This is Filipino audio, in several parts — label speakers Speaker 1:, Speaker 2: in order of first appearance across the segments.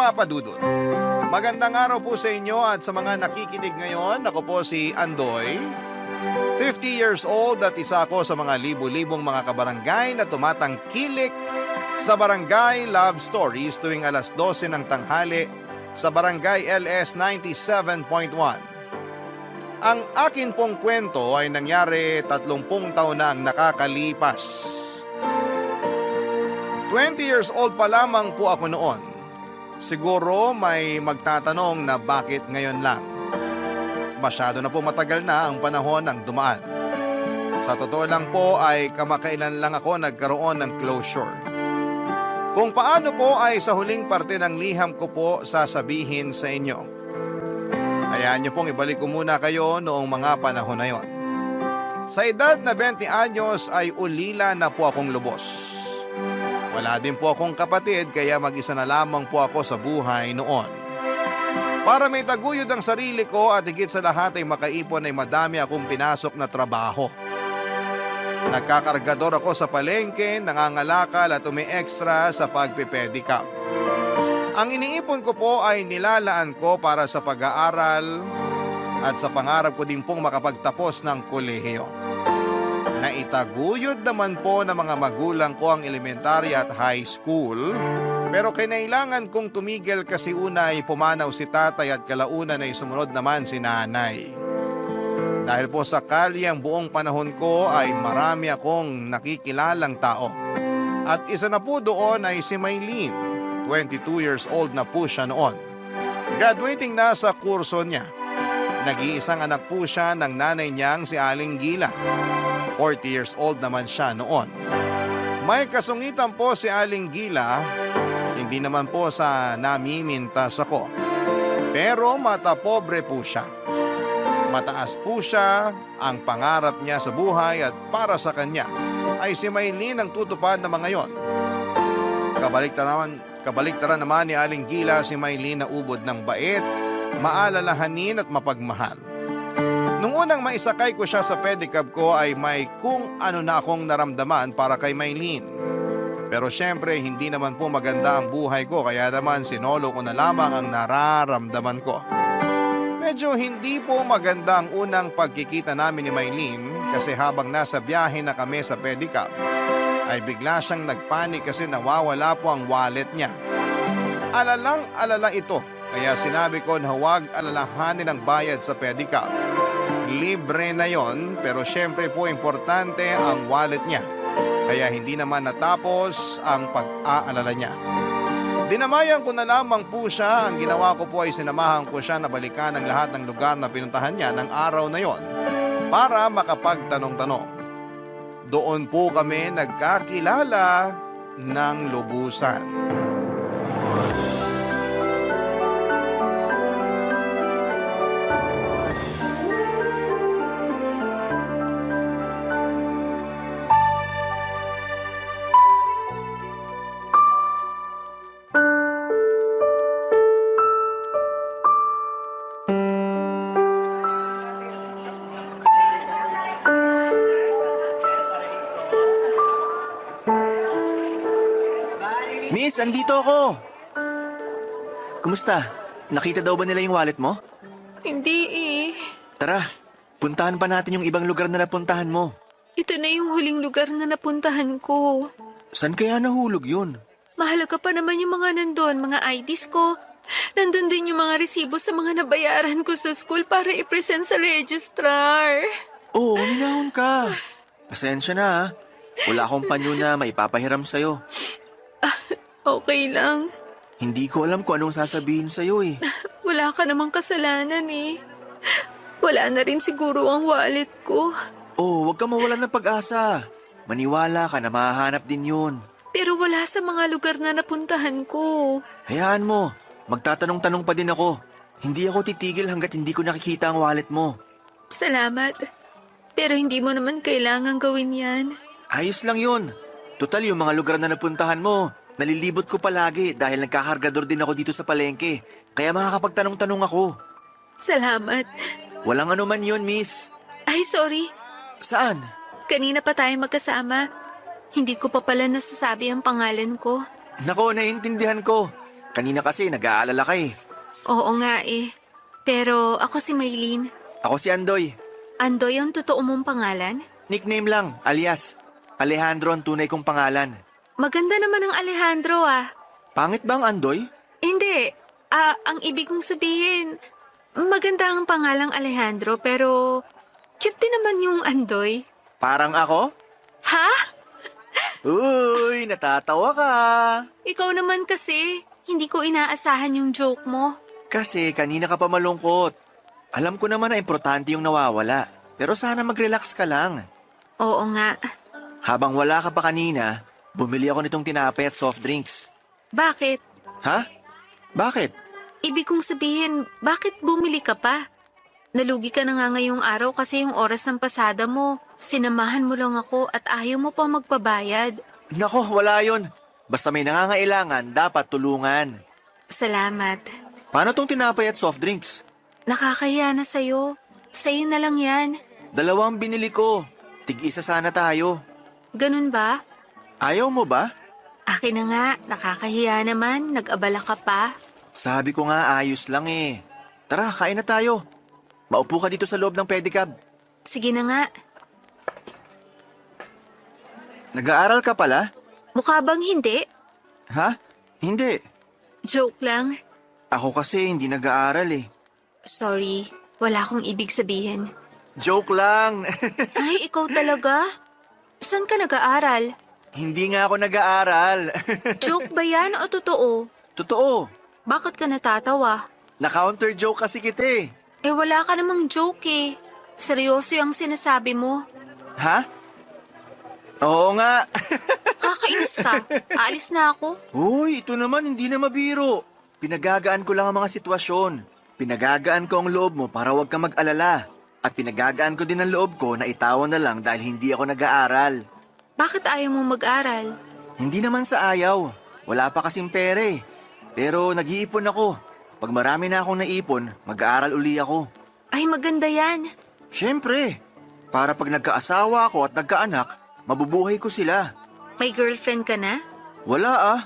Speaker 1: Papadudod. Magandang araw po sa inyo at sa mga nakikinig ngayon. Ako po si Andoy, 50 years old at isa ako sa mga libu-libong mga kabarangay na tumatangkilik sa Barangay Love Stories tuwing alas 12 ng tanghali sa Barangay LS 97.1. Ang akin pong kwento ay nangyari 30 taon na ang nakakalipas. 20 years old pa lamang po ako noon. Siguro may magtatanong na bakit ngayon lang. Masyado na po matagal na ang panahon ng dumaan. Sa totoo lang po ay kamakailan lang ako nagkaroon ng closure. Kung paano po ay sa huling parte ng liham ko po sasabihin sa inyo. Hayaan niyo pong ibalik ko muna kayo noong mga panahon na yon. Sa edad na 20 anyos ay ulila na po akong lubos. Wala din po akong kapatid kaya mag-isa na lamang po ako sa buhay noon. Para may taguyod ang sarili ko at higit sa lahat ay makaipon ay madami akong pinasok na trabaho. Nagkakargador ako sa palengke, nangangalakal at umi-extra sa pagpipedicab. Ang iniipon ko po ay nilalaan ko para sa pag-aaral at sa pangarap ko din pong makapagtapos ng kolehiyo. Naitaguyod naman po ng mga magulang ko ang elementary at high school, pero kinailangan kong tumigil kasi una ay pumanaw si tatay at kalaunan ay sumunod naman si nanay. Dahil po sa kalyang buong panahon ko ay marami akong nakikilalang tao. At isa na po doon ay si Maylene, 22 years old na po siya noon. Graduating na sa kurso niya. Nag-iisang anak po siya ng nanay niyang si Aling Gila. 40 years old naman siya noon. May kasungitan po si Aling Gila, hindi naman po sa namimintas ako. Pero mata pobre po siya. Mataas po siya, ang pangarap niya sa buhay at para sa kanya ay si Maylene ang tutupad na mga yon. Kabaliktaran naman ni Aling Gila si Maylene na ubod ng bait, maalalahanin at mapagmahal. Nung unang maisakay ko siya sa pedicab ko ay may kung ano na akong naramdaman para kay Maylene. Pero syempre hindi naman po maganda ang buhay ko kaya naman sinolo ko na lamang ang nararamdaman ko. Medyo hindi po maganda ang unang pagkikita namin ni Maylene kasi habang nasa biyahe na kami sa pedicab ay bigla siyang nagpanik kasi nawawala po ang wallet niya. Alalang-alala ito kaya sinabi ko na huwag alalahanin ang bayad sa pedicab. Libre na yon pero syempre po importante ang wallet niya. Kaya hindi naman natapos ang pag-aalala niya. Dinamayan ko na lamang po siya. Ang ginawa ko po ay sinamahan ko siya na balikan ang lahat ng lugar na pinuntahan niya ng araw na yon para makapagtanong-tanong. Doon po kami nagkakilala ng lubusan.
Speaker 2: Miss, andito ako! Kumusta? Nakita daw ba nila yung wallet mo?
Speaker 3: Hindi eh.
Speaker 2: Tara, puntahan pa natin yung ibang lugar na napuntahan mo.
Speaker 3: Ito na yung huling lugar na napuntahan ko.
Speaker 2: Saan kaya nahulog yun?
Speaker 3: Mahalaga pa naman yung mga nandun, mga IDs ko. Nandun din yung mga resibo sa mga nabayaran ko sa school para i-present sa registrar.
Speaker 2: Oo, minahon ka. Pasensya na ha. Wala akong panyo na maipapahiram sa'yo.
Speaker 3: Okay lang.
Speaker 2: Hindi ko alam kung anong sasabihin sa'yo eh.
Speaker 3: Wala ka namang kasalanan eh. Wala na rin siguro ang wallet ko.
Speaker 2: Oh, huwag ka mawalan ng pag-asa. Maniwala ka na mahahanap din yun.
Speaker 3: Pero wala sa mga lugar na napuntahan ko.
Speaker 2: Hayaan mo, magtatanong-tanong pa din ako. Hindi ako titigil hanggat hindi ko nakikita ang wallet mo.
Speaker 3: Salamat. Pero hindi mo naman kailangang gawin yan.
Speaker 2: Ayos lang yun. Total yung mga lugar na napuntahan mo, nalilibot ko palagi dahil nagkakargador din ako dito sa palengke. Kaya makakapagtanong-tanong ako.
Speaker 3: Salamat.
Speaker 2: Walang anuman yun, miss.
Speaker 3: Ay, sorry.
Speaker 2: Saan?
Speaker 3: Kanina pa tayo magkasama. Hindi ko pa pala nasasabi ang pangalan ko.
Speaker 2: Nako, naiintindihan ko. Kanina kasi nag-aalala ka eh.
Speaker 3: Oo nga eh. Pero ako si Maylene.
Speaker 2: Ako si Andoy.
Speaker 3: Andoy ang totoo mong pangalan?
Speaker 2: Nickname lang, alias. Alejandro ang tunay kong pangalan.
Speaker 3: Maganda naman ang Alejandro ah.
Speaker 2: Pangit ba ang Andoy?
Speaker 3: Hindi. Ang ibig kong sabihin, maganda ang pangalang Alejandro pero cute din naman yung Andoy.
Speaker 2: Parang ako?
Speaker 3: Ha?
Speaker 2: Uy, natatawa ka.
Speaker 3: Ikaw naman kasi, hindi ko inaasahan yung joke mo.
Speaker 2: Kasi kanina ka pa malungkot. Alam ko naman na importante yung nawawala. Pero sana mag-relax ka lang.
Speaker 3: Oo nga.
Speaker 2: Habang wala ka pa kanina, bumili ako nitong tinapay at soft drinks.
Speaker 3: Bakit?
Speaker 2: Ha? Bakit?
Speaker 3: Ibig kong sabihin, bakit bumili ka pa? Nalugi ka na nga ngayong araw kasi yung oras ng pasada mo. Sinamahan mo lang ako at ayaw mo pa magpabayad.
Speaker 2: Nako, wala yon. Basta may nangangailangan, dapat tulungan.
Speaker 3: Salamat.
Speaker 2: Paano tong tinapay at soft drinks?
Speaker 3: Nakakahiya na sa'yo. Sa'yo na lang yan.
Speaker 2: 2 binili ko. Tig-isa sana tayo.
Speaker 3: Ganun ba?
Speaker 2: Ayaw mo ba?
Speaker 3: Akin na nga, nakakahiya naman. Nag-abala ka pa.
Speaker 2: Sabi ko nga ayos lang eh. Tara, kain na tayo. Maupo ka dito sa loob ng pedicab.
Speaker 3: Sige na nga.
Speaker 2: Nag-aaral ka pala?
Speaker 3: Mukha bang hindi?
Speaker 2: Ha? Hindi.
Speaker 3: Joke lang.
Speaker 2: Ako kasi hindi nag-aaral eh.
Speaker 3: Sorry, wala akong ibig sabihin.
Speaker 2: Joke lang.
Speaker 3: Ay, ikaw talaga? Saan ka nag-aaral?
Speaker 2: Hindi nga ako nag-aaral.
Speaker 3: Joke ba yan o totoo?
Speaker 2: Totoo.
Speaker 3: Bakit ka natatawa?
Speaker 2: Na-counter joke kasi kita eh.
Speaker 3: Eh wala ka namang joke eh. Seryoso yung sinasabi mo.
Speaker 2: Ha? Oo nga.
Speaker 3: Kakainis ka. Aalis na ako.
Speaker 2: Uy, ito naman hindi na mabiro. Pinagagaan ko lang ang mga sitwasyon. Pinagagaan ko ang loob mo para huwag ka mag-alala. At pinagagaan ko din ang loob ko na itawan na lang dahil hindi ako nag-aaral.
Speaker 3: Bakit ayaw mo mag-aral?
Speaker 2: Hindi naman sa ayaw. Wala pa kasing pere. Pero nag-iipon ako. Pag marami na akong naipon, mag-aaral uli ako.
Speaker 3: Ay, maganda yan.
Speaker 2: Siyempre, para pag nagkaasawa ako at nagkaanak, mabubuhay ko sila.
Speaker 3: May girlfriend ka na?
Speaker 2: Wala ah.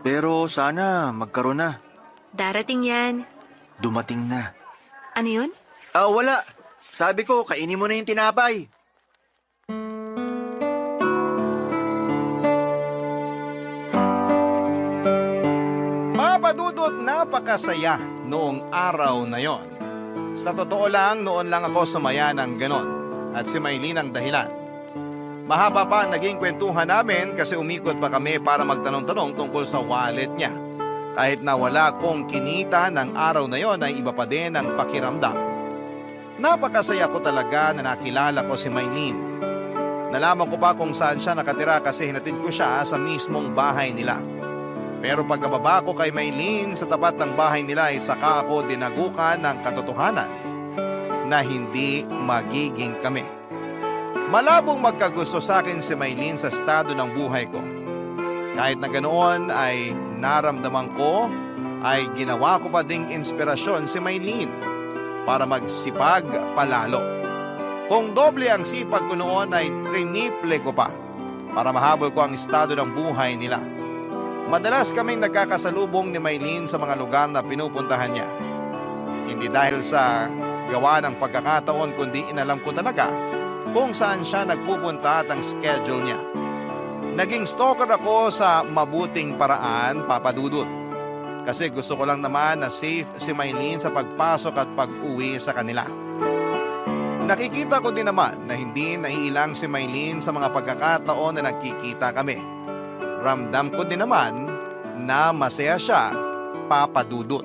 Speaker 2: Pero sana magkaroon na.
Speaker 3: Darating yan.
Speaker 2: Dumating na.
Speaker 3: Ano yun?
Speaker 2: Wala. Sabi ko, kainin mo na yung tinapay.
Speaker 1: Papadudot, napakasaya noong araw na yon. Sa totoo lang, noon lang ako sumaya ng ganon. At si Maylene ang dahilan. Mahaba pa ang naging kwentuhan namin kasi umikot pa kami para magtanong-tanong tungkol sa wallet niya. Kahit na wala kong kinita ng araw na yon ay iba pa din ang pakiramdam. Napakasaya ko talaga na nakilala ko si Maylene. Nalaman ko pa kung saan siya nakatira kasi hinatid ko siya sa mismong bahay nila. Pero pagkababa ko kay Maylene sa tapat ng bahay nila ay saka ako dinagukan ng katotohanan na hindi magiging kami. Malabong magkagusto sa akin si Maylene sa estado ng buhay ko. Kahit na ganoon ay naramdaman ko ay ginawa ko pa ding inspirasyon si Maylene para magsipag palalo. Kung doble ang sipag ko noon ay triniple ko pa para mahabol ko ang estado ng buhay nila. Madalas kaming nagkakasalubong ni Maylene sa mga lugar na pinupuntahan niya. Hindi dahil sa gawa ng pagkakataon kundi inalam ko talaga kung saan siya nagpupunta at ang schedule niya. Naging stalker ako sa mabuting paraan, Papa Dudut. Kasi gusto ko lang naman na safe si Maylene sa pagpasok at pag-uwi sa kanila. Nakikita ko din naman na hindi naiilang si Maylene sa mga pagkakataon na nagkikita kami. Ramdam ko din naman na masaya siya, Papa Dudut.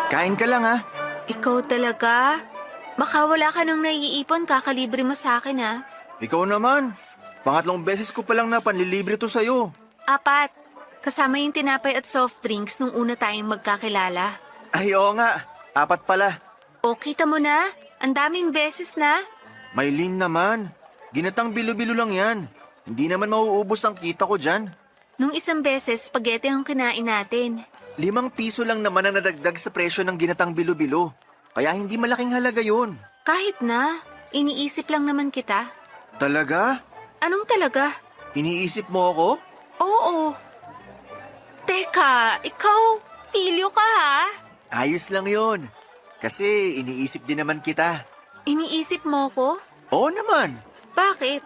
Speaker 2: Kain ka lang ha.
Speaker 3: Ikaw talaga? Baka wala ka nang naiipon, kakalibre mo sa akin ha.
Speaker 2: Ikaw naman. Pangatlong beses ko palang napanlilibre to sa'yo.
Speaker 3: 4. Kasama yung tinapay at soft drinks nung una tayong magkakilala.
Speaker 2: Ay, oo nga. 4 pala.
Speaker 3: O, kita mo na? Ang daming beses na.
Speaker 2: Maylene naman. Ginatang bilo-bilo lang yan. Hindi naman mauubos ang kita ko dyan.
Speaker 3: Nung isang beses, spaghetti ang kinain natin.
Speaker 2: 5 piso lang naman ang nadagdag sa presyo ng ginatang bilo-bilo. Kaya hindi malaking halaga yun.
Speaker 3: Kahit na, iniisip lang naman kita.
Speaker 2: Talaga?
Speaker 3: Anong talaga?
Speaker 2: Iniisip mo ako?
Speaker 3: Oo. Teka, ikaw, pilyo ka ha?
Speaker 2: Ayos lang yon. Kasi iniisip din naman kita.
Speaker 3: Iniisip mo ko?
Speaker 2: Oo naman.
Speaker 3: Bakit?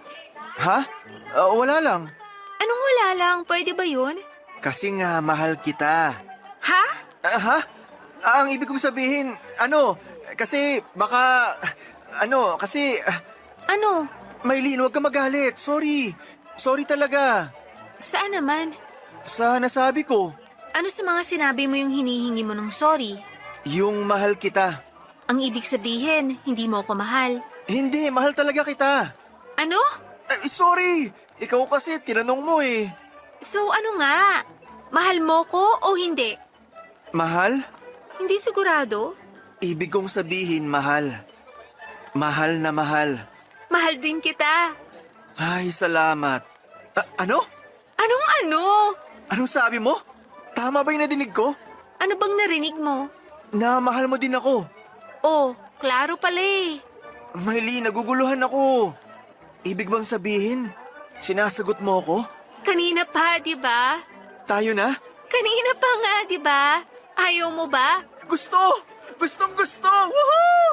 Speaker 2: Ha? Wala lang.
Speaker 3: Anong wala lang? Pwede ba yun?
Speaker 2: Kasi nga mahal kita.
Speaker 3: Ha?
Speaker 2: Ha? Ang ibig kong sabihin, kasi baka, kasi,
Speaker 3: Ano?
Speaker 2: Maylin, huwag ka magalit. Sorry. Sorry talaga.
Speaker 3: Saan naman?
Speaker 2: Sa nasabi ko,
Speaker 3: Ano sa mga sinabi mo yung hinihingi mo ng sorry?
Speaker 2: yung mahal kita.
Speaker 3: Ang ibig sabihin, hindi mo ko mahal.
Speaker 2: Hindi, mahal talaga kita.
Speaker 3: Ano?
Speaker 2: Sorry. Ikaw kasi, tinanong mo eh.
Speaker 3: So ano nga? Mahal mo ko o hindi?
Speaker 2: Mahal?
Speaker 3: Hindi sigurado.
Speaker 2: Ibig kong sabihin, mahal. Mahal na mahal.
Speaker 3: Mahal din kita.
Speaker 2: Ay, salamat. Ano?
Speaker 3: Anong ano?
Speaker 2: Anong sabi mo? Tama ba yung nadinig ko?
Speaker 3: Ano bang narinig mo?
Speaker 2: Na mahal mo din ako.
Speaker 3: Oh, klaro pala eh.
Speaker 2: Maylin, naguguluhan ako. Ibig bang sabihin, sinasagot mo ako?
Speaker 3: Kanina pa, di ba?
Speaker 2: Tayo na?
Speaker 3: Kanina pa nga, di ba? Ayaw mo ba?
Speaker 2: Gusto! Gustong gusto! Woohoo!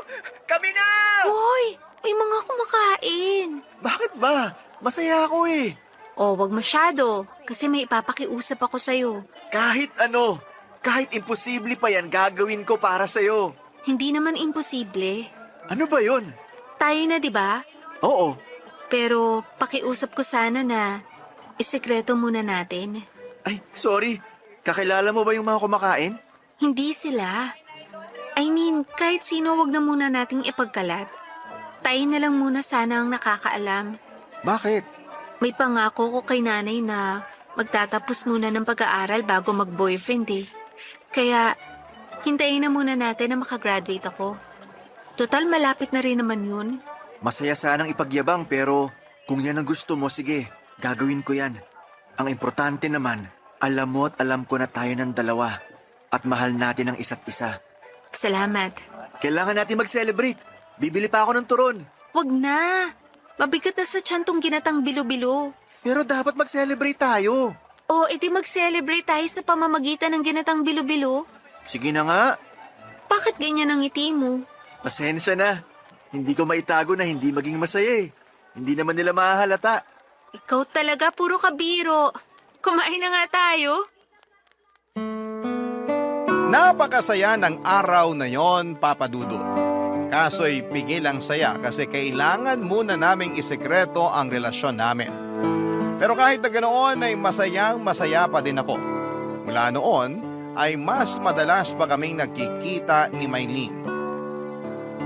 Speaker 2: Kami na!
Speaker 3: Hoy, may mga kumakain.
Speaker 2: Bakit ba? Masaya ako eh.
Speaker 3: Oh, wag masyado. Kasi may ipapakiusap ako sa'yo.
Speaker 2: Kahit ano, kahit imposible pa yan, gagawin ko para sa'yo.
Speaker 3: Hindi naman imposible.
Speaker 2: Ano ba yun?
Speaker 3: Tayo na, di ba?
Speaker 2: Oo.
Speaker 3: Pero pakiusap ko sana na isikreto muna natin.
Speaker 2: Ay, sorry. Kakilala mo ba yung mga kumakain?
Speaker 3: Hindi sila. I mean, kahit sino wag na muna nating ipagkalat. Tayo na lang muna sana ang nakakaalam.
Speaker 2: Bakit?
Speaker 3: May pangako ko kay nanay na magtatapos muna ng pag-aaral bago mag-boyfriend eh. Kaya, hintayin na muna natin na makagraduate ako. Total, malapit na rin naman yun.
Speaker 2: Masaya sanang ipagyabang pero kung yan ang gusto mo, sige, gagawin ko yan. Ang importante naman, alam mo at alam ko na tayo ng dalawa at mahal natin ang isa't isa.
Speaker 3: Salamat.
Speaker 2: Kailangan natin mag-celebrate. Bibili pa ako ng turon.
Speaker 3: Wag na. Mabigat na sa tiyan tong ginatang bilo-bilo.
Speaker 2: Pero dapat mag-celebrate tayo.
Speaker 3: O, edi mag-celebrate tayo sa pamamagitan ng ginatang bilo-bilo.
Speaker 2: Sige na nga.
Speaker 3: Bakit ganyan ang ngiti mo?
Speaker 2: Pasensya na. Hindi ko maitago na hindi maging masaya eh. Hindi naman nila mahahalata.
Speaker 3: Ikaw talaga puro kabiro. Kumain na nga tayo.
Speaker 1: Napakasaya ng araw na yon, Papa Dudut. Kaso'y pigil ang saya kasi kailangan muna naming isekreto ang relasyon namin. Pero kahit na ganoon ay masayang masaya pa din ako. Mula noon ay mas madalas pa kaming nagkikita ni Maylin.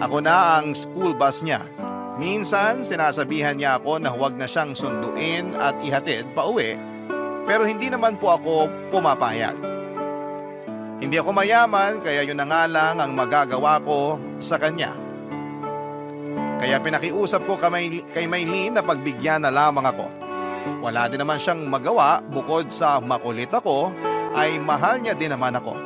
Speaker 1: Ako na ang school bus niya. Minsan sinasabihan niya ako na huwag na siyang sunduin at ihatid pa uwi, pero hindi naman po ako pumapayag. Hindi ako mayaman kaya yun na nga lang ang magagawa ko sa kanya. Kaya pinakiusap ko kay Maylin na pagbigyan na lamang ako. Wala din naman siyang magawa bukod sa makulit ako ay mahal niya din naman ako.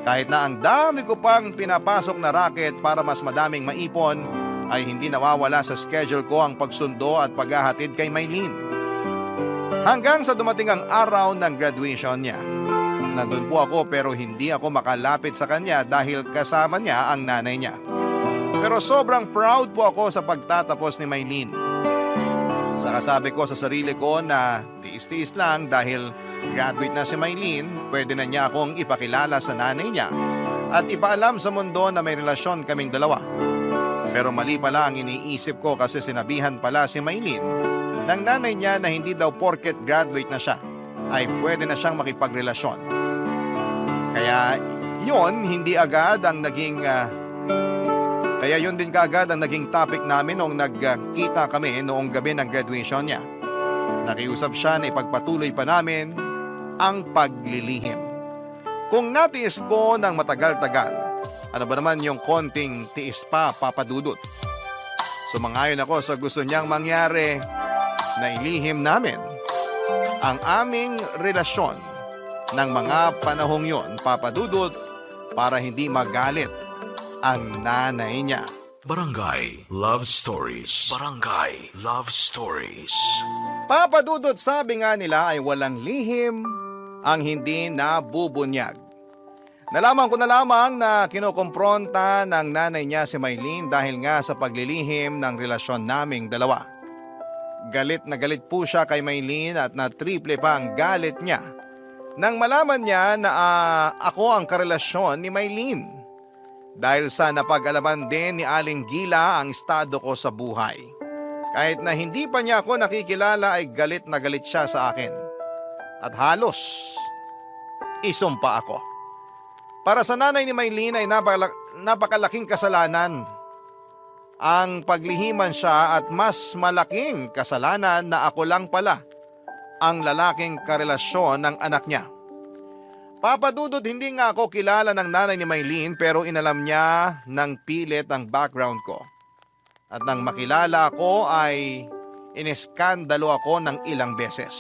Speaker 1: Kahit na ang dami ko pang pinapasok na racket para mas madaming maipon ay hindi nawawala sa schedule ko ang pagsundo at paghahatid kay Maylin. Hanggang sa dumating ang araw ng graduation niya. Nandun po ako pero hindi ako makalapit sa kanya dahil kasama niya ang nanay niya. Pero sobrang proud po ako sa pagtatapos ni Maylin. Saka sabi ko sa sarili ko na tiis-tiis lang dahil graduate na si Maylin, pwede na niya akong ipakilala sa nanay niya at ipaalam sa mundo na may relasyon kaming dalawa. Pero mali pala ang iniisip ko kasi sinabihan pala si Maylin ng nanay niya na hindi daw porket graduate na siya ay pwede na siyang makipagrelasyon. Kaya yun din kaagad ang naging topic namin noong nagkita kami noong gabi ng graduation niya. Nakiusap siya na ipagpatuloy pa namin ang paglilihim. Kung natiis ko ng matagal-tagal, ano ba naman yung konting tiis pa, Papa Dudut? Sumangayon ako sa gusto niyang mangyari na ilihim namin ang aming relasyon ng mga panahong yon, Papa Dudut, para hindi magalit ang nanay niya.
Speaker 4: Barangay Love Stories. Barangay Love Stories.
Speaker 1: Papa Dudut, sabi nga nila ay walang lihim ang hindi nabubunyag. Nalaman ko na lamang na kinukumpronta ng nanay niya si Maylene dahil nga sa paglilihim ng relasyon naming dalawa. Galit na galit po siya kay Maylene at na triple pa ang galit niya nang malaman niya na ako ang karelasyon ni Maylene. Dahil sa napag-alaman din ni Aling Gila ang estado ko sa buhay. Kahit na hindi pa niya ako nakikilala ay galit na galit siya sa akin. At halos isumpa ako. Para sa nanay ni Maylene ay napakalaking kasalanan ang paglihiman siya at mas malaking kasalanan na ako lang pala ang lalaking karelasyon ng anak niya. Papa Dudut, hindi nga ako kilala ng nanay ni Maylene pero inalam niya ng pilit ang background ko. At nang makilala ako ay iniskandalo ako ng ilang beses.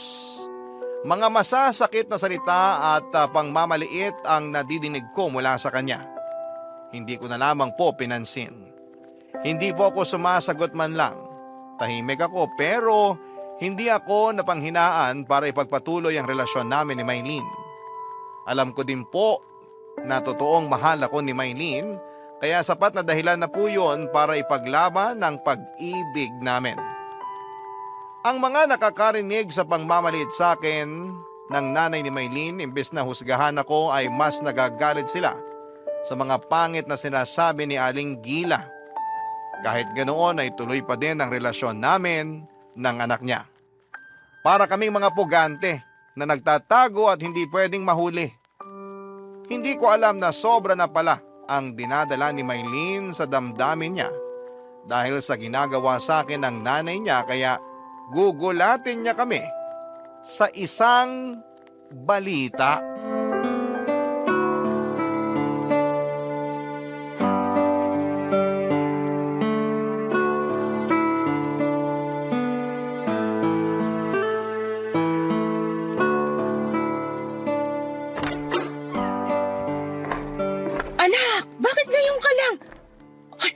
Speaker 1: Mga masasakit na salita at pangmamaliit ang nadidinig ko mula sa kanya. Hindi ko na lamang po pinansin. Hindi po ako sumasagot man lang. Tahimik ako pero hindi ako napanghinaan para ipagpatuloy ang relasyon namin ni Maylene. Alam ko din po na totoong mahal ako ni Maylene, kaya sapat na dahilan na po yun para ipaglaban ang pag-ibig namin. Ang mga nakakarinig sa pangmamaliit sa akin ng nanay ni Maylene, imbes na husgahan ako ay mas nagagalit sila sa mga pangit na sinasabi ni Aling Gila. Kahit ganoon ay tuloy pa din ang relasyon namin ng anak niya. Para kaming mga pugante na nagtatago at hindi pwedeng mahuli. Hindi ko alam na sobra na pala ang dinadala ni Maylene sa damdamin niya dahil sa ginagawa sa akin ng nanay niya, kaya gugulatin niya kami sa isang balita.
Speaker 5: Anak, bakit ngayon ka lang? Ay,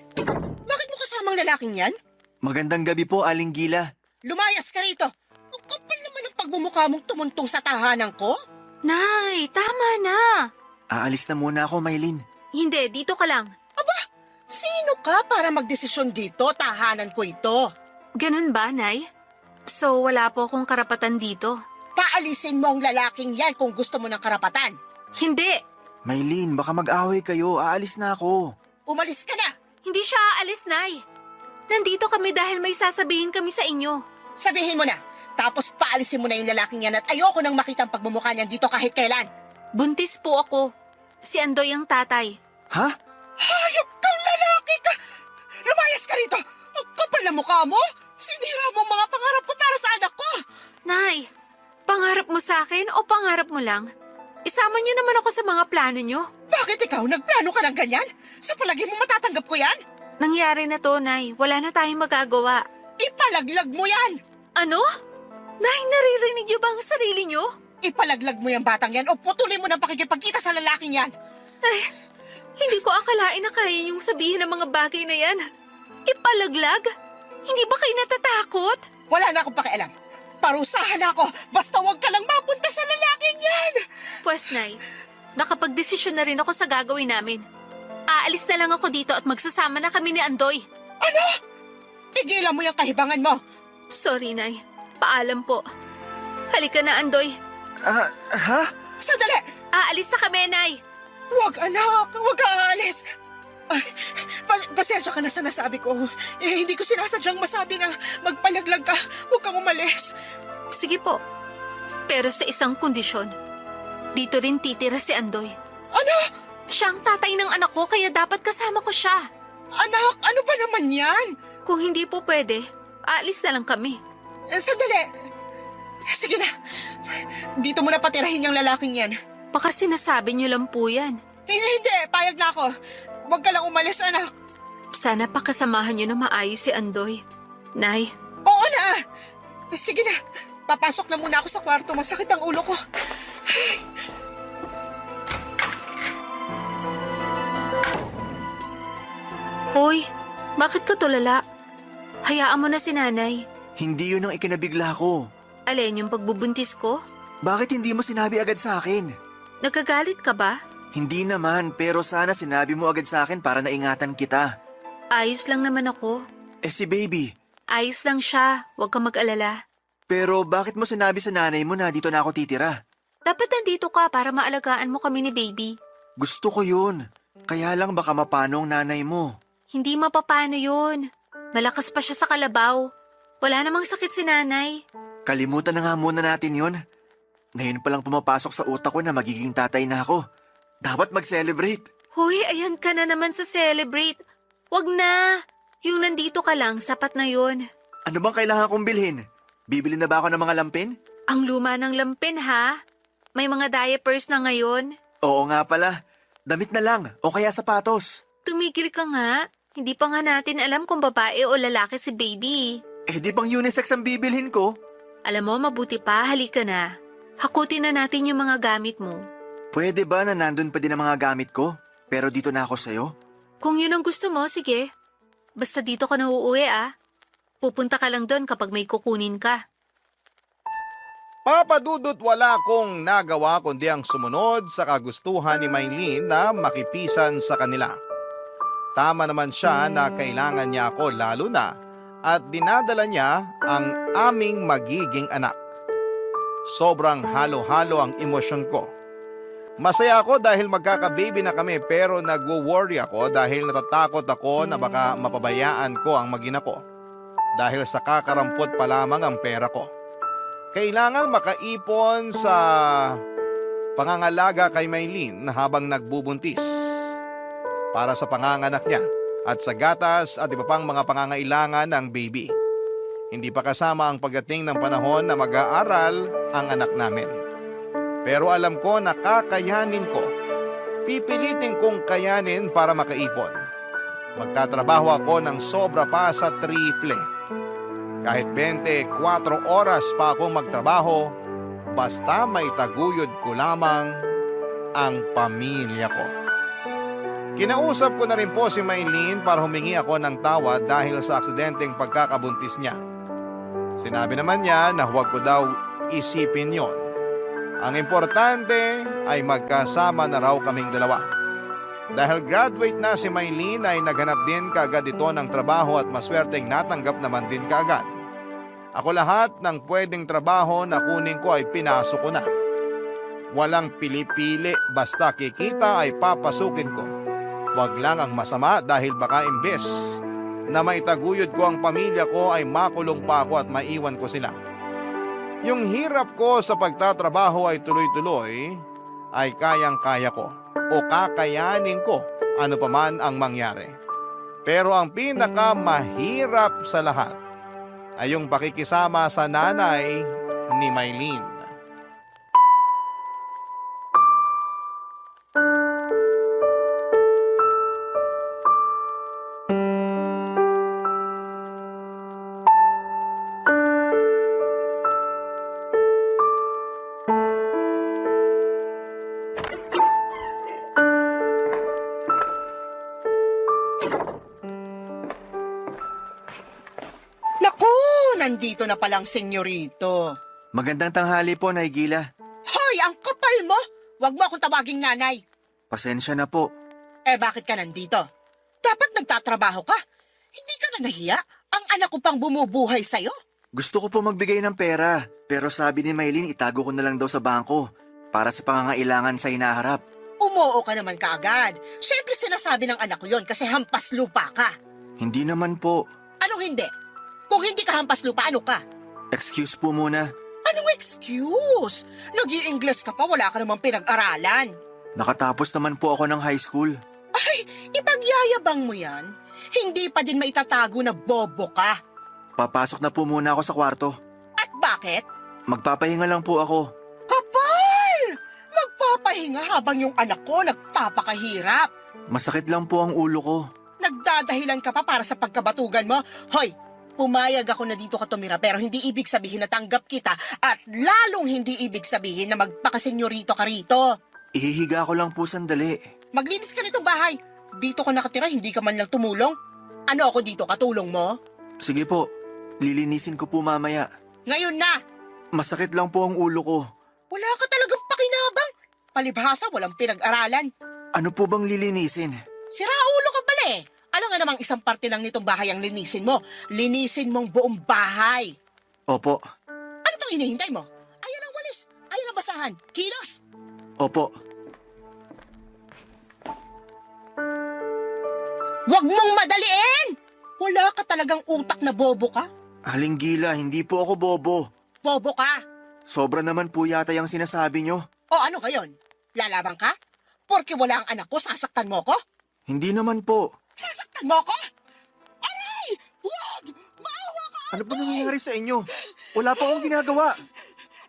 Speaker 5: bakit mo kasamang lalaking yan?
Speaker 2: Magandang gabi po, Aling Gila.
Speaker 5: Lumayas ka rito. Ang kapal naman ng pagmumukha mong tumuntong sa tahanan ko.
Speaker 3: Nay, tama na.
Speaker 2: Aalis na muna ako, Maylene.
Speaker 3: Hindi, dito ka lang.
Speaker 5: Sino ka para magdesisyon dito? Tahanan ko ito.
Speaker 3: Ganun ba, Nay? So, wala po akong karapatan dito?
Speaker 5: Paalisin mo ang lalaking yan kung gusto mo ng karapatan.
Speaker 3: Hindi!
Speaker 2: Maylene, baka mag-away kayo. Aalis na ako.
Speaker 5: Umalis ka na.
Speaker 3: Hindi siya aalis, Nay. Nandito kami dahil may sasabihin kami sa inyo.
Speaker 5: Sabihin mo na. Tapos paalisin mo na yung lalaking yan at ayoko nang makita ang pagmumukha niyan dito kahit kailan.
Speaker 3: Buntis po ako. Si Andoy ang tatay.
Speaker 2: Ha?
Speaker 5: Hayop kang lalaki ka! Lumayas ka rito! Ang kapal na mukha mo! Sinira mo ang mga pangarap ko para sa anak ko!
Speaker 3: Nay, pangarap mo sa akin o pangarap mo lang? Isama niyo naman ako sa mga plano niyo.
Speaker 5: Bakit ikaw nagplano ka ng ganyan? Sa palagi mo matatanggap ko yan?
Speaker 3: Nangyari na to, Nay. Wala na tayong magagawa.
Speaker 5: Ipalaglag mo yan!
Speaker 3: Ano? Nay, naririnig niyo ba ang sarili niyo?
Speaker 5: Ipalaglag mo yung batang yan o putulin mo ng pakikipagkita sa lalaking yan!
Speaker 3: Hindi ko akalain na kaya niyong sabihin ang mga bagay na yan. Ipalaglag? Hindi ba kayo natatakot?
Speaker 5: Wala na akong pakialam. Parusahan ako, basta huwag ka lang mapunta sa lalaking yan!
Speaker 3: Pwes, Nay, nakapagdesisyon na rin ako sa gagawin namin. Aalis na lang ako dito at magsasama na kami ni Andoy.
Speaker 5: Ano? Tigilan mo yung kahibangan mo!
Speaker 3: Sorry, Nay. Paalam po. Halika na, Andoy.
Speaker 2: Ha?
Speaker 5: Sandali!
Speaker 3: Aalis na kami, Nay.
Speaker 5: Huwag anak, huwag ka aalis! Ay, pasensya ka na sa nasabi ko. Hindi ko sinasadyang masabi na magpalaglag ka. Huwag kang umalis.
Speaker 3: Sige po. Pero sa isang kondisyon. Dito rin titira si Andoy.
Speaker 5: Ano?
Speaker 3: Siya ang tatay ng anak ko kaya dapat kasama ko siya.
Speaker 5: Anak, ano ba naman yan?
Speaker 3: Kung hindi po pwede, aalis na lang kami.
Speaker 5: Sandali. Sige na. Dito mo na patirahin yung lalaking yan.
Speaker 3: Baka sinasabi niyo lang po yan.
Speaker 5: Hindi. Payag na ako. Huwag ka lang umalis, anak.
Speaker 3: Sana pakasamahan niyo na maayos si Andoy. Nay,
Speaker 5: Oo na. Sige na, papasok na muna ako sa kwarto. Masakit ang ulo ko.
Speaker 3: Hoy, bakit ka tulala? Hayaan mo na si nanay.
Speaker 2: Hindi yun ang ikinabigla ko.
Speaker 3: Alin yung pagbubuntis ko?
Speaker 2: Bakit hindi mo sinabi agad sa akin?
Speaker 3: Nagkagalit ka ba?
Speaker 2: Hindi naman, pero sana sinabi mo agad sa akin para naingatan kita.
Speaker 3: Ayos lang naman ako.
Speaker 2: Si baby.
Speaker 3: Ayos lang siya, huwag kang mag-alala.
Speaker 2: Pero bakit mo sinabi sa nanay mo na dito na ako titira?
Speaker 3: Dapat nandito ka para maalagaan mo kami ni baby.
Speaker 2: Gusto ko yun. Kaya lang baka mapano ang nanay mo.
Speaker 3: Hindi mapapano yun. Malakas pa siya sa kalabaw. Wala namang sakit si nanay.
Speaker 2: Kalimutan na nga muna natin yun. Ngayon palang pumapasok sa utak ko na magiging tatay na ako. Dapat mag-celebrate.
Speaker 3: Hoy, ayan ka na naman sa celebrate. Wag na. Yung nandito ka lang, sapat na yun.
Speaker 2: Ano bang kailangan kong bilhin? Bibili na ba ako ng mga lampin?
Speaker 3: Ang luma ng lampin, ha? May mga diapers na ngayon.
Speaker 2: Oo nga pala. Damit na lang o kaya sapatos.
Speaker 3: Tumigil ka nga. Hindi pa nga natin alam kung babae o lalaki si baby.
Speaker 2: Di pang unisex ang bibilhin ko.
Speaker 3: Alam mo, mabuti pa, halika na. Hakutin na natin yung mga gamit mo.
Speaker 2: Pwede ba na nandun pa din ang mga gamit ko? Pero dito na ako sa'yo?
Speaker 3: Kung yun ang gusto mo, sige. Basta dito ka na uuwi, ah. Pupunta ka lang doon kapag may kukunin ka.
Speaker 1: Papadudot wala akong nagawa kundi ang sumunod sa kagustuhan ni Maylene na makipisan sa kanila. Tama naman siya na kailangan niya ako lalo na at dinadala niya ang aming magiging anak. Sobrang halo-halo ang emosyon ko. Masaya ako dahil magkaka-baby na kami pero nagwo-worry ako dahil natatakot ako na baka mapabayaan ko ang mag-ina ko. Dahil sa kakarampot pa lamang ang pera ko. Kailangang makaipon sa pangangalaga kay Maylene habang nagbubuntis. Para sa panganganak niya at sa gatas at iba pang mga pangangailangan ng baby. Hindi pa kasama ang pagdating ng panahon na mag-aaral ang anak namin. Pero alam ko na kakayanin ko. Pipilitin kong kayanin para makaipon. Magtatrabaho ako ng sobra pa sa triple. Kahit 24 oras pa akong magtrabaho, basta may taguyod ko lamang ang pamilya ko. Kinausap ko na rin po si Maylene para humingi ako ng tawad dahil sa aksidenteng pagkakabuntis niya. Sinabi naman niya na huwag ko daw isipin yon. Ang importante ay magkasama na raw kaming dalawa. Dahil graduate na si Maylene ay naghanap din kaagad ito ng trabaho at maswerteng natanggap naman din kaagad. Ako lahat ng pwedeng trabaho na kunin ko ay pinasok ko na. Walang pili-pili, basta kikita ay papasukin ko. Wag lang ang masama dahil baka imbes na maitaguyod ko ang pamilya ko ay makulong pa ako at maiwan ko sila. Yung hirap ko sa pagtatrabaho ay tuloy-tuloy ay kayang-kaya ko o kakayanin ko ano paman ang mangyari. Pero ang pinakamahirap sa lahat ay yung pakikisama sa nanay ni Maylene.
Speaker 5: Naku, nandito na palang senyorito.
Speaker 2: Magandang tanghali po, Nay Gila.
Speaker 5: Hoy, ang kapal mo! Huwag mo akong tawaging nanay.
Speaker 2: Pasensya na po.
Speaker 5: Bakit ka nandito? Dapat nagtatrabaho ka. Hindi ka na nahiya? Ang anak ko pang bumubuhay sa'yo.
Speaker 2: Gusto ko po magbigay ng pera, pero sabi ni Maylene itago ko na lang daw sa bangko para sa pangangailangan sa hinaharap.
Speaker 5: Umuo ka naman kaagad. Siyempre sinasabi ng anak ko yon kasi hampas lupa ka.
Speaker 2: Hindi naman po.
Speaker 5: Anong hindi? Kung hindi ka hampas lupa, ano ka?
Speaker 2: Excuse po muna.
Speaker 5: Anong excuse? Nag-i-Ingles ka pa, wala ka namang pinag-aralan.
Speaker 2: Nakatapos naman po ako ng high school.
Speaker 5: Ay, ipagyayabang mo yan. Hindi pa din maitatago na bobo ka.
Speaker 2: Papasok na po muna ako sa kwarto.
Speaker 5: At bakit?
Speaker 2: Magpapahinga lang po ako.
Speaker 5: Kapal! Magpapahinga habang yung anak ko nagpapakahirap.
Speaker 2: Masakit lang po ang ulo ko.
Speaker 5: Nagdadahilan ka pa para sa pagkabatugan mo. Hoy, Pumayag ako na dito ka tumira pero hindi ibig sabihin na tanggap kita at lalong hindi ibig sabihin na magpakasenyorito ka rito.
Speaker 2: Ihihiga ko lang po sandali.
Speaker 5: Maglinis ka nitong bahay. Dito ka nakatira, hindi ka man lang tumulong. Ano ako dito, katulong mo?
Speaker 2: Sige po, lilinisin ko po mamaya.
Speaker 5: Ngayon na!
Speaker 2: Masakit lang po ang ulo ko.
Speaker 5: Wala ka talagang pakinabang. Palibhasa, walang pinag-aralan.
Speaker 2: Ano po bang lilinisin?
Speaker 5: Sira ulo ka pala eh. Alam nga namang isang parte lang nitong bahay ang linisin mo. Linisin mong buong bahay.
Speaker 2: Opo,
Speaker 5: Ano pang hinihintay mo? Ayan ang walis. Ayan ang basahan. Kilos!
Speaker 2: opo.
Speaker 5: Huwag mong madaliin! Wala ka talagang utak na bobo ka?
Speaker 2: Aling Gila, hindi po ako bobo.
Speaker 5: Bobo ka!
Speaker 2: Sobra naman po yata yung sinasabi nyo.
Speaker 5: O ano ngayon? Lalabang ka? Porke wala ang anak ko, sasaktan mo ko?
Speaker 2: Hindi naman po.
Speaker 5: Sasaktan mo ko? Aray! Huwag! Maawa ka!
Speaker 2: Ano ba nangyayari sa inyo? Wala pa akong ginagawa.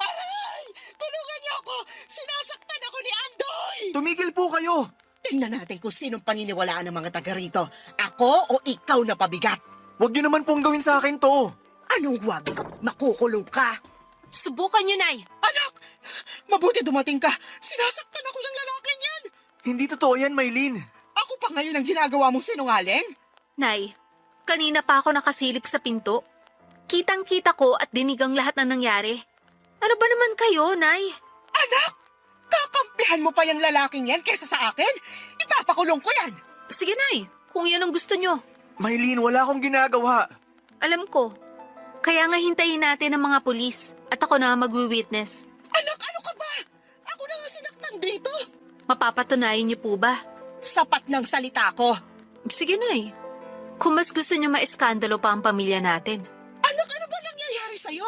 Speaker 5: Aray! Tulungan niyo ako! Sinasaktan ako ni Andoy!
Speaker 2: Tumigil po kayo.
Speaker 5: Tingnan natin kung sinong paniniwalaan ng mga taga rito. Ako o ikaw na pabigat?
Speaker 2: Huwag nyo naman pong gawin sa akin to.
Speaker 5: Anong wag? Makukulong ka!
Speaker 3: Subukan nyo, Nay.
Speaker 5: Anak! Mabuti dumating ka! Sinasaktan ako ng lalaking yan!
Speaker 2: Hindi totoo yan, Maylin.
Speaker 5: Ako pa ngayon ang ginagawa mong sinungaling?
Speaker 3: Nay, kanina pa ako nakasilip sa pinto. Kitang-kita ko at dinig ang lahat ng nangyari. Ano ba naman kayo, Nay?
Speaker 5: Anak! Kakampihan mo pa yung lalaking yan kaysa sa akin? Ipapakulong ko yan!
Speaker 3: Sige, Nay. Kung yan ang gusto nyo.
Speaker 2: Maylin, wala akong ginagawa.
Speaker 3: Alam ko. Kaya nga hintayin natin ang mga pulis at ako na magwi-witness.
Speaker 5: Anak, ano ka ba? Ako na nga sinaktan dito!
Speaker 3: Mapapatunayan niyo po ba?
Speaker 5: Sapat ng salita ko!
Speaker 3: Sige, Nay. Kung mas gusto niyo maiskandalo pa ang pamilya natin.
Speaker 5: Anak, ano ba nangyayari sa'yo?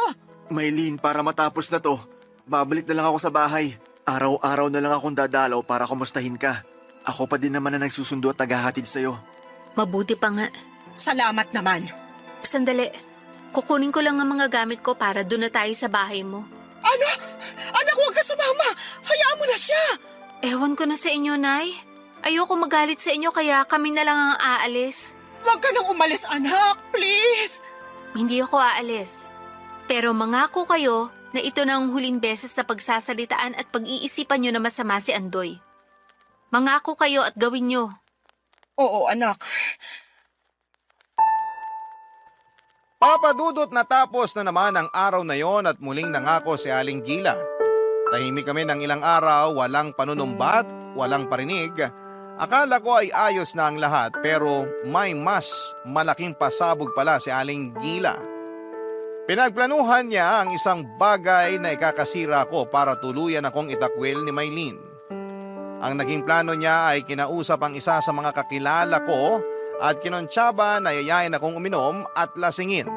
Speaker 2: Maylin, para matapos na to, babalik na lang ako sa bahay. Araw-araw na lang akong dadalaw para kumustahin ka. Ako pa din naman na nagsusundo at naghahatid sa'yo.
Speaker 3: Mabuti pa nga.
Speaker 5: Salamat naman.
Speaker 3: Sandali. Kukunin ko lang ang mga gamit ko para doon na tayo sa bahay mo.
Speaker 5: Ano? Anak, huwag ka sumama! Hayaan mo na siya!
Speaker 3: Ewan ko na sa inyo, Nay. Ayoko magalit sa inyo kaya kami na lang ang aalis.
Speaker 5: Huwag ka nang umalis, anak! Please!
Speaker 3: Hindi ako aalis. Pero mangako kayo na ito na ang huling beses na pagsasalitaan at pag-iisipan nyo na masama si Andoy. Mangako kayo at gawin nyo.
Speaker 5: Oo, anak.
Speaker 1: Papadudot natapos na naman ang araw na yon at muling nangako si Aling Gila. Tahimik kami ng ilang araw, walang panunumbat, walang parinig. Akala ko ay ayos na ang lahat pero may mas malaking pasabog pala si Aling Gila. Pinagplanuhan niya ang isang bagay na ikakasira ko para tuluyan akong itakwil ni Maylin. Ang naging plano niya ay kinausap ang isa sa mga kakilala ko at kinontsaba na yayain akong uminom at lasingin.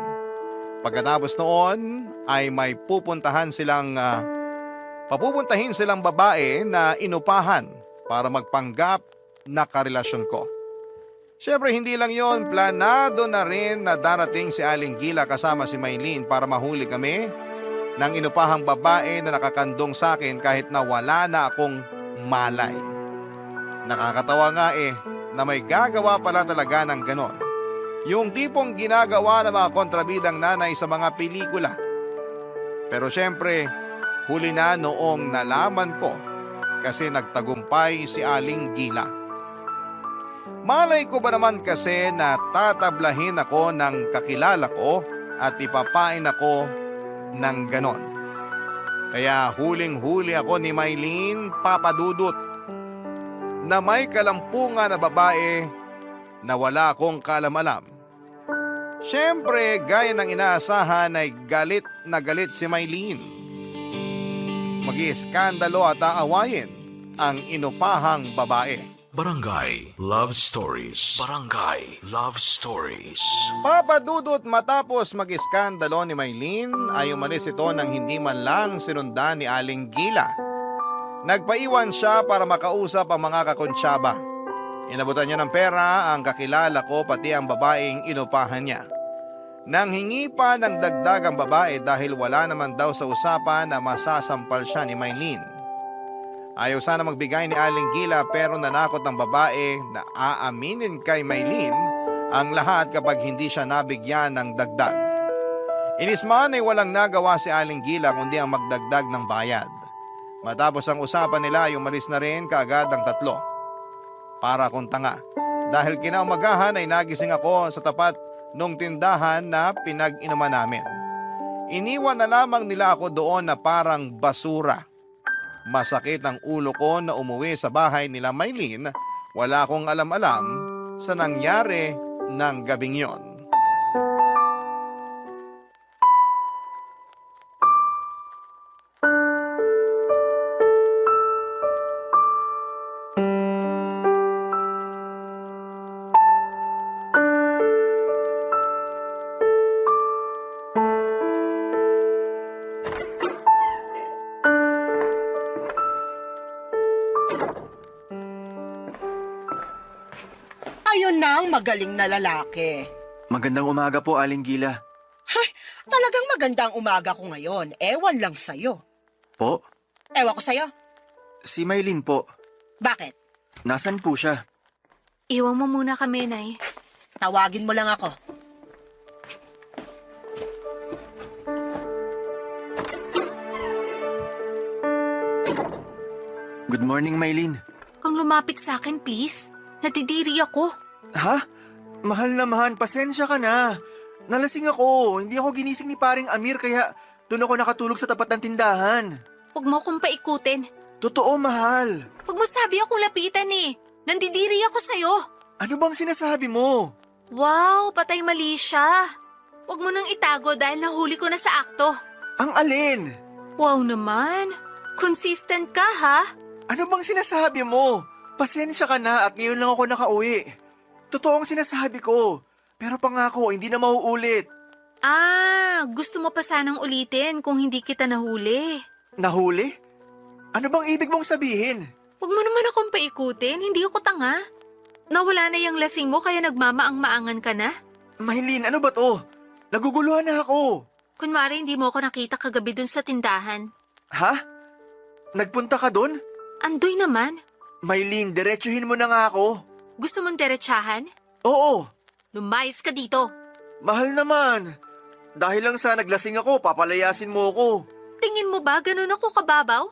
Speaker 1: Pagkatapos noon ay may papupuntahin silang babae na inupahan para magpanggap na karelasyon ko. Siyempre hindi lang yon, planado na rin na darating si Aling Gila kasama si Maylin para mahuli kami ng inupahang babae na nakakandong sa akin kahit na wala na akong malay. Nakakatawa nga na may gagawa pala talaga ng ganon. Yung tipong ginagawa ng mga kontrabidang nanay sa mga pelikula. Pero syempre, huli na noong nalaman ko kasi nagtagumpay si Aling Gila. Malay ko ba naman kasi na tatablahin ako ng kakilala ko at ipapain ako ng ganon. Kaya huling-huli ako ni Maylin, papadudot, na may kalampungan na babae na wala akong kalam-alam. Siyempre, gaya ng inaasahan ay galit na galit si Maylin. Mag-iiskandalo at aawayin ang inupahang babae.
Speaker 4: Barangay Love Stories. Barangay Love Stories.
Speaker 1: Papadudot matapos mag-iskandalo ni Maylin ay umalis ito nang hindi man lang sinundan ni Aling Gila. Nagpaiwan siya para makausap ang mga kakonsyaba. Inabutan niya ng pera ang kakilala ko pati ang babaeng inupahan niya. Nang hingi pa ng dagdag ang babae dahil wala naman daw sa usapan na masasampal siya ni Maylin. Ayaw sana magbigay ni Aling Gila pero nanakot ng babae na aaminin kay Maylin Ang lahat kapag hindi siya nabigyan ng dagdag. Inisman ay walang nagawa si Aling Gila kundi ang magdagdag ng bayad. Matapos ang usapan nila ay umalis na rin kaagad ang tatlo. Para akong tanga. Dahil kinaumagahan ay nagising ako sa tapat nung tindahan na pinag-inuman namin. Iniwan na lamang nila ako doon na parang basura. Masakit ang ulo ko na umuwi sa bahay nila Maylin. Wala akong alam-alam sa nangyari ng gabing yon.
Speaker 5: Ayun na ang magaling na lalaki.
Speaker 2: Magandang umaga po, Aling Gila.
Speaker 5: Talagang magandang umaga ko ngayon. Ewan lang sa'yo.
Speaker 2: Po?
Speaker 5: Ewan ko sa'yo.
Speaker 2: Si Maylin po.
Speaker 5: Bakit?
Speaker 2: Nasaan po siya?
Speaker 3: Iwan mo muna kami, Nay.
Speaker 5: Tawagin mo lang ako.
Speaker 2: Good morning, Maylin.
Speaker 3: Kung lumapit sa akin, please. Natidiri ako.
Speaker 2: Ha? Mahal naman, pasensya ka na. Nalasing ako. Hindi ako ginising ni paring Amir kaya doon ako nakatulog sa tapat ng tindahan.
Speaker 3: Huwag mo akong paikutin.
Speaker 2: Totoo, mahal.
Speaker 3: Huwag mo sabi ako lapitan eh. Nandidiri ako sa'yo.
Speaker 2: Ano bang sinasabi mo?
Speaker 3: Wow, patay mali siya. Huwag mo nang itago dahil nahuli ko na sa akto.
Speaker 2: Ang alin?
Speaker 3: Wow naman. Consistent ka, ha?
Speaker 2: Ano bang sinasabi mo? Pasensya ka na at ngayon lang ako nakauwi. Totoo ang sinasabi ko. Pero pangako, hindi na mauulit.
Speaker 3: Gusto mo pa sanang ulitin kung hindi kita nahuli.
Speaker 2: Nahuli? Ano bang ibig mong sabihin?
Speaker 3: Huwag mo naman akong paikutin, hindi ako tanga. Nawala na yung lasing mo kaya nagmamaang-maangan ka na?
Speaker 2: Maylin, ano ba to? Naguguluhan na ako.
Speaker 3: Kunwari hindi mo ako nakita kagabi dun sa tindahan.
Speaker 2: Ha? Nagpunta ka dun?
Speaker 3: Andoy naman.
Speaker 2: Maylin, diretsuhin mo na nga ako.
Speaker 3: Gusto mong diretsahan?
Speaker 2: Oo,
Speaker 3: Lumayas ka dito.
Speaker 2: mahal naman. Dahil lang sa naglasing ako, papalayasin mo ako.
Speaker 3: Tingin mo ba ganun ako kababaw?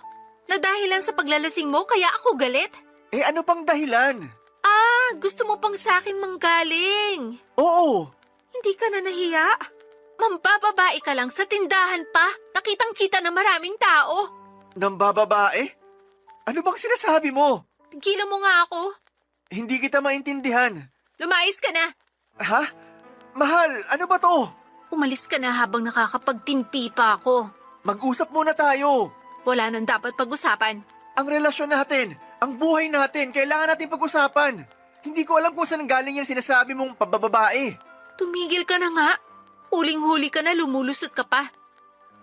Speaker 3: Na dahilan sa paglalasing mo kaya ako galit?
Speaker 2: Eh ano pang dahilan?
Speaker 3: Gusto mo pang sa akin manggaling.
Speaker 2: Oo,
Speaker 3: Hindi ka na nahiya? Mambababae ka lang sa tindahan pa. Nakitang-kita na maraming tao.
Speaker 2: nang bababae? Ano bang sinasabi mo?
Speaker 3: Tigilan mo nga ako.
Speaker 2: Hindi kita maintindihan.
Speaker 3: Lumayas ka na.
Speaker 2: Ha? Mahal, ano ba to?
Speaker 3: Umalis ka na habang nakakapagtimpi pa ako.
Speaker 2: Mag-usap muna tayo.
Speaker 3: Wala nang dapat pag-usapan.
Speaker 2: Ang relasyon natin, ang buhay natin, kailangan natin pag-usapan. Hindi ko alam kung saan galing yung sinasabi mong pabababae.
Speaker 3: Tumigil ka na nga. Huling-huli ka na, lumulusot ka pa.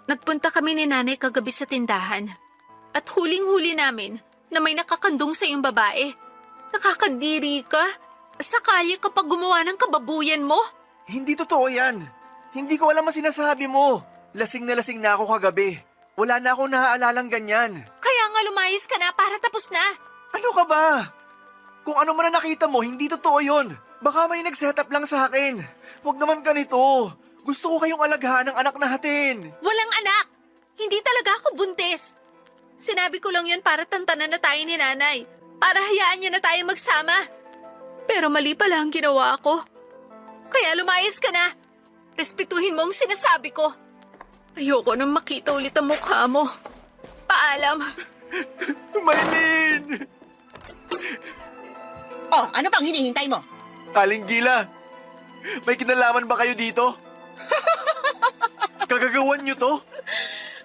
Speaker 3: Nagpunta kami ni nanay kagabi sa tindahan. At huling-huli namin na may nakakandong sa iyong babae. Nakakadiri ka. Sakali kapag gumawa ng kababuyan mo.
Speaker 2: Hindi totoo yan. Hindi ko alam ang sinasabi mo. Lasing na ako kagabi. Wala na akong nahaalalang ganyan.
Speaker 3: Kaya nga lumayas ka na para tapos na.
Speaker 2: Ano ka ba? Kung ano man na nakita mo, hindi totoo yun. Baka may nag-setup lang sa akin. Huwag naman ganito. Gusto ko kayong alaghan ng anak natin.
Speaker 3: Walang anak. Hindi talaga ako buntis. Sinabi ko lang yun para tantanan na tayo ni nanay. Para hayaan niya na tayo magsama. Pero mali pala ang ginawa ko. Kaya lumayas ka na. Respetuhin mo ang sinasabi ko. Ayoko nang makita ulit ang mukha mo. Paalam.
Speaker 2: Maylin!
Speaker 5: Oh, ano bang hinihintay mo?
Speaker 2: Aling Gila, may kinalaman ba kayo dito? Kagagawan niyo to?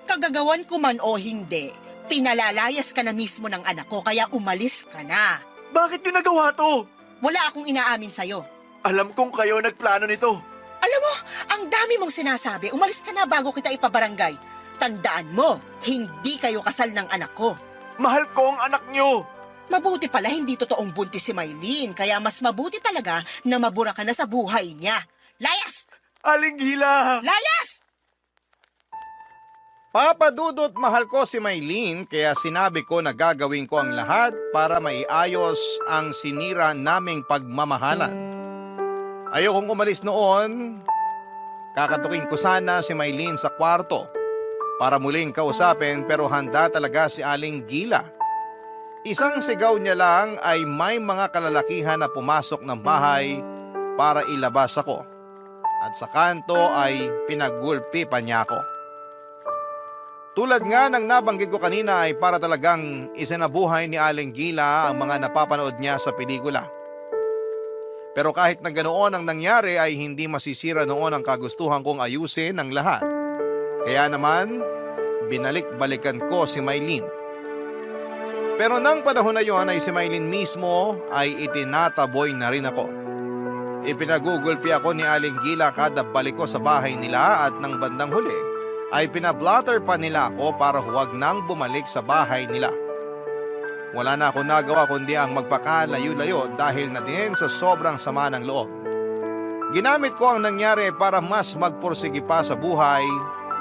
Speaker 5: Kagagawan ko man o hindi, pinalalayas ka na mismo ng anak ko kaya umalis ka na.
Speaker 2: Bakit niyo nagawa to?
Speaker 5: Wala akong inaamin sa'yo.
Speaker 2: Alam kong kayo nagplano nito.
Speaker 5: Alam mo, ang dami mong sinasabi, umalis ka na bago kita ipabarangay. Tandaan mo, hindi kayo kasal ng anak ko.
Speaker 2: Mahal ko ang anak niyo.
Speaker 5: Mabuti pala hindi totoong buntis si Maylin, kaya mas mabuti talaga na mabura ka na sa buhay niya. Layas!
Speaker 2: Aling Gila!
Speaker 5: Layas!
Speaker 1: Papadudot mahal ko si Maylin kaya sinabi ko na gagawin ko ang lahat para maiayos ang sinira naming pagmamahalan. Ayokong umalis noon. Kakatukin ko sana si Maylene sa kwarto para muling kausapin pero handa talaga si Aling Gila. Isang sigaw niya lang ay may mga kalalakihan na pumasok ng bahay para ilabas ako. At sa kanto ay pinagulpi pa niya ako. Tulad nga ng nabanggit ko kanina ay para talagang isinabuhay ni Aling Gila ang mga napapanood niya sa pelikula. Pero kahit na ganoon ang nangyari ay hindi masisira noon ang kagustuhan kong ayusin ang lahat. Kaya naman, binalik-balikan ko si Maylene. Pero nang panahon na yon ay si Maylene mismo ay itinataboy na rin ako. Ipinagugulpi ako ni Aling Gila kada balik ko sa bahay nila at nang bandang huli ay pinablatter pa nila ako para huwag nang bumalik sa bahay nila. Wala na ako nagawa kundi ang magpakalayo-layo dahil na din sa sobrang sama ng loob. Ginamit ko ang nangyari para mas magpursige pa sa buhay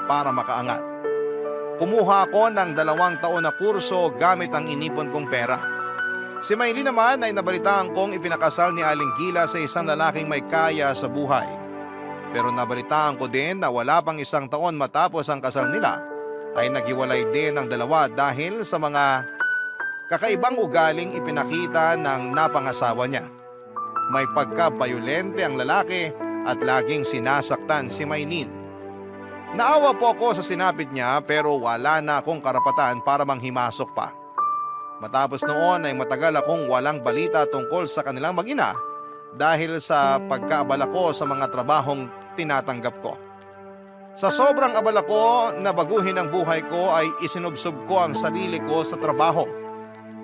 Speaker 1: para makaangat. Kumuha ako ng 2 taon na kurso gamit ang inipon kong pera. Si Maylene naman ay nabalitaan kong ipinakasal ni Aling Gila sa isang lalaking may kaya sa buhay. Pero nabalitaan ko din na wala pang 1 taon matapos ang kasal nila ay naghiwalay din ang dalawa dahil sa mga kakaibang ugaling ipinakita ng napangasawa niya. May pagka-bayolente ang lalaki at laging sinasaktan si Maylene. Naawa po ako sa sinapit niya pero wala na akong karapatan para manghimasok pa. Matapos noon ay matagal akong walang balita tungkol sa kanilang mag-ina dahil sa pagkaabala ko sa mga trabahong tinatanggap ko. Sa sobrang abala ko na baguhin ang buhay ko ay isinubsob ko ang sarili ko sa trabaho.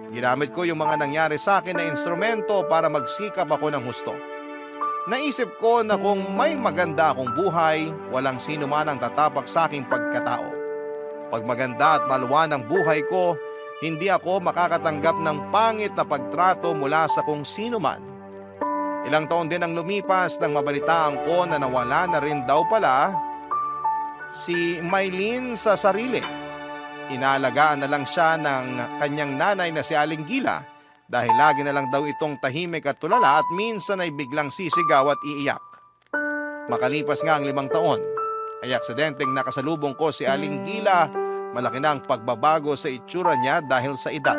Speaker 1: Ginamit ko yung mga nangyari sa akin na instrumento para magsikap ako ng husto. Naisip ko na kung may maganda akong buhay, walang sino man ang tatapak sa aking pagkatao. Pag maganda at maluwan ang buhay ko, hindi ako makakatanggap ng pangit na pagtrato mula sa kung sino man. Ilang taon din ang lumipas nang mabalitaan ko na nawala na rin daw pala si Maylene sa sarili. Inaalagaan na lang siya ng kanyang nanay na si Aling Gila dahil lagi na lang daw itong tahimik at tulala at minsan ay biglang sisigaw at iiyak. Makalipas nga ang 5 taon, ay aksidenteng nakasalubong ko si Aling Gila. Malaki na ang pagbabago sa itsura niya dahil sa edad.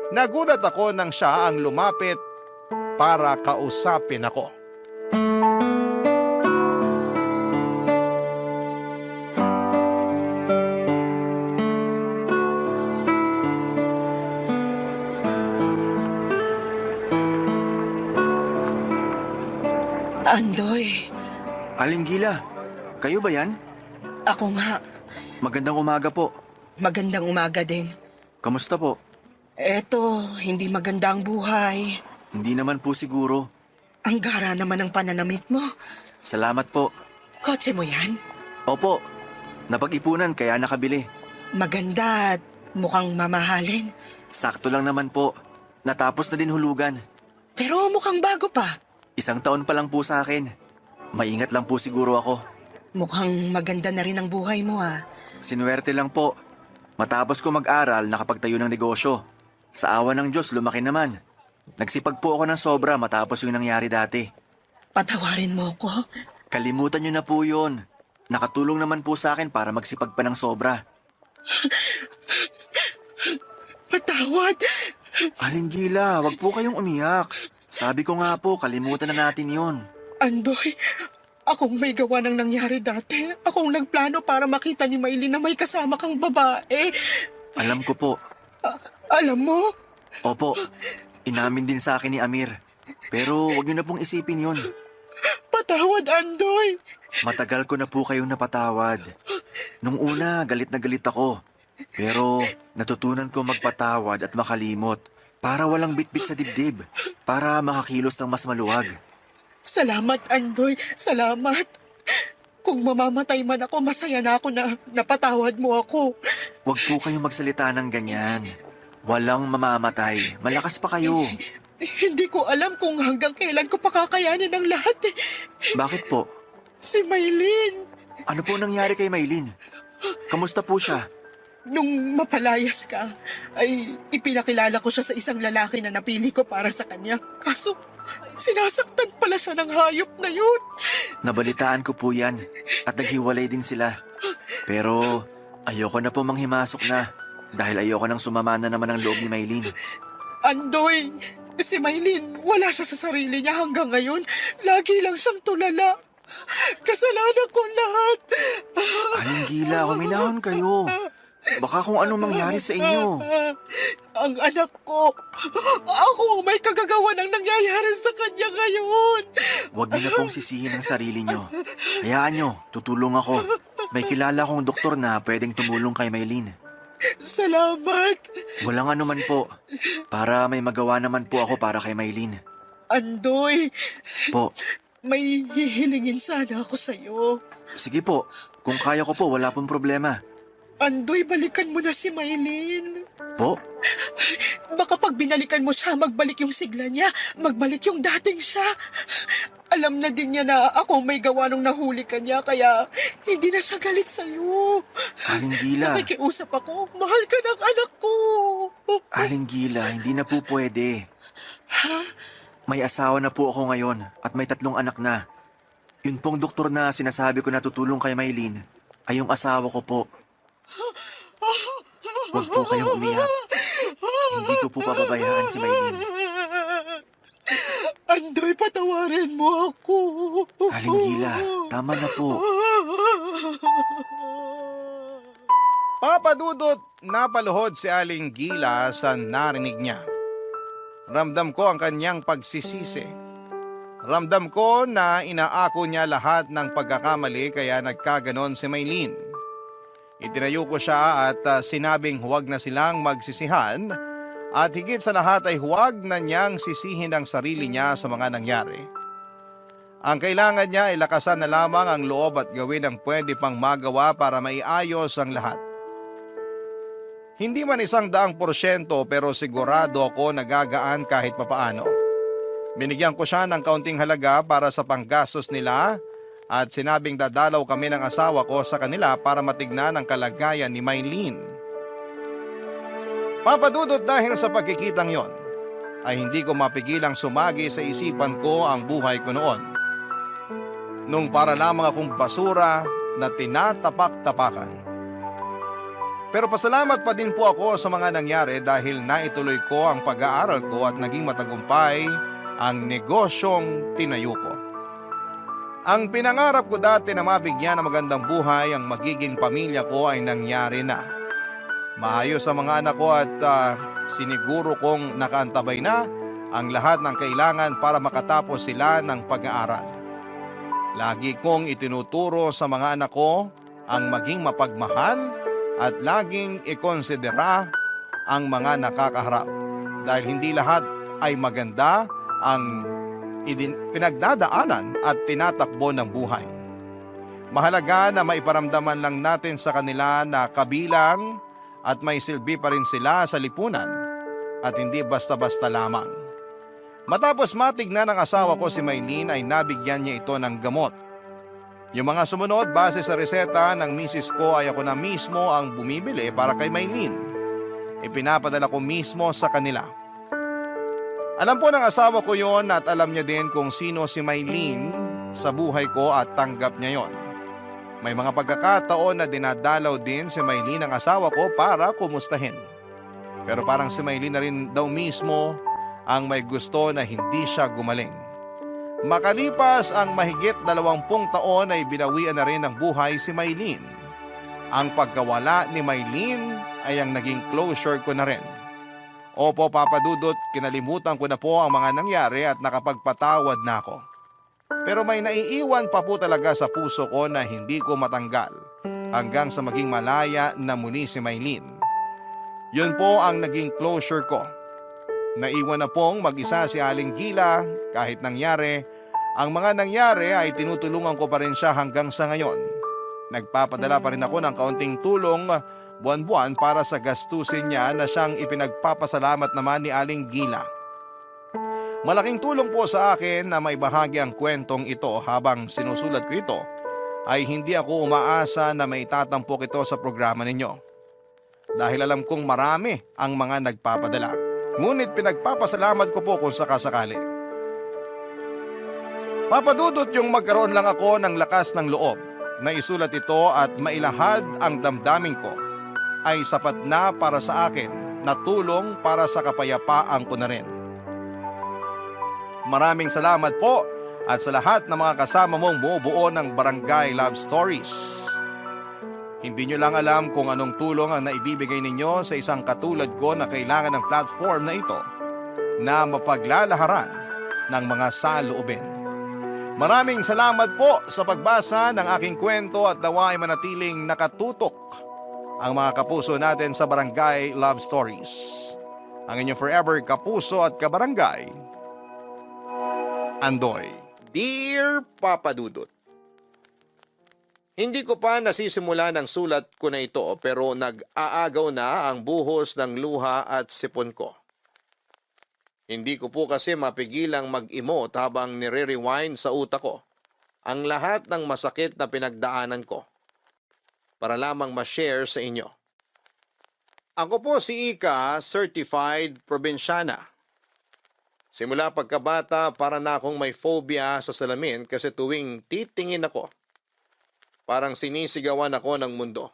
Speaker 1: Nagulat ako nang siya ang lumapit para kausapin ako.
Speaker 5: Andoy,
Speaker 2: Aling Gila, kayo ba yan?
Speaker 5: ako nga.
Speaker 2: Magandang umaga po.
Speaker 5: Magandang umaga din.
Speaker 2: Kamusta po?
Speaker 5: Eto, hindi maganda ang buhay.
Speaker 2: Hindi naman po siguro.
Speaker 5: Ang gara naman ng pananamit mo.
Speaker 2: Salamat po.
Speaker 5: Kotse mo yan?
Speaker 2: Opo, napag-ipunan kaya nakabili.
Speaker 5: Maganda at mukhang mamahalin.
Speaker 2: Sakto lang naman po. Natapos na din hulugan.
Speaker 5: Pero mukhang bago pa.
Speaker 2: 1 taon pa lang po sa akin. Maingat lang po siguro ako.
Speaker 5: Mukhang maganda na rin ang buhay mo ah.
Speaker 2: Sinuwerte lang po. Matapos ko mag-aral, nakapagtayo ng negosyo. Sa awa ng Diyos, lumaki naman. Nagsipag po ako ng sobra matapos yung nangyari dati.
Speaker 5: Patawarin mo ko.
Speaker 2: Kalimutan niyo na po yun. Nakatulong naman po sa akin para magsipag pa ng sobra.
Speaker 5: Patawad.
Speaker 2: Aling Gila, wag po kayong umiyak. Sabi ko nga po, kalimutan na natin yon.
Speaker 5: Andoy, akong may gawa ng nangyari dati. Akong nagplano para makita ni Maylene na may kasama kang babae.
Speaker 2: Alam ko po.
Speaker 5: Alam mo?
Speaker 2: Opo, inamin din sa akin ni Amir. Pero wag niyo na pong isipin yon.
Speaker 5: Patawad, Andoy.
Speaker 2: Matagal ko na po kayong napatawad. Nung una, galit na galit ako. Pero natutunan ko magpatawad at makalimot para walang bitbit sa dibdib, para makakilos ng mas maluwag.
Speaker 5: Salamat, Andoy. Salamat. Kung mamamatay man ako, masaya na ako na napatawad mo ako.
Speaker 2: Huwag po kayong magsalita ng ganyan. Walang mamamatay. Malakas pa kayo.
Speaker 5: Hindi ko alam kung hanggang kailan ko pakakayanin ang lahat.
Speaker 2: Bakit po?
Speaker 5: Si Maylene.
Speaker 2: Ano po nangyari kay Maylene? Kamusta po siya?
Speaker 5: nung mapalayas ka, ay ipinakilala ko siya sa isang lalaki na napili ko para sa kanya. Kaso, sinasaktan pala siya ng hayop na yun.
Speaker 2: Nabalitaan ko po yan at naghiwalay din sila. Pero ayoko na po manghimasok na dahil ayoko nang sumama na naman ang loob ni Maylin.
Speaker 5: Andoy, si Maylin, wala siya sa sarili niya hanggang ngayon. Lagi lang siyang tulala. Kasalanan ko lahat.
Speaker 2: Aling Gila, huminahon kayo. Baka kung anong mangyari sa inyo.
Speaker 5: Ang anak ko, ako ang may kagagawa ng nangyayari sa kanya ngayon.
Speaker 2: Huwag niyo na pong sisihin ang sarili niyo. Hayaan niyo, tutulong ako. May kilala kong doktor na pwedeng tumulong kay Maylin.
Speaker 5: Salamat.
Speaker 2: Walang anuman po. Para may magawa naman po ako para kay Maylin.
Speaker 5: Andoy,
Speaker 2: Po,
Speaker 5: may hihilingin sana ako sa'yo.
Speaker 2: sige po. Kung kaya ko po, wala pong problema.
Speaker 5: Andoy, balikan mo na si Maylin.
Speaker 2: Po?
Speaker 5: Baka pag binalikan mo siya, magbalik yung sigla niya. Magbalik yung dating siya. Alam na din niya na ako may gawa nung nahuli ka niya, kaya hindi na siya galit sa'yo.
Speaker 2: Aling Gila.
Speaker 5: Nakikiusap ako, mahal ka ng anak ko.
Speaker 2: Aling Gila, hindi na po pwede. May asawa na po ako ngayon at may 3 anak na. Yun pong doktor na sinasabi ko na tutulong kay Maylin ay yung asawa ko po. Huwag po kayong umiyak. Hindi ko po pababayaan si Maylin.
Speaker 5: Andoy, patawarin mo ako.
Speaker 2: Aling Gila, tama na po.
Speaker 1: Papa Dudut, napaluhod si Aling Gila sa narinig niya. Ramdam ko ang kanyang pagsisisi. Ramdam ko na inaako niya lahat ng pagkakamali kaya nagkaganon si Maylin. Itinayo ko siya at sinabing huwag na silang magsisihan at higit sa lahat ay huwag na niyang sisihin ang sarili niya sa mga nangyari. Ang kailangan niya ay lakasan na lamang ang loob at gawin ang pwede pang magawa para maiayos ang lahat. Hindi man 100% pero sigurado ako nagagaan kahit papaano. Binigyan ko siya ng kaunting halaga para sa panggastos nila at sinabing dadalaw kami ng asawa ko sa kanila para matignan ang kalagayan ni Maylin. Papadudot dahil sa pagkikitang yon, ay hindi ko mapigilang sumagi sa isipan ko ang buhay ko noon. Nung para lamang akong basura na tinatapak-tapakan. Pero pasalamat pa din po ako sa mga nangyari dahil naituloy ko ang pag-aaral ko at naging matagumpay ang negosyong tinayo ko. Ang pinangarap ko dati na mabigyan ng magandang buhay ang magiging pamilya ko ay nangyari na. Maayos ang mga anak ko at siniguro kong nakaantabay na ang lahat ng kailangan para makatapos sila ng pag-aaral. Lagi kong itinuturo sa mga anak ko ang maging mapagmahal at laging ikonsidera ang mga nakakaharap dahil hindi lahat ay maganda ang pinagdadaanan at tinatakbo ng buhay. Mahalaga na maiparamdaman lang natin sa kanila na kabilang at may silbi pa rin sila sa lipunan at hindi basta-basta lamang. Matapos matignan ng asawa ko si Maylin ay nabigyan niya ito ng gamot. Yung mga sumunod base sa reseta ng misis ko ay ako na mismo ang bumibili para kay Maylin. Ipinapadala ko mismo sa kanila. Alam po ng asawa ko yon at alam niya din kung sino si Maylin sa buhay ko at tanggap niya yon. May mga pagkakataon na dinadalaw din si Maylin ng asawa ko para kumustahin. Pero parang si Maylin na rin daw mismo ang may gusto na hindi siya gumaling. Makalipas ang mahigit 20 taon ay binawian na rin ng buhay si Maylin. Ang pagkawala ni Maylin ay ang naging closure ko na rin. Opo, Papa Dudut, kinalimutan ko na po ang mga nangyari at nakapagpatawad na ako. Pero may naiiwan pa po talaga sa puso ko na hindi ko matanggal hanggang sa maging malaya na muli si Maylin. Yun po ang naging closure ko. Naiwan na pong mag-isa si Aling Gila kahit nangyari. Ang mga nangyari ay tinutulungan ko pa rin siya hanggang sa ngayon. Nagpapadala pa rin ako ng kaunting tulong buwan-buwan para sa gastusin niya na siyang ipinagpapasalamat naman ni Aling Gila. Malaking tulong po sa akin na may bahagi ang kwentong ito habang sinusulat ko ito ay hindi ako umaasa na may tatampok ito sa programa ninyo. dahil alam kong marami ang mga nagpapadala. Ngunit pinagpapasalamat ko po kung sakasakali. Papadudot yung magkaroon lang ako ng lakas ng loob na isulat ito at mailahad ang damdamin ko ay sapat na para sa akin na tulong para sa kapayapaan ko na rin. Maraming salamat po at sa lahat ng mga kasama mong bumubuo ng Barangay Love Stories. Hindi nyo lang alam kung anong tulong ang naibibigay ninyo sa isang katulad ko na kailangan ng platform na ito na mapaglalaharan ng mga saloobin. Maraming salamat po sa pagbasa ng aking kwento at nawa ay manatiling nakatutok ang mga kapuso natin sa Barangay Love Stories. Ang inyong forever kapuso at kabarangay, Andoy. Dear Papa Dudut, hindi ko pa nasisimula ng sulat ko na ito pero nag-aagaw na ang buhos ng luha at sipon ko. Hindi ko po kasi mapigilang mag-emote habang nire-rewind sa utak ko ang lahat ng masakit na pinagdaanan ko para lamang ma-share sa inyo. Ako po si Ika, Certified Probinsyana. Simula pagkabata para na akong may phobia sa salamin kasi tuwing titingin ako, parang sinisigawan ako ng mundo.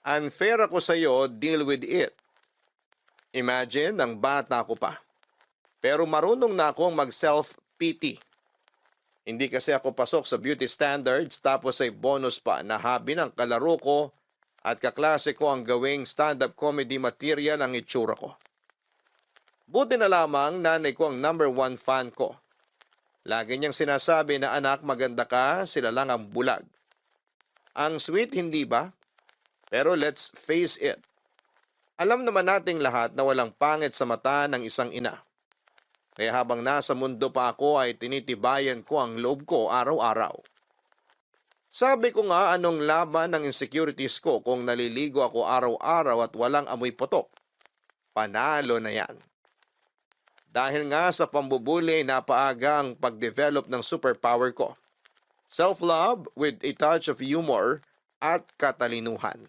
Speaker 1: Unfair ako sa iyo, deal with it. Imagine, ang bata ko pa. Pero marunong na akong mag-self-pity. Hindi kasi ako pasok sa beauty standards tapos ay bonus pa na habi ng kalaro ko at kaklase ko ang gawing stand-up comedy material ang itsura ko. Buti na lamang nanay ko ang #1 fan ko. Lagi niyang sinasabi na anak maganda ka, sila lang ang bulag. Ang sweet hindi ba? Pero let's face it. Alam naman nating lahat na walang pangit sa mata ng isang ina. Kaya habang nasa mundo pa ako ay tinitibayan ko ang loob ko araw-araw. Sabi ko nga anong laban ng insecurities ko kung naliligo ako araw-araw at walang amoy putok. Panalo na yan. Dahil nga sa pambubuli napaaga ang pag-develop ng superpower ko. Self-love with a touch of humor at katalinuhan.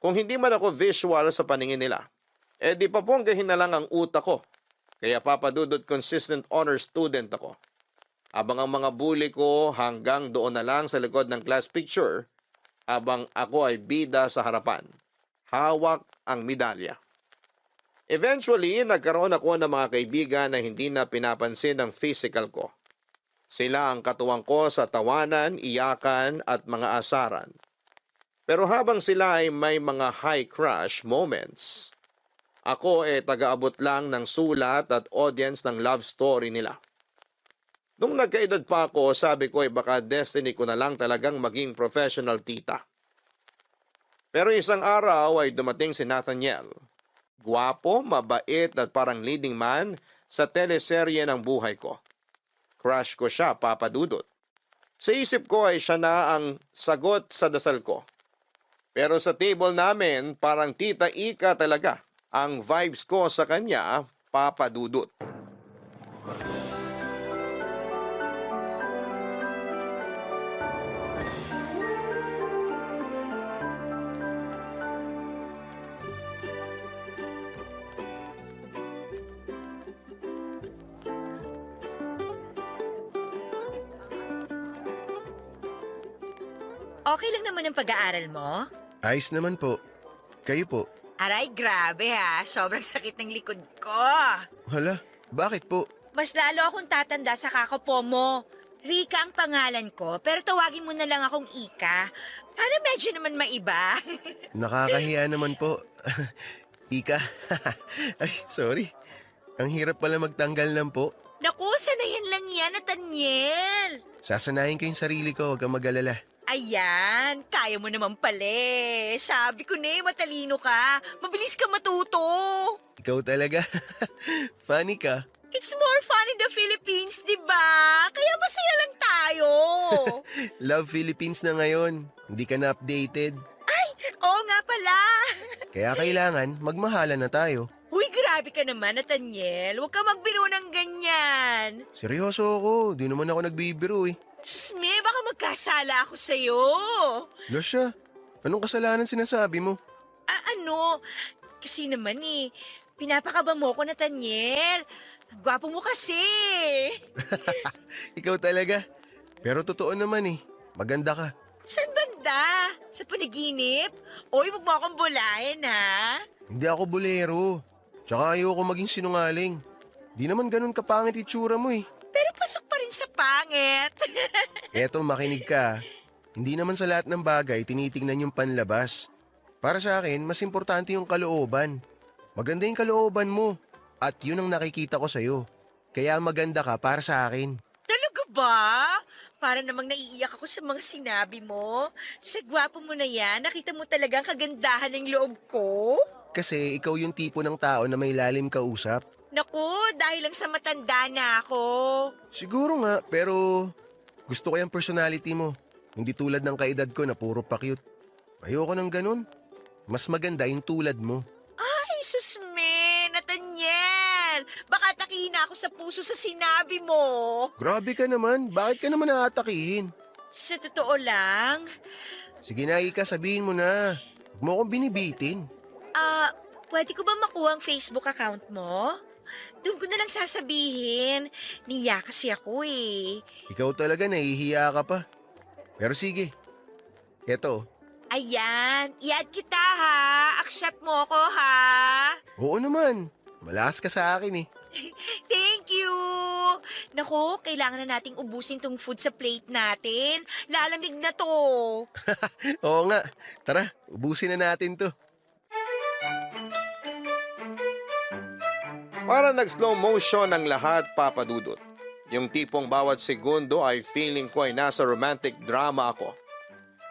Speaker 1: Kung hindi man ako visual sa paningin nila, di paponggahin na lang ang utak ko. Kaya papadudot consistent honor student ako. Abang ang mga bully ko hanggang doon na lang sa likod ng class picture, abang ako ay bida sa harapan. Hawak ang medalya. Eventually, nagkaroon ako ng mga kaibigan na hindi na pinapansin ang physical ko. Sila ang katuwang ko sa tawanan, iyakan at mga asaran. Pero habang sila ay may mga high crush moments, ako taga-abot lang ng sulat at audience ng love story nila. Nung nagkaedad pa ako, sabi ko baka destiny ko na lang talagang maging professional tita. Pero isang araw ay dumating si Nathaniel. Guwapo, mabait at parang leading man sa teleserye ng buhay ko. Crush ko siya, Papa Dudut. Sa isip ko ay siya na ang sagot sa dasal ko. Pero sa table namin, parang Tita Ika talaga. Ang vibes ko sa kanya, Papa Dudut.
Speaker 6: Okay lang naman ang pag-aaral mo?
Speaker 7: Ayos naman po. Kayo po.
Speaker 6: Aray, grabe ha. Sobrang sakit ng likod ko.
Speaker 7: Hala, bakit po?
Speaker 6: Mas lalo akong tatanda sa kakapo mo. Rika ang pangalan ko, pero tawagin mo na lang akong Ika. Para medyo naman maiba.
Speaker 7: Nakakahiya naman po. Ika. Ay, sorry. Ang hirap pala magtanggal ng po.
Speaker 6: Naku, sanayan lang yan, Nathaniel.
Speaker 7: Sasanayin ko yung sarili ko, huwag kang mag-alala.
Speaker 6: Ayan, kaya mo naman pala. Sabi ko na matalino ka. Mabilis ka matuto.
Speaker 7: Ikaw talaga. Funny ka.
Speaker 6: It's more fun in the Philippines, di ba? Kaya masaya lang tayo.
Speaker 7: Love Philippines na ngayon. Hindi ka na updated.
Speaker 6: Oo nga pala.
Speaker 7: Kaya kailangan magmahalan na tayo.
Speaker 6: Uy, grabe ka naman, Nathaniel. Huwag ka magbiro ng ganyan.
Speaker 7: Seryoso ako. Di naman ako nagbibiro eh.
Speaker 6: Sme, baka magkasala ako sa'yo.
Speaker 7: Lasya, anong kasalanan sinasabi mo?
Speaker 6: Ano? Kasi naman pinapakaba mo ko, Nathaniel. Ang gwapo mo kasi.
Speaker 7: Ikaw talaga. Pero totoo naman maganda ka.
Speaker 6: San banda? Sa panaginip? Oy, wag mo akong bulahin, ha?
Speaker 7: Hindi ako bolero. Tsaka ayoko maging sinungaling. Di naman ganun kapangit itsura mo
Speaker 6: Pero pasok pa rin sa pangit.
Speaker 7: Eto, makinig ka. Hindi naman sa lahat ng bagay tinitingnan yung panlabas. Para sa akin, mas importante yung kalooban. Maganda yung kalooban mo. At yun ang nakikita ko sa'yo. Kaya maganda ka para sa akin.
Speaker 6: Talaga ba? Para namang naiiyak ako sa mga sinabi mo. Sa gwapo mo na yan, nakita mo talaga ang kagandahan ng loob ko.
Speaker 7: Kasi ikaw yung tipo ng tao na may lalim kausap.
Speaker 6: Naku, dahil lang sa matanda na ako.
Speaker 7: Siguro nga, pero gusto ko yung personality mo. Hindi tulad ng kaedad ko na puro pa-cute. Ayoko ng ganun. Mas maganda yung tulad mo.
Speaker 6: Ay, susme, Nathaniel. Baka takihin na ako sa puso sa sinabi mo.
Speaker 7: Grabe ka naman. Bakit ka naman aatakihin?
Speaker 6: Sa totoo lang,
Speaker 7: Sige na, Ika, sabihin mo na. Huwag mo akong binibitin.
Speaker 6: pwede ko ba makuha ang Facebook account mo? Doon ko na lang sasabihin. Niya kasi ako
Speaker 7: Ikaw talaga, nahihiya ka pa. Pero sige. Eto,
Speaker 6: Ayan, i-add kita ha. Accept mo ako ha.
Speaker 7: oo naman. Malakas ka sa akin
Speaker 6: Thank you! Naku, kailangan na nating ubusin tong food sa plate natin. Lalamig na to.
Speaker 7: Oo nga. Tara, ubusin na natin to.
Speaker 1: Para nag-slow motion ang lahat, Papa Dudut. Yung tipong bawat segundo ay feeling ko ay nasa romantic drama ako.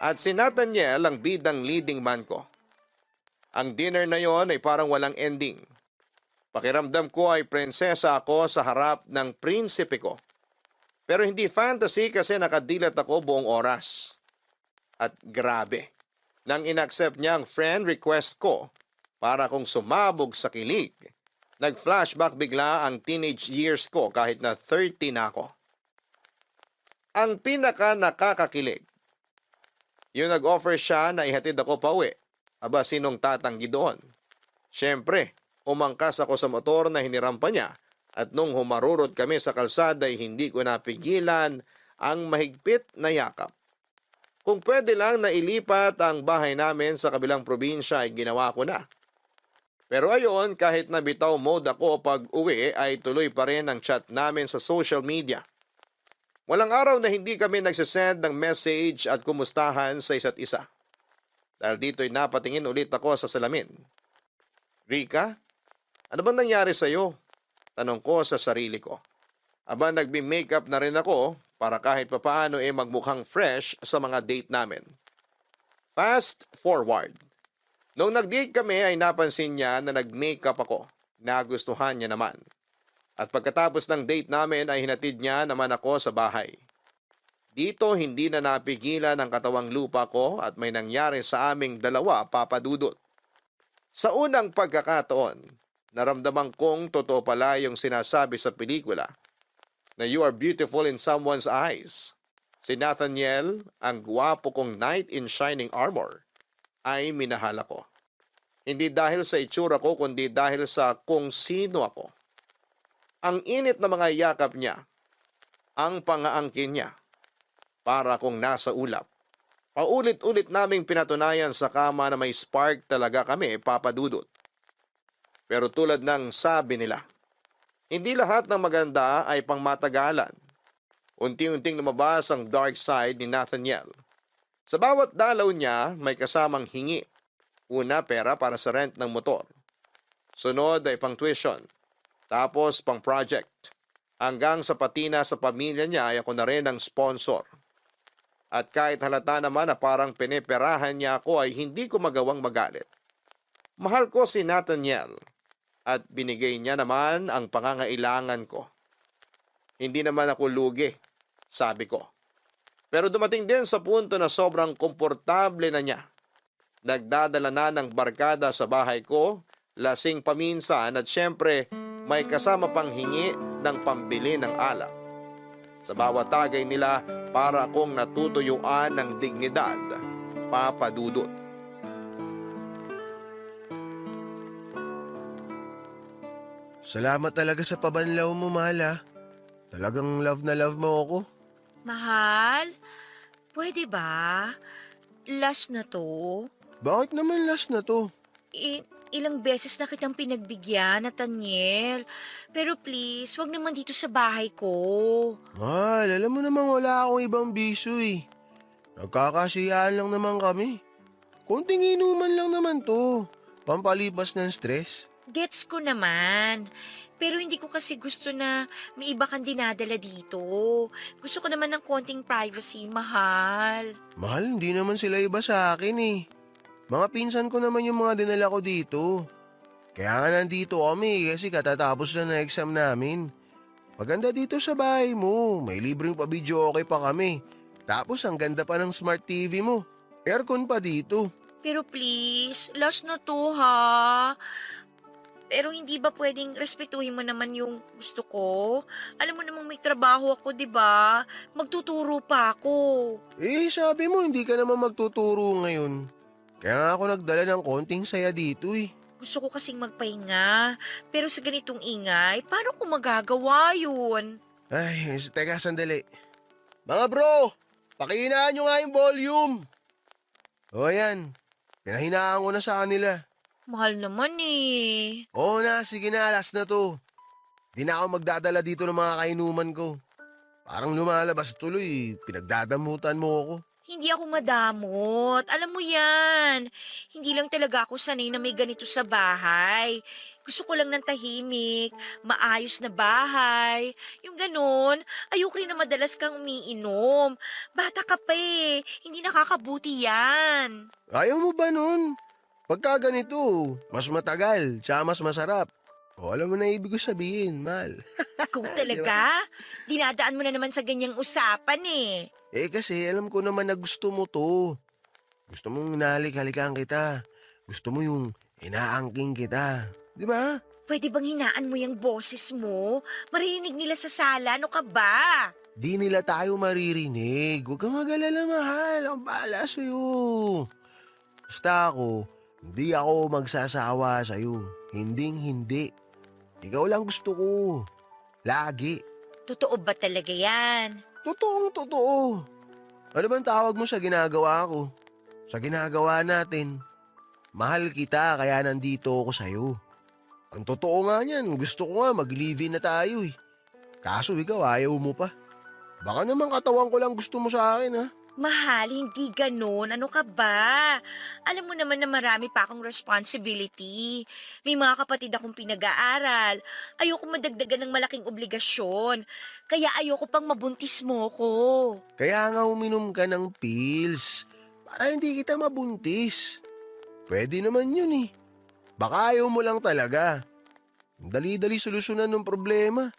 Speaker 1: At si Nathaniel ang bidang leading man ko. Ang dinner na yon ay parang walang ending. Pakiramdam ko ay prinsesa ako sa harap ng prinsipe ko. Pero hindi fantasy kasi nakadilat ako buong oras. At grabe, nang inaccept niya ang friend request ko para kong sumabog sa kilig, nag-flashback bigla ang teenage years ko kahit na 30 na ako. Ang pinaka nakakakilig, yung nag-offer siya na ihatid ako pauwi. Aba, sinong tatanggi doon? Siyempre, umangkas ako sa motor na hinirampa niya at nung humarurot kami sa kalsada ay hindi ko napigilan ang mahigpit na yakap. Kung pwede lang na ilipat ang bahay namin sa kabilang probinsya ay ginawa ko na. Pero ayon, kahit nabitaw mode ako pag uwi ay tuloy pa rin ang chat namin sa social media. Walang araw na hindi kami nagsisend ng message at kumustahan sa isa't isa. Dahil dito'y napatingin ulit ako sa salamin. Rika, ano bang nangyari sa'yo? Tanong ko sa sarili ko. Aba, nagbi-makeup na rin ako para kahit papaano magmukhang fresh sa mga date namin. Fast forward. Nung nag-date kami ay napansin niya na nag-makeup ako. Nagustuhan niya naman. At pagkatapos ng date namin ay hinatid niya naman ako sa bahay. Dito hindi na napigilan ang katawang lupa ko at may nangyari sa aming dalawa, Papa Dudut. Sa unang pagkakataon, naramdaman kong totoo pala yung sinasabi sa pelikula na you are beautiful in someone's eyes. Si Nathaniel, ang gwapo kong knight in shining armor, ay minahal ako. Hindi dahil sa itsura ko kundi dahil sa kung sino ako. Ang init na mga yakap niya, ang pangaangkin niya, para kung nasa ulap. Paulit-ulit naming pinatunayan sa kama na may spark talaga kami, Papa Dudut. Pero tulad ng sabi nila, hindi lahat ng maganda ay pangmatagalan. Unti-unting lumabas ang dark side ni Nathaniel. Sa bawat dalaw niya, may kasamang hingi. Una, pera para sa rent ng motor. Sunod ay pang tuition. Tapos pang project. Hanggang sa patina sa pamilya niya ay ako na rin ang sponsor. At kahit halata naman na parang pineperahan niya ako ay hindi ko magawang magalit. Mahal ko si Nathaniel at binigay niya naman ang pangangailangan ko. Hindi naman ako lugi, sabi ko. Pero dumating din sa punto na sobrang komportable na niya. Nagdadala na ng barkada sa bahay ko, lasing paminsan at syempre may kasama pang hingi ng pambili ng alak. Sa bawat tagay nila, para akong natutuyuan ng dignidad, Papa Dudut.
Speaker 7: Salamat talaga sa pabanlaw mo, mahal ha. Talagang love na love mo ako.
Speaker 6: Mahal, pwede ba? Last na to.
Speaker 7: Bakit naman last na to?
Speaker 6: Ilang beses na kitang pinagbigyan, Nathaniel. Pero please, wag naman dito sa bahay ko.
Speaker 7: Mahal, alam mo namang wala akong ibang bisyo eh. Nagkakasiyaan lang naman kami. Konting inuman lang naman to. Pampalipas ng stress.
Speaker 6: Gets ko naman. Pero hindi ko kasi gusto na may iba kang dinadala dito. Gusto ko naman ng konting privacy, mahal.
Speaker 7: Mahal, hindi naman sila iba sa akin eh. Mga pinsan ko naman yung mga dinala ko dito. Kaya nga nandito kami kasi katatapos lang na exam namin. Maganda dito sa bahay mo. May libreng pa-video okay pa kami. Tapos ang ganda pa ng smart TV mo. Aircon pa dito.
Speaker 6: Pero please, last na to ha. Pero hindi ba pwedeng respetuhin mo naman yung gusto ko? Alam mo namang may trabaho ako, di ba? Magtuturo pa ako.
Speaker 7: Eh, sabi mo hindi ka naman magtuturo ngayon. Kaya nga ako nagdala ng konting saya dito eh.
Speaker 6: Gusto ko kasing magpahinga. Pero sa ganitong ingay, paano ko magagawa yun?
Speaker 7: Ay, teka sandali. Mga bro, pakihinaan nyo nga yung volume. O yan, pinahinaan ko na sa kanila.
Speaker 6: Mahal naman eh.
Speaker 7: Oo na, sige na, last na to. Di na ako magdadala dito ng mga kainuman ko. Parang lumalabas tuloy, pinagdadamutan mo ako.
Speaker 6: Hindi ako madamot. Alam mo yan. Hindi lang talaga ako sanay na may ganito sa bahay. Gusto ko lang ng tahimik, maayos na bahay. Yung ganun, ayoko rin na madalas kang umiinom. Bata ka pa eh. Hindi nakakabuti yan.
Speaker 7: Ayaw mo ba nun? Pagka ganito, mas matagal, tsaka mas masarap. O alam mo na ibig ko sabihin, mahal.
Speaker 6: Ikaw talaga? Dinadaan mo na naman sa ganyang usapan eh.
Speaker 7: Eh kasi alam ko naman na gusto mo to. Gusto mong inahalik-halikan kita. Gusto mo yung inaangking kita. Di ba?
Speaker 6: Pwede bang hinaan mo yung boses mo? Marinig nila sa sala, ano ka ba?
Speaker 7: Di nila tayo maririnig. Huwag kang mag-alala, mahal. Ang bahala sa'yo. Basta ako, hindi ako magsasawa sa'yo. Hinding-hindi. Ikaw lang gusto ko. Lagi.
Speaker 6: Totoo ba talaga yan?
Speaker 7: Totoong totoo. Ano bang tawag mo sa ginagawa ko? Sa ginagawa natin. Mahal kita kaya nandito ako sa'yo. Ang totoo nga niyan, gusto ko nga mag-live-in na tayo eh. Kaso ikaw ayaw mo pa. Baka naman katawan ko lang gusto mo sa akin ha.
Speaker 6: Mahal, hindi ganun. Ano ka ba? Alam mo naman na marami pa akong responsibility. May mga kapatid akong pinag-aaral. Ayoko madagdagan ng malaking obligasyon. Kaya ayoko pang mabuntis mo ko.
Speaker 7: Kaya nga uminom ka ng pills. Para hindi kita mabuntis. Pwede naman yun eh. Baka ayaw mo lang talaga. Dali-dali solusyonan ng problema.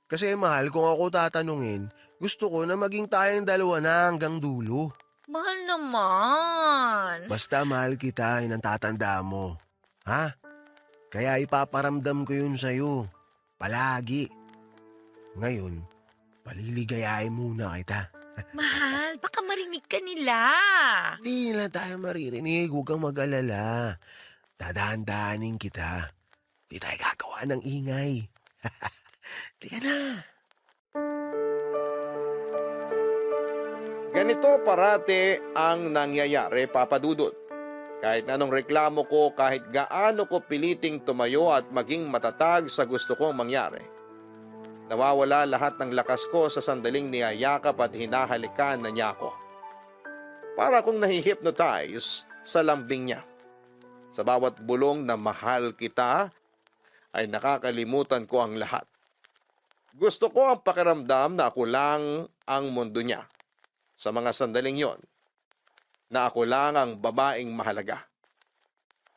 Speaker 7: Kasi mahal, kung ako tatanungin, gusto ko na maging tayong dalawa na hanggang dulo.
Speaker 6: Mahal naman.
Speaker 7: Basta mahal kita, yun ang tatanda mo. Ha? Kaya ipaparamdam ko yun sa'yo. Palagi. Ngayon, paliligayahin muna kita.
Speaker 6: Mahal, baka marinig ka nila.
Speaker 7: Hindi nila tayo maririnig, huwag kang mag-alala. Dadahan-dahanin kita. Di tayo gagawa ng ingay. Tika na.
Speaker 1: Ganito parate ang nangyayari, Papa Dudut. Kahit anong reklamo ko, kahit gaano ko piliting tumayo at maging matatag sa gusto kong mangyari. Nawawala lahat ng lakas ko sa sandaling niyayakap at hinahalikan na niya ako. Para akong nahihypnotize sa lambing niya. Sa bawat bulong na mahal kita, ay nakakalimutan ko ang lahat. Gusto ko ang pakiramdam na ako lang ang mundo niya. Sa mga sandaling yon, na ako lang ang babaeng mahalaga.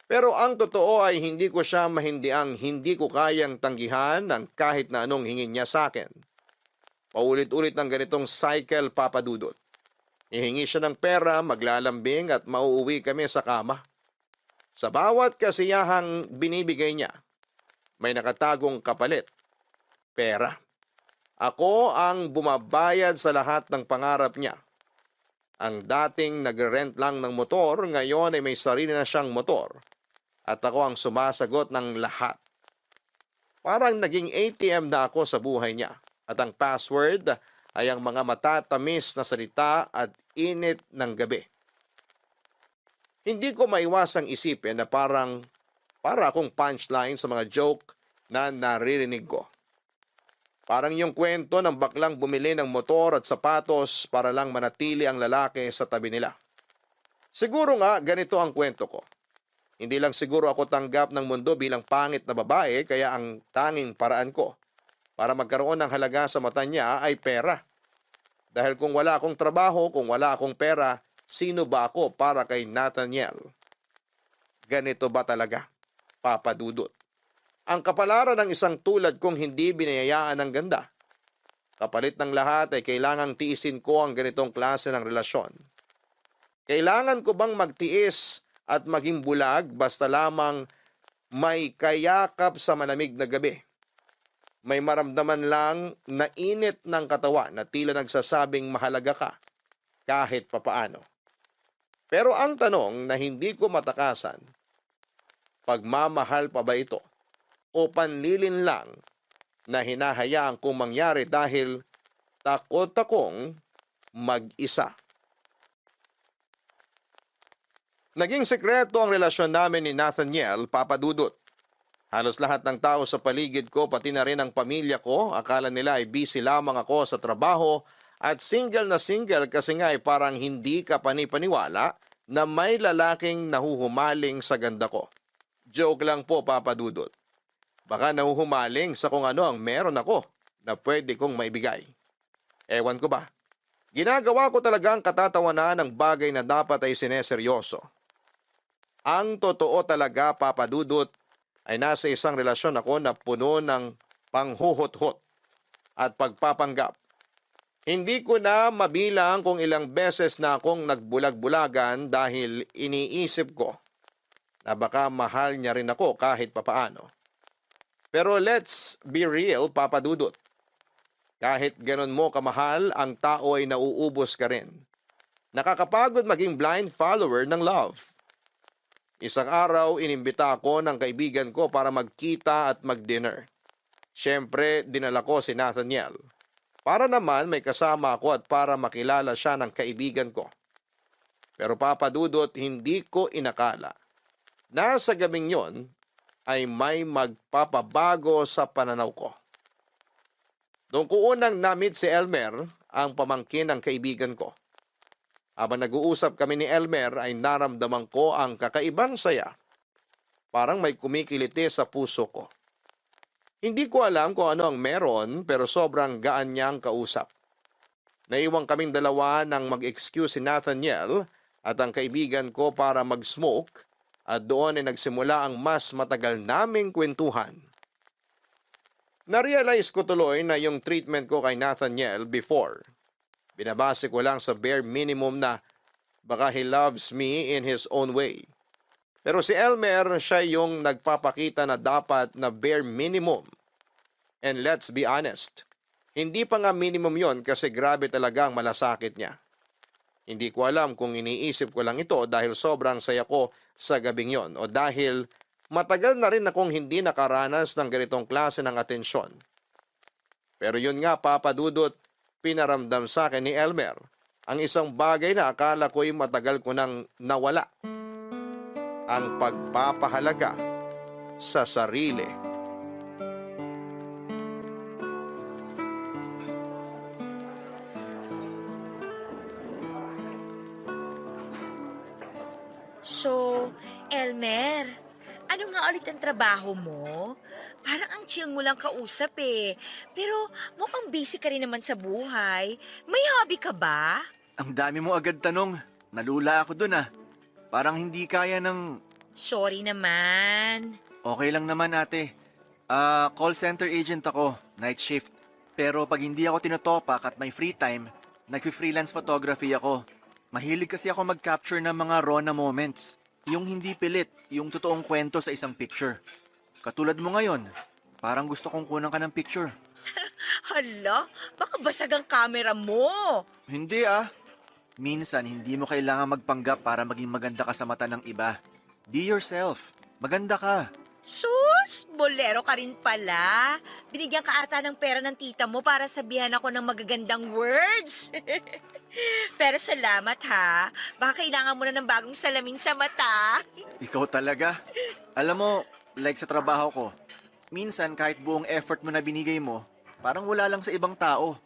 Speaker 1: Pero ang totoo ay hindi ko siya mahindiang hindi ko kayang tanggihan ng kahit na anong hingin niya sa akin. Paulit-ulit ng ganitong cycle, Papa Dudut. Ihingi siya ng pera, maglalambing at mauuwi kami sa kama. Sa bawat kasiyahang binibigay niya, may nakatagong kapalit, pera. Ako ang bumabayad sa lahat ng pangarap niya. Ang dating nagre-rent lang ng motor, ngayon ay may sarili na siyang motor. At ako ang sumasagot ng lahat. Parang naging ATM na ako sa buhay niya. At ang password ay ang mga matatamis na salita at init ng gabi. Hindi ko maiwasang isipin na para akong punchline sa mga joke na naririnig ko. Parang yung kwento ng baklang bumili ng motor at sapatos para lang manatili ang lalaki sa tabi nila. Siguro nga ganito ang kwento ko. Hindi lang siguro ako tanggap ng mundo bilang pangit na babae, kaya ang tanging paraan ko para magkaroon ng halaga sa mata niya ay pera. Dahil kung wala akong trabaho, kung wala akong pera, sino ba ako para kay Nathaniel? Ganito ba talaga, Papa Dudut? Ang kapalaran ng isang tulad kong hindi binayayaan ng ganda. Kapalit ng lahat ay kailangang tiisin ko ang ganitong klase ng relasyon. Kailangan ko bang magtiis at maging bulag basta lamang may kayakap sa malamig na gabi? May maramdaman lang na init ng katawan na tila nagsasabing mahalaga ka kahit papaano. Pero ang tanong na hindi ko matakasan, pagmamahal pa ba ito? O panlilin lang na hinahayaan kong mangyari dahil takot akong mag-isa. Naging sekreto ang relasyon namin ni Nathaniel, Papa Dudut. Halos lahat ng tao sa paligid ko, pati na rin ang pamilya ko, akala nila ay busy lamang ako sa trabaho at single na single kasi nga ay parang hindi ka panipaniwala na may lalaking nahuhumaling sa ganda ko. Joke lang po, Papa Dudut. Baka nahuhumaling sa kung ano ang meron ako na pwede kong maibigay. Ewan ko ba? Ginagawa ko talaga ang katatawanan ng bagay na dapat ay sineseryoso. Ang totoo talaga, Papa Dudut, ay nasa isang relasyon ako na puno ng panghuhot-hot at pagpapanggap. Hindi ko na mabilang kung ilang beses na akong nagbulag-bulagan dahil iniisip ko na baka mahal niya rin ako kahit papaano. Pero let's be real, Papa Dudut. Kahit ganon mo kamahal, ang tao ay nauubos ka rin. Nakakapagod maging blind follower ng love. Isang araw, inimbita ako ng kaibigan ko para magkita at mag-dinner. Siyempre, dinala ko si Nathaniel. Para naman may kasama ako at para makilala siya ng kaibigan ko. Pero Papa Dudut, hindi ko inakala na sa gabing yon ay may magpapabago sa pananaw ko. Doon ko unang na-meet si Elmer, ang pamangkin ng kaibigan ko. Habang nag-uusap kami ni Elmer ay naramdaman ko ang kakaibang saya. Parang may kumikiliti sa puso ko. Hindi ko alam kung ano ang meron pero sobrang gaan niyang kausap. Naiwang kaming dalawa nang mag-excuse si Nathaniel at ang kaibigan ko para mag-smoke at doon ay nagsimula ang mas matagal naming kwentuhan. Narealize ko tuloy na yung treatment ko kay Nathaniel before. Binabase ko lang sa bare minimum na baka he loves me in his own way. Pero si Elmer, siya yung nagpapakita na dapat na bare minimum. And let's be honest, hindi pa nga minimum yon kasi grabe talaga ang malasakit niya. Hindi ko alam kung iniisip ko lang ito dahil sobrang saya ko sa gabing yon o dahil matagal na rin akong hindi nakaranas ng ganitong klase ng atensyon. Pero yun nga, Papa Dudut, pinaramdam sa akin ni Elmer ang isang bagay na akala ko'y matagal ko nang nawala. Ang pagpapahalaga sa sarili.
Speaker 6: So, Elmer, ano nga ulit ang trabaho mo? Parang ang chill mo lang kausap eh. Pero mukhang busy ka rin naman sa buhay. May hobby ka ba?
Speaker 2: Ang dami mo agad tanong. Nalula ako dun ah. Parang hindi kaya ng...
Speaker 6: Sorry naman.
Speaker 2: Okay lang naman ate. Call center agent ako, night shift. Pero pag hindi ako tinotopak at may free time, nag-freelance photography ako. Mahilig kasi ako mag-capture ng mga raw na moments. Yung hindi pilit, yung totoong kwento sa isang picture. Katulad mo ngayon, parang gusto kong kunan ka ng picture.
Speaker 6: Hala, baka basag ang camera mo.
Speaker 2: Hindi ah. Minsan, hindi mo kailangan magpanggap para maging maganda ka sa mata ng iba. Be yourself. Maganda ka.
Speaker 6: Sus, bolero ka rin pala. Binigyan ka ata ng pera ng tita mo para sabihan ako ng magagandang words. Pero salamat ha. Baka kailangan mo na ng bagong salamin sa mata.
Speaker 2: Ikaw talaga. Alam mo, like sa trabaho ko, minsan kahit buong effort mo na binigay mo, parang wala lang sa ibang tao.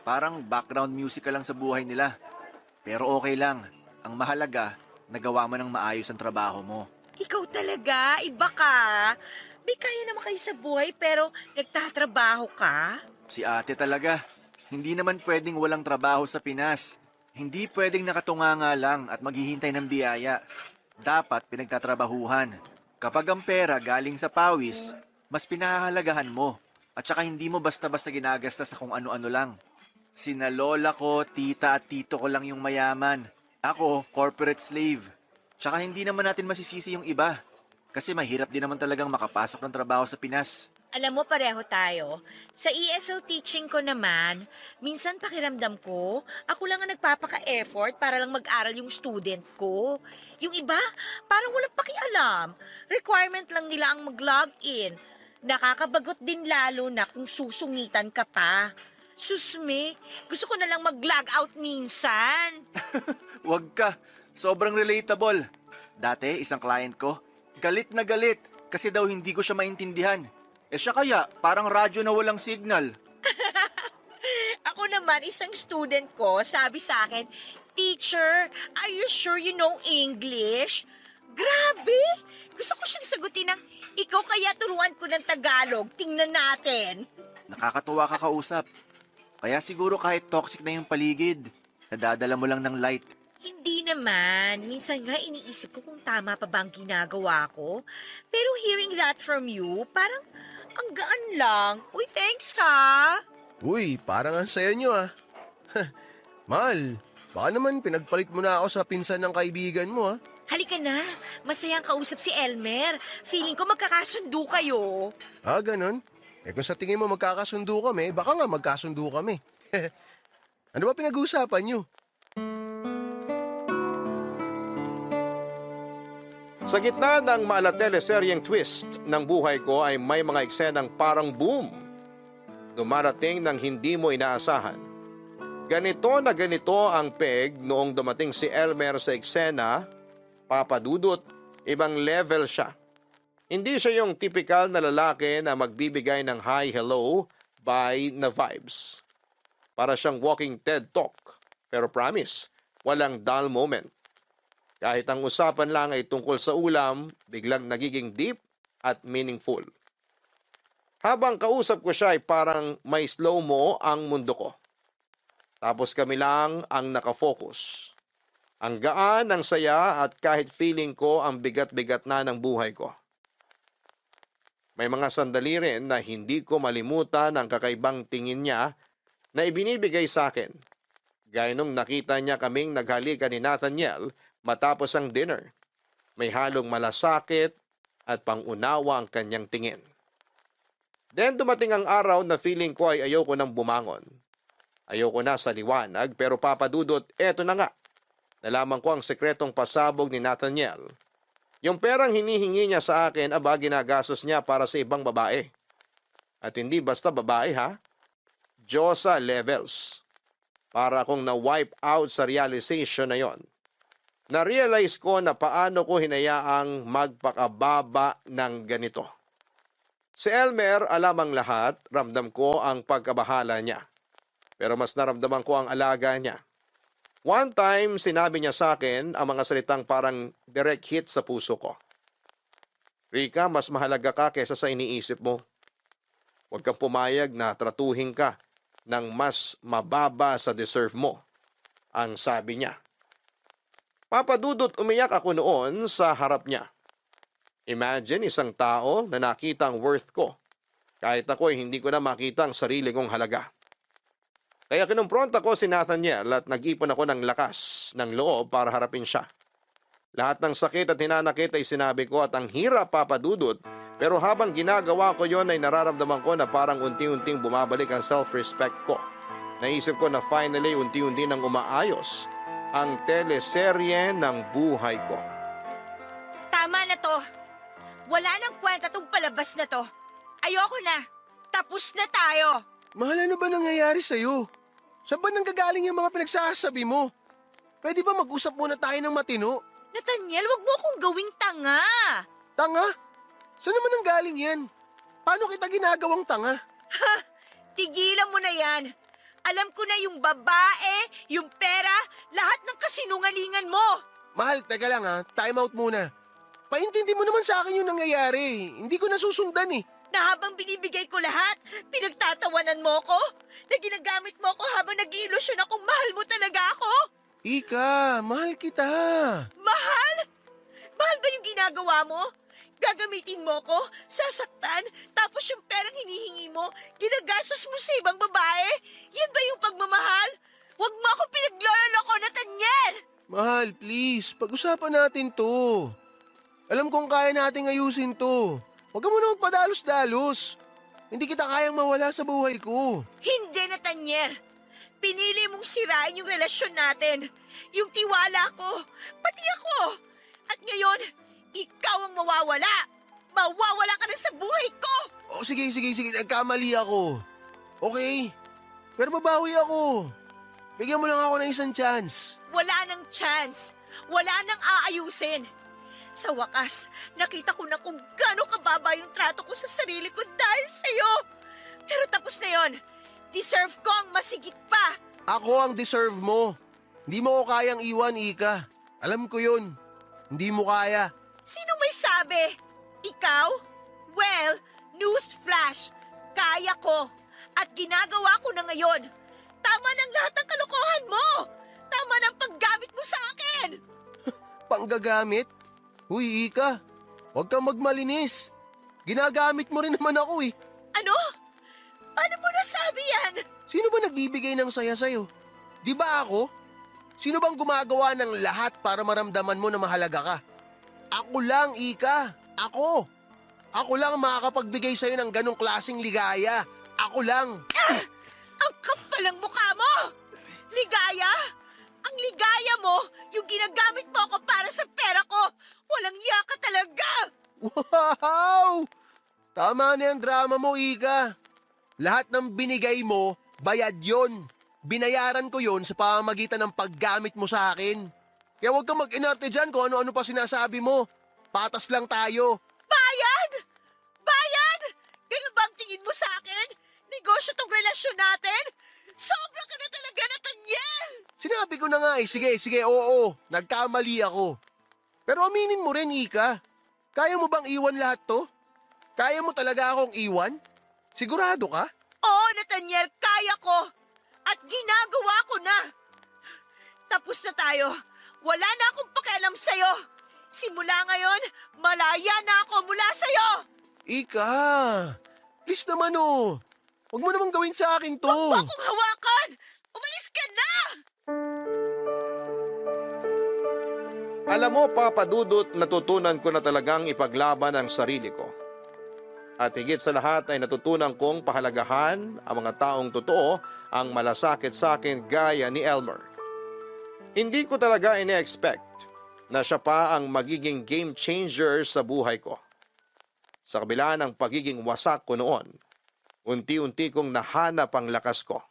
Speaker 2: Parang background music ka lang sa buhay nila. Pero okay lang. Ang mahalaga, nagawa mo ng maayos ang trabaho mo.
Speaker 6: Ikaw talaga, iba ka. May kaya naman kayo sa buhay pero nagtatrabaho ka?
Speaker 2: Si ate talaga. Hindi naman pwedeng walang trabaho sa Pinas. Hindi pwedeng nakatunganga lang at maghihintay ng biyaya. Dapat pinagtatrabahuhan. Kapag ang pera galing sa pawis, mas pinahahalagahan mo. At saka hindi mo basta-basta ginagasta sa kung ano-ano lang. Sina lola ko, tita at tito ko lang yung mayaman. Ako, corporate slave. Tsaka hindi naman natin masisisi yung iba. Kasi mahirap din naman talagang makapasok ng trabaho sa Pinas.
Speaker 6: Alam mo, pareho tayo. Sa ESL teaching ko naman, minsan pakiramdam ko, ako lang ang nagpapaka-effort para lang mag-aral yung student ko. Yung iba, parang walang pakialam. Requirement lang nila ang mag-log in. Nakakabagot din lalo na kung susungitan ka pa. Susme, gusto ko na lang mag-log out minsan.
Speaker 2: Wag ka. Sobrang relatable. Dati, isang client ko, galit na galit kasi daw hindi ko siya maintindihan. Siya kaya, parang radyo na walang signal.
Speaker 6: Ako naman, isang student ko, sabi sa akin, "Teacher, are you sure you know English?" Grabe! Gusto ko siyang sagutin ng, "Ikaw kaya turuan ko ng Tagalog, tingnan natin."
Speaker 2: Nakakatuwa ka kausap. Kaya siguro kahit toxic na yung paligid, nadadala mo lang ng light.
Speaker 6: Hindi naman. Minsan nga iniisip ko kung tama pa ba ang ginagawa ko. Pero hearing that from you, parang ang gaan lang. Uy, thanks ha!
Speaker 7: Uy, parang ang saya nyo ah. Mahal, baka naman pinagpalit mo na ako sa pinsan ng kaibigan mo ah.
Speaker 6: Halika na. Masayang kausap si Elmer. Feeling ko magkakasundo kayo.
Speaker 7: Ah, ganun? Kung sa tingin mo magkakasundo kami, baka nga magkasundo kami. Ano ba pinag-uusapan nyo?
Speaker 1: Sa gitna ng malateleseryeng twist ng buhay ko ay may mga eksenang parang boom. Dumarating ng hindi mo inaasahan. Ganito na ganito ang peg noong dumating si Elmer sa eksena, papadudot, ibang level siya. Hindi siya yung typical na lalaki na magbibigay ng hi, hello, bye na vibes. Para siyang walking TED Talk. Pero promise, walang dull moment. Kahit ang usapan lang ay tungkol sa ulam, biglang nagiging deep at meaningful. Habang kausap ko siya ay parang may slow-mo ang mundo ko. Tapos kami lang ang nakafocus. Ang gaan, ang saya at kahit feeling ko ang bigat-bigat na ng buhay ko. May mga sandali rin na hindi ko malimutan ang kakaibang tingin niya na ibinibigay sa akin. Gaya nung nakita niya kaming naghalikan ni Nathaniel matapos ang dinner. May halong malasakit at pangunawa ang kanyang tingin. Then dumating ang araw na feeling ko ay ayoko nang bumangon. Ayoko na sa liwanag pero papadudot, eto na nga. Nalaman ko ang sekretong pasabog ni Nathaniel. Yung perang hinihingi niya sa akin, ginagastos niya para sa ibang babae. At hindi basta babae ha, Diyosa levels. Para akong na-wipe out sa realization na yon. Na-realize ko na paano ko hinayaang magpakababa ng ganito. Si Elmer, alam ang lahat, ramdam ko ang pagkabahala niya. Pero mas naramdaman ko ang alaga niya. One time, sinabi niya sa akin ang mga salitang parang direct hit sa puso ko. Rika, mas mahalaga ka kesa sa iniisip mo. Huwag kang pumayag na tratuhin ka ng mas mababa sa deserve mo, ang sabi niya. Papadudot, umiyak ako noon sa harap niya. Imagine isang tao na nakita ang worth ko. Kahit ako ay hindi ko na makita ang sarili kong halaga. Kaya kinumpronta ko si Nathaniel at nag-ipon ako ng lakas ng loob para harapin siya. Lahat ng sakit at hinanakit ay sinabi ko at ang hirap papadudot, pero habang ginagawa ko yon ay nararamdaman ko na parang unti-unting bumabalik ang self-respect ko. Naisip ko na finally unti-unti nang umaayos ang teleserye ng buhay ko.
Speaker 6: Tama na to. Wala nang kwenta tong palabas na to. Ayoko na. Tapos na tayo.
Speaker 7: Mahal, ano ba nangyayari sa'yo? Saan ba nanggagaling yung mga pinagsasabi mo? Pwede ba mag-usap muna tayo ng matino?
Speaker 6: Nathaniel, wag mo akong gawing tanga.
Speaker 7: Tanga? Saan naman nanggaling yan? Paano kita ginagawang tanga?
Speaker 6: Tigilan mo na yan. Alam ko na yung babae, yung pera, lahat ng kasinungalingan mo.
Speaker 7: Mahal, teka lang ha. Time out muna. Paintindi mo naman sa akin yung nangyayari. Hindi ko nasusundan eh.
Speaker 6: Na habang binibigay ko lahat, pinagtatawanan mo ko? Na ginagamit mo ko habang nag-iilusyon akong mahal mo talaga ako?
Speaker 7: Ika, mahal kita.
Speaker 6: Mahal? Mahal ba yung ginagawa mo? Gagamitin mo ko, sasaktan, tapos yung perang hinihingi mo, ginagastos mo sa ibang babae? Yan ba yung pagmamahal? Huwag mo ako pinagloloko, Nathaniel!
Speaker 7: Mahal, please. Pag-usapan natin to. Alam kong kaya nating ayusin to. Huwag ka muna magpadalos-dalos. Hindi kita kayang mawala sa buhay ko.
Speaker 6: Hindi, Nathaniel. Pinili mong sirain yung relasyon natin. Yung tiwala ko, pati ako. At ngayon, ikaw ang mawawala. Mawawala ka na sa buhay ko.
Speaker 7: Oh, sige. Nagkamali ako. Okay. Pero babawi ako. Bigyan mo lang ako ng isang chance.
Speaker 6: Wala nang chance. Wala nang aayusin. Sa wakas, nakita ko na kung gaano kababa yung trato ko sa sarili ko dahil sa'yo. Pero tapos na yon. Deserve ko ang masigit pa.
Speaker 7: Ako ang deserve mo. Hindi mo ko kayang iwan, Ika. Alam ko yun. Hindi mo kaya.
Speaker 6: Sino may sabi? Ikaw? Well, newsflash. Kaya ko. At ginagawa ko na ngayon. Tama ng lahat ng kalokohan mo. Tama ng paggamit mo sa akin.
Speaker 7: Panggagamit? Uy, Ika. Huwag kang magmalinis. Ginagamit mo rin naman ako eh.
Speaker 6: Ano? Paano mo nasabi yan?
Speaker 7: Sino ba nagbibigay ng saya sa'yo? Di ba ako? Sino bang gumagawa ng lahat para maramdaman mo na mahalaga ka? Ako lang, Ika. Ako. Ako lang ang makakapagbigay sa'yo ng ganong klaseng ligaya. Ako lang.
Speaker 6: Ang kapal ng mukha mo! Ligaya? Ang ligaya mo, yung ginagamit mo ako para sa pera ko. Walang iya ka talaga!
Speaker 7: Wow! Tama na yung drama mo, Ika. Lahat ng binigay mo, bayad yon. Binayaran ko yon sa pamamagitan ng paggamit mo sa akin. Kaya huwag kang mag-inarte dyan kung ano-ano pa sinasabi mo. Patas lang tayo.
Speaker 6: Bayad? Bayad? Ganun ba ang tingin mo sa akin? Negosyo tong relasyon natin? Sobra ka na talaga, Nathaniel!
Speaker 7: Sinabi ko na nga eh, sige, oo, nagkamali ako. Pero aminin mo rin, Ika. Kaya mo bang iwan lahat to? Kaya mo talaga akong iwan? Sigurado ka?
Speaker 6: Oo, Nathaniel, kaya ko. At ginagawa ko na. Tapos na tayo. Wala na akong pakialam sa'yo. Simula ngayon, malaya na ako mula sa'yo.
Speaker 7: Ika, please naman oh. Huwag mo namang gawin sa akin to.
Speaker 6: Huwag mo akong hawakan. Umalis ka na!
Speaker 1: Alam mo, Papa Dudut, natutunan ko na talagang ipaglaban ang sarili ko. At higit sa lahat ay natutunan kong pahalagahan ang mga taong totoo ang malasakit sa akin gaya ni Elmer. Hindi ko talaga ine-expect na siya pa ang magiging game changer sa buhay ko. Sa kabila ng pagiging wasak ko noon, unti-unti kong nahanap ang lakas ko.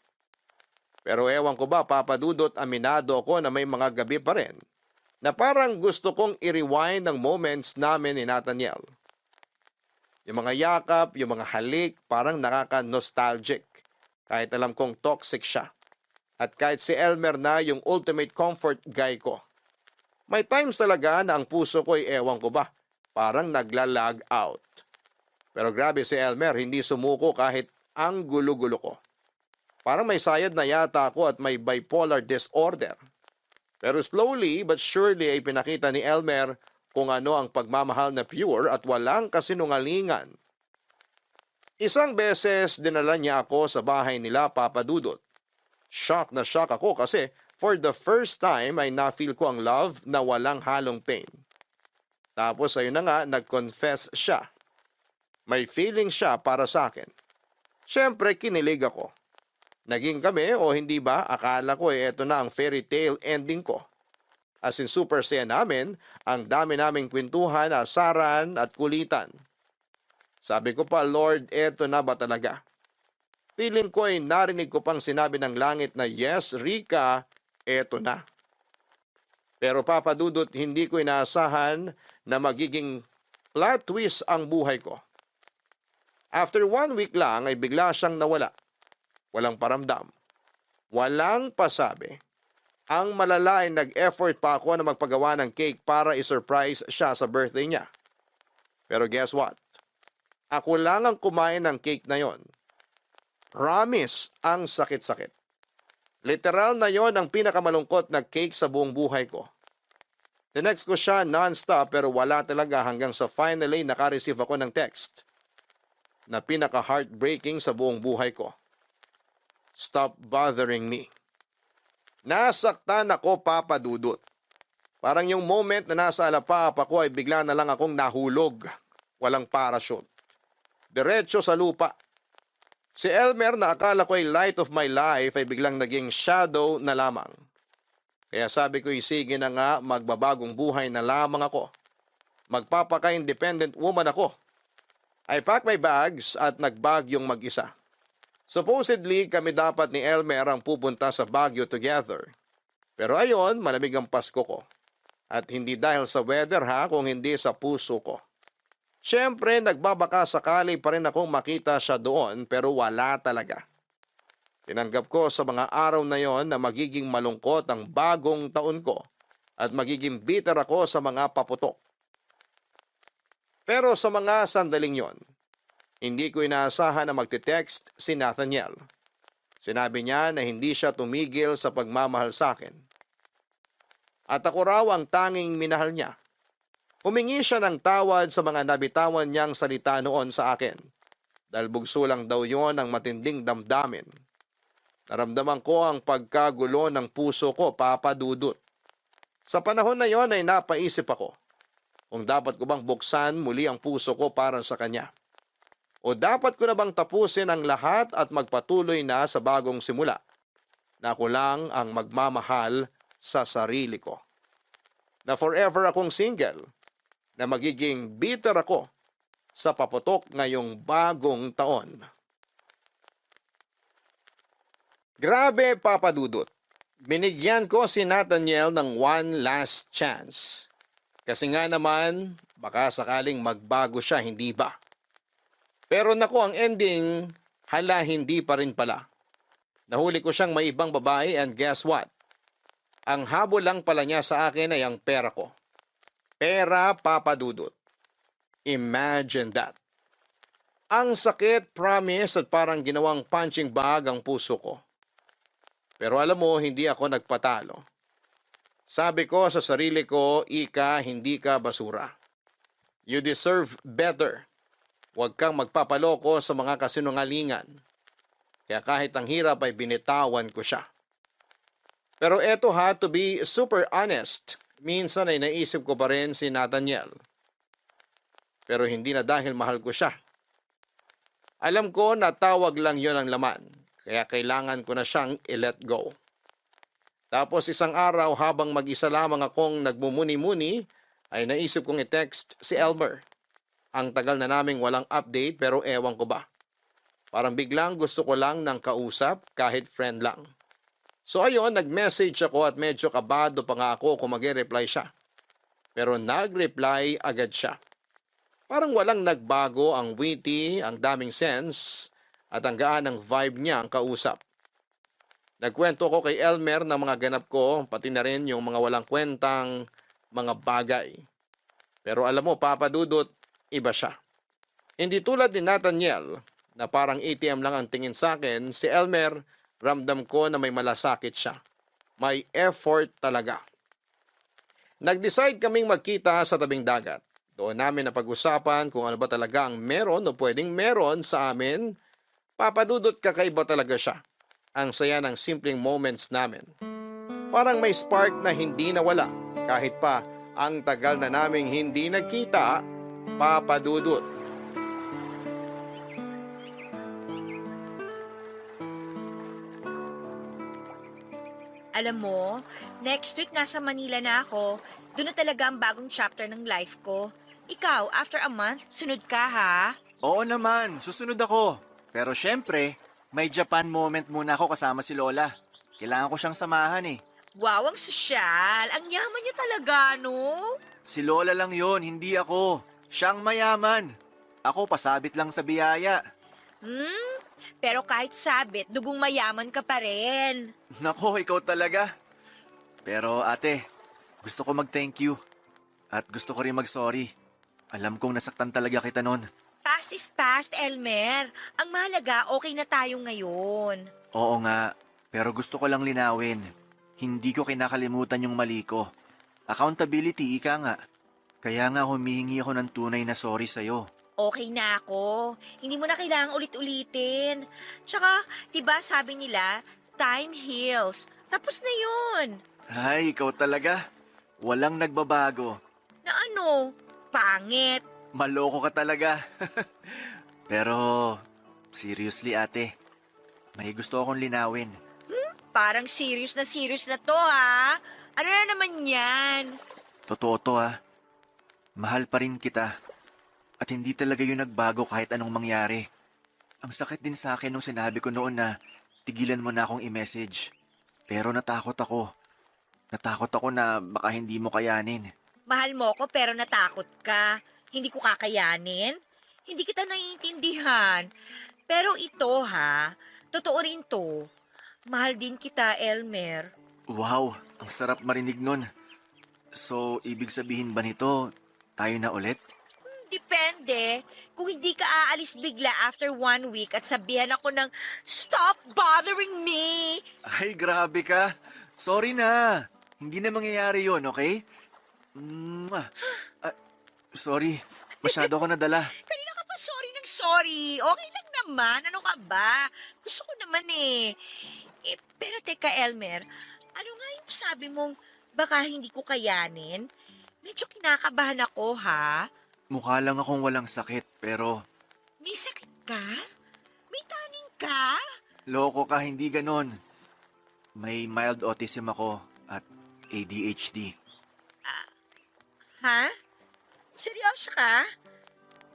Speaker 1: Pero ewan ko ba, Papa Dudut, aminado ako na may mga gabi pa rin na parang gusto kong i-rewind ang moments namin ni Nathaniel. Yung mga yakap, yung mga halik, parang nakaka-nostalgic. Kahit alam kong toxic siya. At kahit si Elmer na yung ultimate comfort guy ko. May times talaga na ang puso ko ay ewan ko ba, parang naglalag out. Pero grabe si Elmer, hindi sumuko kahit ang gulo-gulo ko. Parang may sayad na yata ako at may bipolar disorder. Pero slowly but surely ay pinakita ni Elmer kung ano ang pagmamahal na pure at walang kasinungalingan. Isang beses dinala niya ako sa bahay nila, Papa Dudut. Shock na shock ako kasi for the first time ay na-feel ko ang love na walang halong pain. Tapos ayun na nga, nag-confess siya. May feeling siya para sa akin. Siyempre, kinilig ako. Naging kami o hindi ba, akala ko eto na ang fairy tale ending ko. As in super saya namin, ang dami naming kwentuhan, asaran at kulitan. Sabi ko pa, Lord, eto na ba talaga? Feeling ko ay narinig ko pang sinabi ng langit na yes, Rika, eto na. Pero Papa Dudut, hindi ko inaasahan na magiging plot twist ang buhay ko. After 1 week lang ay bigla siyang nawala. Walang paramdam. Walang pasabi. Ang malala ay nag-effort pa ako na magpagawa ng cake para i-surprise siya sa birthday niya. Pero guess what? Ako lang ang kumain ng cake na yon. Promise, ang sakit-sakit. Literal na yon ang pinakamalungkot na cake sa buong buhay ko. Tinext ko siya non-stop pero wala talaga hanggang sa finally naka-receive ako ng text na pinaka-heartbreaking sa buong buhay ko. Stop bothering me. Nasaktan ako, Papa Dudut. Parang yung moment na nasa alapapa ko ay bigla na lang akong nahulog. Walang parachute. Diretso sa lupa. Si Elmer na akala ko ay light of my life ay biglang naging shadow na lamang. Kaya sabi ko, sige na nga, magbabagong buhay na lamang ako. Magpapaka-independent woman ako. I packed my bags at nagbagyong mag-isa. Supposedly, kami dapat ni Elmer ang pupunta sa Baguio together. Pero ayon, malamig ang Pasko ko. At hindi dahil sa weather kung hindi sa puso ko. Siyempre, nagbabaka sakali pa rin akong makita siya doon pero wala talaga. Tinanggap ko sa mga araw na yon na magiging malungkot ang bagong taon ko at magiging bitter ako sa mga paputok. Pero sa mga sandaling yon, hindi ko inaasahan na magte-text si Nathaniel. Sinabi niya na hindi siya tumigil sa pagmamahal sa akin. At ako raw ang tanging minahal niya. Humingi siya ng tawad sa mga nabitawan niyang salita noon sa akin. Dahil bugso lang daw yon ang matinding damdamin. Naramdaman ko ang pagkagulo ng puso ko, Papa Dudut. Sa panahon na yon ay napaisip ako kung dapat ko bang buksan muli ang puso ko para sa kanya. O dapat ko na bang tapusin ang lahat at magpatuloy na sa bagong simula na ako lang ang magmamahal sa sarili ko. Na forever akong single, na magiging bitter ako sa paputok ngayong bagong taon. Grabe, Papa Dudut. Binigyan ko si Nathaniel ng one last chance. Kasi nga naman, baka sakaling magbago siya, hindi ba? Pero naku, ang ending, hala hindi pa rin pala. Nahuli ko siyang may ibang babae and guess what? Ang habol lang pala niya sa akin ay ang pera ko. Pera, Papa Dudut. Imagine that. Ang sakit, promise, at parang ginawang punching bag ang puso ko. Pero alam mo, hindi ako nagpatalo. Sabi ko sa sarili ko, Ika, hindi ka basura. You deserve better. Huwag kang magpapaloko sa mga kasinungalingan. Kaya kahit ang hirap ay binitawan ko siya. Pero eto to be super honest, minsan ay naisip ko pa rin si Nathaniel. Pero hindi na dahil mahal ko siya. Alam ko na tawag lang yon ang laman, kaya kailangan ko na siyang i-let go. Tapos isang araw habang mag-isa lamang akong nagmumuni-muni, ay naisip kong i-text si Elmer. Ang tagal na naming walang update pero ewan ko ba. Parang biglang gusto ko lang ng kausap kahit friend lang. So ayun, nag-message ako at medyo kabado pa nga ako kung mag-reply siya. Pero nag-reply agad siya. Parang walang nagbago, ang witty, ang daming sense, at ang gaan ng vibe niya ang kausap. Nagkwento ko kay Elmer ng mga ganap ko, pati na rin yung mga walang kwentang mga bagay. Pero alam mo, Papa Dudut, iba siya. Hindi tulad ni Nathaniel, na parang ATM lang ang tingin sa akin, si Elmer, ramdam ko na may malasakit siya. May effort talaga. Nag-decide kaming magkita sa tabing dagat. Doon namin napag-usapan kung ano ba talaga ang meron o pwedeng meron sa amin. Papa Dudut, kakaiba talaga siya. Ang saya ng simpleng moments namin. Parang may spark na hindi nawala. Kahit pa ang tagal na naming hindi nagkita, Papa Dudut.
Speaker 6: Alam mo, next week nasa Manila na ako. Doon na talaga ang bagong chapter ng life ko. Ikaw, after a month, sunod ka ha?
Speaker 2: Oo naman, susunod ako. Pero syempre, may Japan moment muna ako kasama si Lola. Kailangan ko siyang samahan eh.
Speaker 6: Wow, ang sosyal. Ang yaman niya talaga, no?
Speaker 2: Si Lola lang yon, hindi ako. Siyang mayaman. Ako pasabit lang sa biyaya.
Speaker 6: Pero kahit sabit, dugong mayaman ka pa rin.
Speaker 2: Nako, ikaw talaga. Pero ate, gusto ko mag-thank you. At gusto ko rin mag-sorry. Alam kong nasaktan talaga kita noon.
Speaker 6: Past is past, Elmer. Ang mahalaga, okay na tayo ngayon.
Speaker 2: Oo nga, pero gusto ko lang linawin. Hindi ko kinakalimutan yung mali ko. Accountability, ika nga. Kaya nga humihingi ako ng tunay na sorry sa'yo.
Speaker 6: Okay na ako. Hindi mo na kailangang ulit-ulitin. Tsaka, diba sabi nila, time heals. Tapos na yun.
Speaker 2: Ay, ikaw talaga. Walang nagbabago.
Speaker 6: Na ano? Pangit.
Speaker 2: Maloko ka talaga. Pero, seriously ate, may gusto akong linawin.
Speaker 6: Parang serious na to ha. Ano na naman yan?
Speaker 2: Totoo to ah. Mahal pa rin kita. At hindi talaga yun nagbago kahit anong mangyari. Ang sakit din sa akin nung sinabi ko noon na tigilan mo na akong i-message. Pero natakot ako. Natakot ako na baka hindi mo kayanin.
Speaker 6: Mahal mo ko pero natakot ka. Hindi ko kakayanin. Hindi kita naiintindihan. Pero ito ha, totoo rin to. Mahal din kita, Elmer.
Speaker 2: Wow, ang sarap marinig nun. So, ibig sabihin ba nito, tayo na ulit?
Speaker 6: Depende. Kung hindi ka aalis bigla after 1 week at sabihan ako ng, "Stop bothering me!"
Speaker 2: Ay, grabe ka. Sorry na. Hindi na mangyayari yon, okay? Sorry, masyado ako nadala.
Speaker 6: Kanina ka pa sorry ng sorry. Okay lang naman. Ano ka ba? Gusto ko naman eh. Pero teka, Elmer. Ano nga yung sabi mong baka hindi ko kayanin? Medyo kinakabahan ako, ha?
Speaker 2: Mukha lang akong walang sakit, pero
Speaker 6: May sakit ka? May taning ka?
Speaker 2: loko ka, hindi ganon. May mild autism ako at ADHD.
Speaker 6: Ha? Seryoso ka?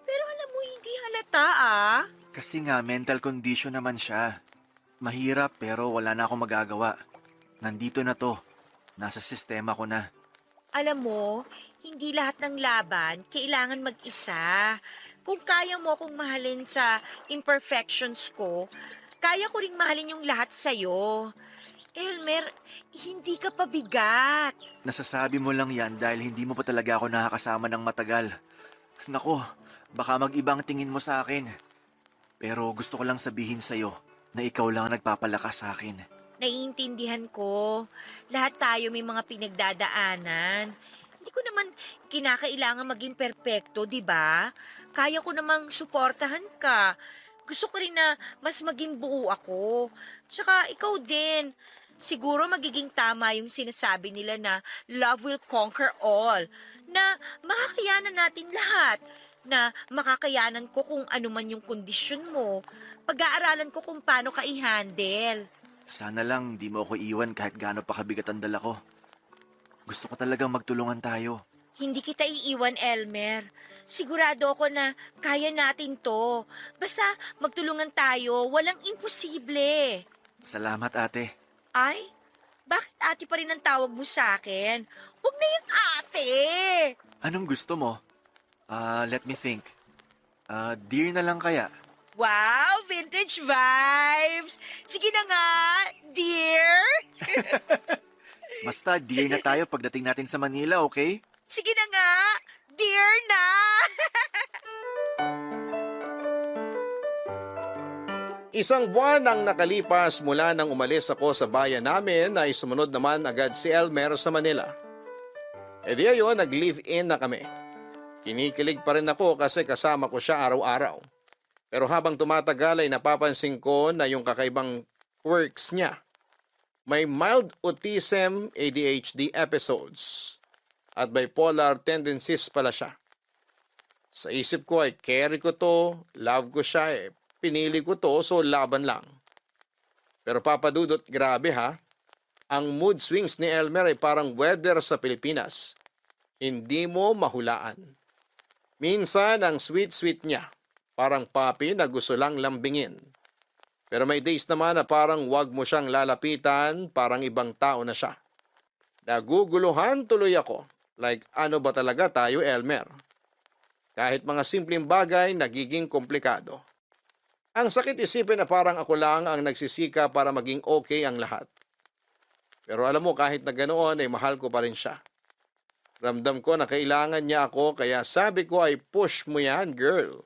Speaker 6: Pero alam mo, hindi halata ah.
Speaker 2: Kasi nga, mental condition naman siya. Mahirap pero wala na akong magagawa. Nandito na to. Nasa sistema ko na.
Speaker 6: Alam mo, hindi lahat ng laban kailangan mag-isa. Kung kaya mo akong mahalin sa imperfections ko, kaya ko ring mahalin yung lahat sa'yo. Elmer, hindi ka pabigat.
Speaker 2: Nasasabi mo lang yan dahil hindi mo pa talaga ako nakakasama ng matagal. Nako, baka mag-ibang tingin mo sa akin. Pero gusto ko lang sabihin sa'yo na ikaw lang ang nagpapalakas sa akin.
Speaker 6: Naiintindihan ko. Lahat tayo may mga pinagdadaanan. Hindi ko naman kinakailangan maging perpekto, di ba? Kaya ko namang suportahan ka. Gusto ko rin na mas maging buo ako. Tsaka ikaw din. Siguro magiging tama yung sinasabi nila na love will conquer all. Na makakayanan natin lahat. Na makakayanan ko kung ano man yung kondisyon mo. Pag-aaralan ko kung paano ka i-handle.
Speaker 2: Sana lang di mo ako iwan kahit gaano pa kabigat ang dala ko. Gusto ko talagang magtulungan tayo.
Speaker 6: Hindi kita iiwan, Elmer. Sigurado ako na kaya natin to. Basta magtulungan tayo, walang imposible.
Speaker 2: Salamat ate.
Speaker 6: Ay, bakit ate pa rin ang tawag mo sa akin? Huwag na yung ate!
Speaker 2: Anong gusto mo? Let me think. Dear na lang kaya?
Speaker 6: Wow, vintage vibes! Sige na nga, dear!
Speaker 2: Basta dear na tayo pagdating natin sa Manila, okay?
Speaker 6: Sige na nga, dear na!
Speaker 1: Isang buwan ang nakalipas mula nang umalis ako sa bayan namin na sumunod naman agad si Elmer sa Manila. E di ayon, nag-live-in na kami. Kinikilig pa rin ako kasi kasama ko siya araw-araw. Pero habang tumatagal ay napapansin ko na yung kakaibang quirks niya. May mild autism, ADHD episodes at bipolar tendencies pala siya. Sa isip ko ay carry ko to, love ko siya pinili ko to so laban lang. Pero papadudot, grabe ha. Ang mood swings ni Elmer ay parang weather sa Pilipinas. Hindi mo mahulaan. Minsan ang sweet-sweet niya, parang papi na gusto lang lambingin. Pero may days naman na parang wag mo siyang lalapitan, parang ibang tao na siya. Naguguluhan tuloy ako. Like, ano ba talaga tayo, Elmer? Kahit mga simpleng bagay, nagiging komplikado. Ang sakit isipin na parang ako lang ang nagsisika para maging okay ang lahat. Pero alam mo, kahit na ganoon, ay mahal ko pa rin siya. Ramdam ko na kailangan niya ako, kaya sabi ko ay push mo yan, girl.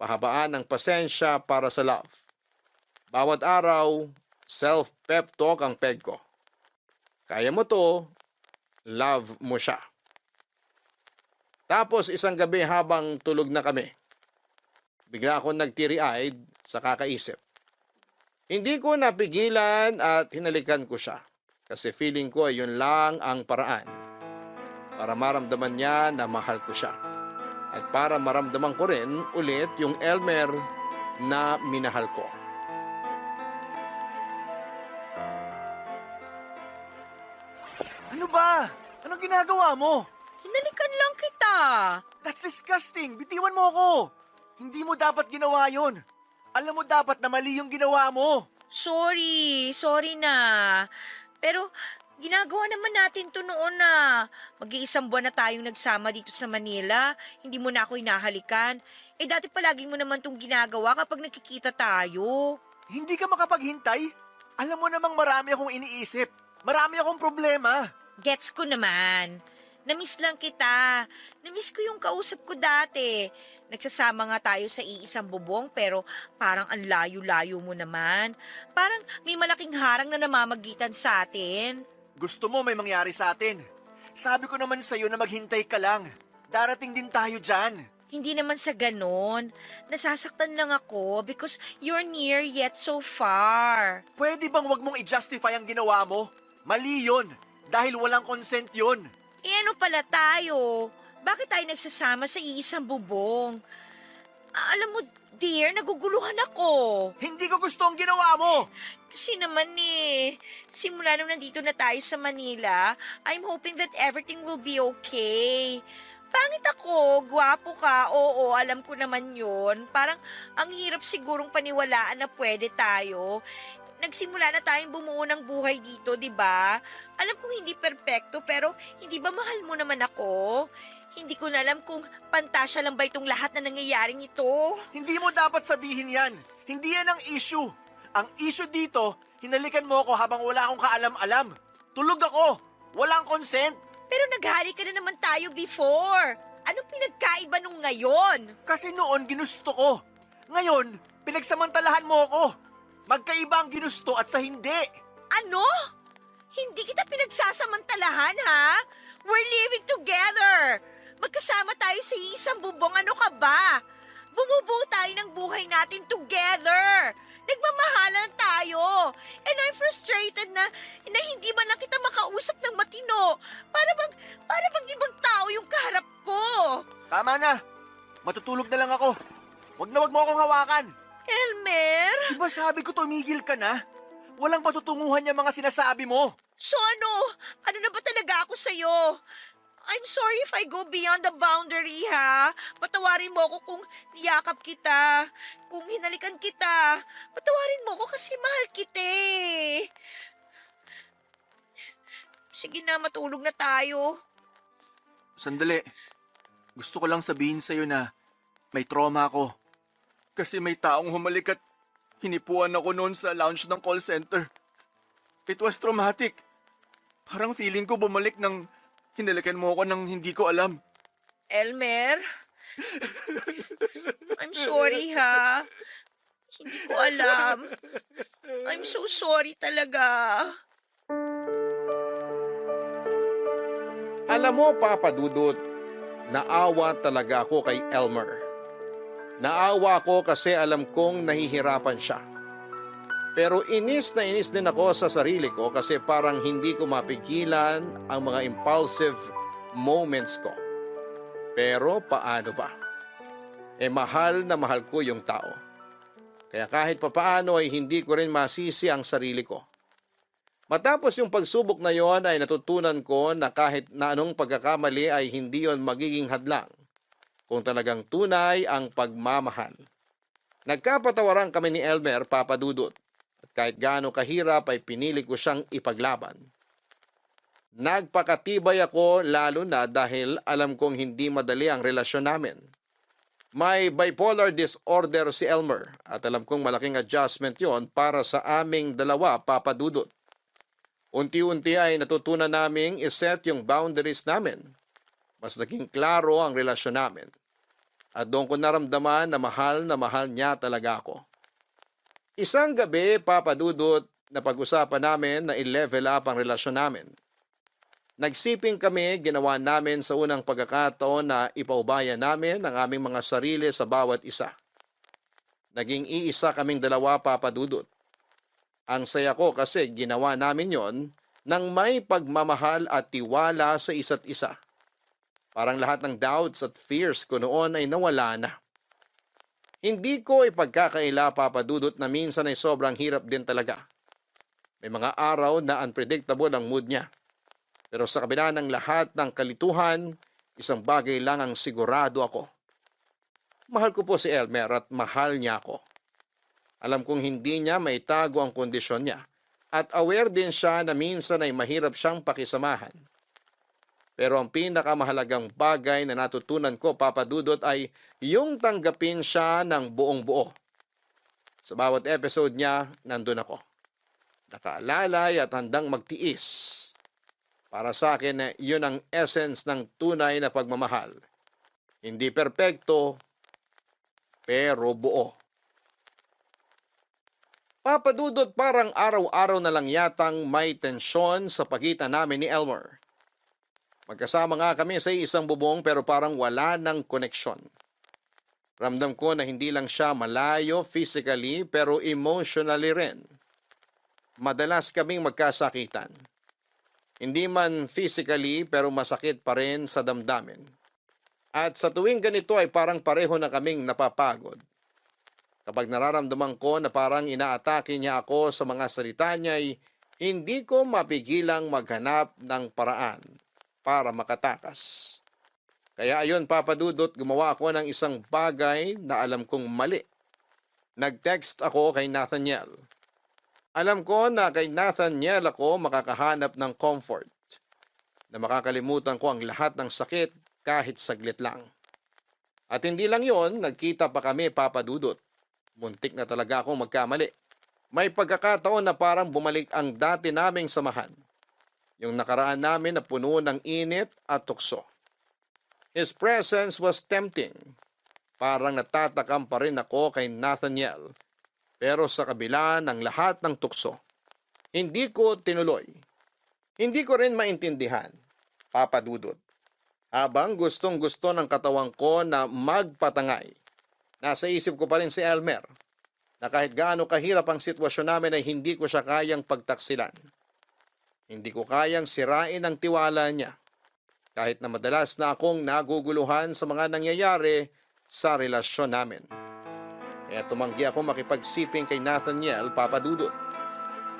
Speaker 1: Pahabaan ng pasensya para sa love. Bawat araw, self-pep talk ang peg ko. Kaya mo to, love mo siya. Tapos isang gabi habang tulog na kami, bigla akong nagtiri-eyed sa kakaisip. Hindi ko napigilan at hinalikan ko siya kasi feeling ko ay yun lang ang paraan para maramdaman niya na mahal ko siya at para maramdaman ko rin ulit yung Elmer na minahal ko.
Speaker 2: Ano ba? Anong ginagawa mo?
Speaker 6: Hinalikan lang kita.
Speaker 2: That's disgusting! Bitiwan mo ako! Hindi mo dapat ginawa yon. Alam mo dapat na mali yung ginawa mo.
Speaker 6: Sorry na. Pero ginagawa naman natin to noon na. Mag-iisang buwan na tayong nagsama dito sa Manila. Hindi mo na ako hinahalikan. Eh dati palagi mo naman tong ginagawa kapag nakikita tayo.
Speaker 2: Hindi ka makapaghintay? Alam mo namang marami akong iniisip. Marami akong problema.
Speaker 6: Gets ko naman. Namiss lang kita. Namiss ko yung kausap ko dati. Nagsasama nga tayo sa iisang bubong pero parang ang layo-layo mo naman. Parang may malaking harang na namamagitan sa atin.
Speaker 2: Gusto mo may mangyari sa atin. Sabi ko naman sa'yo na maghintay ka lang. Darating din tayo dyan.
Speaker 6: Hindi naman sa ganon. Nasasaktan lang ako because you're near yet so far.
Speaker 2: Pwede bang wag mong i-justify ang ginawa mo? Mali yun. Dahil walang consent yun.
Speaker 6: Eh ano pala tayo? Bakit tayo nagsasama sa iisang bubong? Alam mo, dear, naguguluhan ako.
Speaker 2: Hindi ko gusto ang ginawa mo.
Speaker 6: Kasi naman simula nung nandito na tayo sa Manila, I'm hoping that everything will be okay. Pangit ako, gwapo ka, oo, alam ko naman yun. Parang ang hirap sigurong paniwalaan na pwede tayo. Nagsimula na tayong bumuo ng buhay dito, di ba? Alam kong hindi perpekto, pero hindi ba mahal mo naman ako? Hindi ko na alam kung pantasya lang ba itong lahat na nangyayaring ito.
Speaker 2: Hindi mo dapat sabihin yan. Hindi yan ang issue. Ang issue dito, hinalikan mo ako habang wala akong kaalam-alam. Tulog ako. Walang consent.
Speaker 6: Pero naghali ka na naman tayo before. Anong pinagkaiba nung ngayon?
Speaker 2: Kasi noon ginusto ko. Ngayon, pinagsamantalahan mo ako. Magkaiba ang ginusto at sa hindi.
Speaker 6: Ano? Hindi kita pinagsasamantalahan, ha? We're living together. Magkasama tayo sa isang bubong. Ano ka ba? Bumubuo tayo ng buhay natin together. Nagmamahalan tayo. And I'm frustrated na hindi man lang kita makausap ng matino. Para bang ibang tao yung kaharap ko.
Speaker 2: Tama na. Matutulog na lang ako. Wag mo akong hawakan.
Speaker 6: Elmer?
Speaker 2: Diba sabi ko tumigil ka na? Walang patutunguhan yung mga sinasabi mo.
Speaker 6: So ano? Ano na ba talaga ako sa'yo? I'm sorry if I go beyond the boundary, ha? Patawarin mo ako kung niyakap kita, kung hinalikan kita. Patawarin mo ako kasi mahal kita eh. Sige na, matulog na tayo.
Speaker 2: Sandali. Gusto ko lang sabihin sa'yo na may trauma ako. Kasi may taong humalik at hinipuan ako noon sa lounge ng call center. It was traumatic. Parang feeling ko bumalik nang hinalikan mo ako nang hindi ko alam.
Speaker 6: Elmer? I'm sorry, ha? Hindi ko alam. I'm so sorry talaga.
Speaker 1: Alam mo, Papa Dudut, naawa talaga ako kay Elmer. Naawa ako kasi alam kong nahihirapan siya. Pero inis na inis din ako sa sarili ko kasi parang hindi ko mapigilan ang mga impulsive moments ko. Pero paano ba? Mahal na mahal ko yung tao. Kaya kahit papaano ay hindi ko rin masisi ang sarili ko. Matapos yung pagsubok na yon ay natutunan ko na kahit na anong pagkakamali ay hindi yon magiging hadlang kung talagang tunay ang pagmamahal. Nagkapatawaran kami ni Elmer, Papa Dudut, at kahit gaano kahirap ay pinili ko siyang ipaglaban. Nagpakatibay ako lalo na dahil alam kong hindi madali ang relasyon namin. May bipolar disorder si Elmer at alam kong malaking adjustment yon para sa aming dalawa, Papa Dudut. Unti-unti ay natutunan naming iset yung boundaries namin. Mas naging klaro ang relasyon namin. At doon ko naramdaman na mahal niya talaga ako. Isang gabi, Papa Dudut, na pag-usapan namin na i-level up ang relasyon namin. Nagsiping kami, ginawa namin sa unang pagkakataon na ipaubaya namin ang aming mga sarili sa bawat isa. Naging iisa kaming dalawa, Papa Dudut. Ang saya ko kasi ginawa namin yon nang may pagmamahal at tiwala sa isa't isa. Parang lahat ng doubts at fears ko noon ay nawala na. Hindi ko ipagkakaila, Papa Dudut, na minsan ay sobrang hirap din talaga. May mga araw na unpredictable ang mood niya. Pero sa kabila ng lahat ng kalituhan, isang bagay lang ang sigurado ako. Mahal ko po si Elmer at mahal niya ako. Alam kong hindi niya maitago ang kondisyon niya at aware din siya na minsan ay mahirap siyang pakisamahan. Pero ang pinakamahalagang bagay na natutunan ko, Papa Dudut, ay yung tanggapin siya ng buong buo. Sa bawat episode niya, nandun ako. Nakaalalay at handang magtiis. Para sa akin, yun ang essence ng tunay na pagmamahal. Hindi perpekto, pero buo. Papa Dudut, parang araw-araw na lang yatang may tensyon sa pagitan namin ni Elmer. Magkasama nga kami sa isang bubong pero parang wala ng koneksyon. Ramdam ko na hindi lang siya malayo physically pero emotionally rin. Madalas kaming magkasakitan. Hindi man physically pero masakit pa rin sa damdamin. At sa tuwing ganito ay parang pareho na kaming napapagod. Kapag nararamdaman ko na parang inaatake niya ako sa mga salita niya ay hindi ko mapigilang maghanap ng paraan para makatakas. Kaya ayon, Papa Dudut, gumawa ako ng isang bagay na alam kong mali. Nag-text ako kay Nathaniel. Alam ko na kay Nathaniel ako makakahanap ng comfort. Na makakalimutan ko ang lahat ng sakit kahit saglit lang. At hindi lang yon, nagkita pa kami, Papa Dudut. Muntik na talaga akong magkamali. May pagkakataon na parang bumalik ang dati naming samahan. Yung nakaraan namin na puno ng init at tukso. His presence was tempting. Parang natatakam pa rin ako kay Nathaniel. Pero sa kabila ng lahat ng tukso, hindi ko tinuloy. Hindi ko rin maintindihan, Papa Dudut. Habang gustong-gusto ng katawan ko na magpatangay, nasa isip ko pa rin si Elmer, na kahit gaano kahirap ang sitwasyon namin ay hindi ko siya kayang pagtaksilan. Hindi ko kayang sirain ang tiwala niya, kahit na madalas na akong naguguluhan sa mga nangyayari sa relasyon namin. Kaya tumanggi ako makipagsiping kay Nathaniel, Papa Dudut.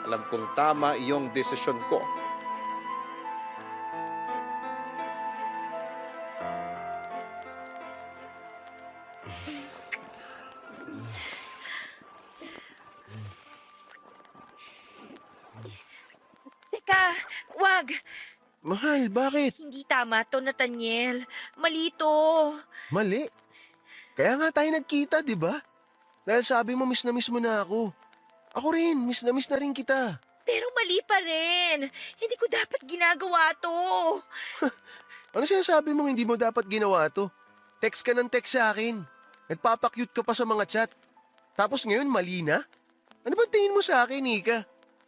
Speaker 1: Alam kong tama iyong desisyon ko.
Speaker 6: Teka, wag!
Speaker 7: Mahal, bakit?
Speaker 6: Hindi tama to, Nathaniel. Mali to.
Speaker 7: Mali. Kaya nga tayo nagkita, di ba? Dahil sabi mo miss mo na ako. Ako rin, miss na rin kita.
Speaker 6: Pero mali pa rin. Hindi ko dapat ginagawa to.
Speaker 7: Ano sinasabi mong hindi mo dapat ginawa to? Text ka ng text sa akin. Nagpapakyut ka pa sa mga chat. Tapos ngayon mali na? Ano ba tingin mo sa akin, Nika?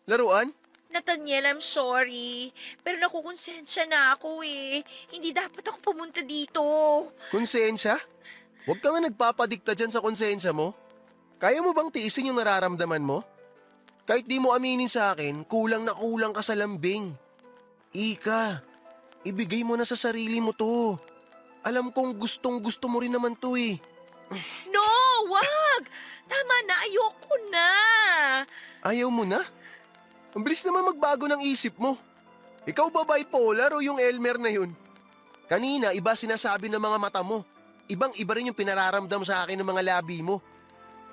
Speaker 7: Laruan?
Speaker 6: Nathaniel, I'm sorry. Pero nakukonsensya na ako eh. Hindi dapat ako pumunta dito.
Speaker 7: Konsensya? Huwag ka nga nagpapadikta dyan sa konsensya mo. Kaya mo bang tiisin yung nararamdaman mo? Kahit di mo aminin sa akin, kulang na kulang ka sa lambing. Ika, ibigay mo na sa sarili mo to. Alam kong gustong gusto mo rin naman to eh.
Speaker 6: No, wag! Tama na, ayoko na.
Speaker 7: Ayaw mo na? Ang bilis naman magbago ng isip mo. Ikaw ba bipolar o yung Elmer na yun? Kanina, iba sinasabi ng mga mata mo. Ibang-iba rin yung pinararamdam sa akin ng mga labi mo.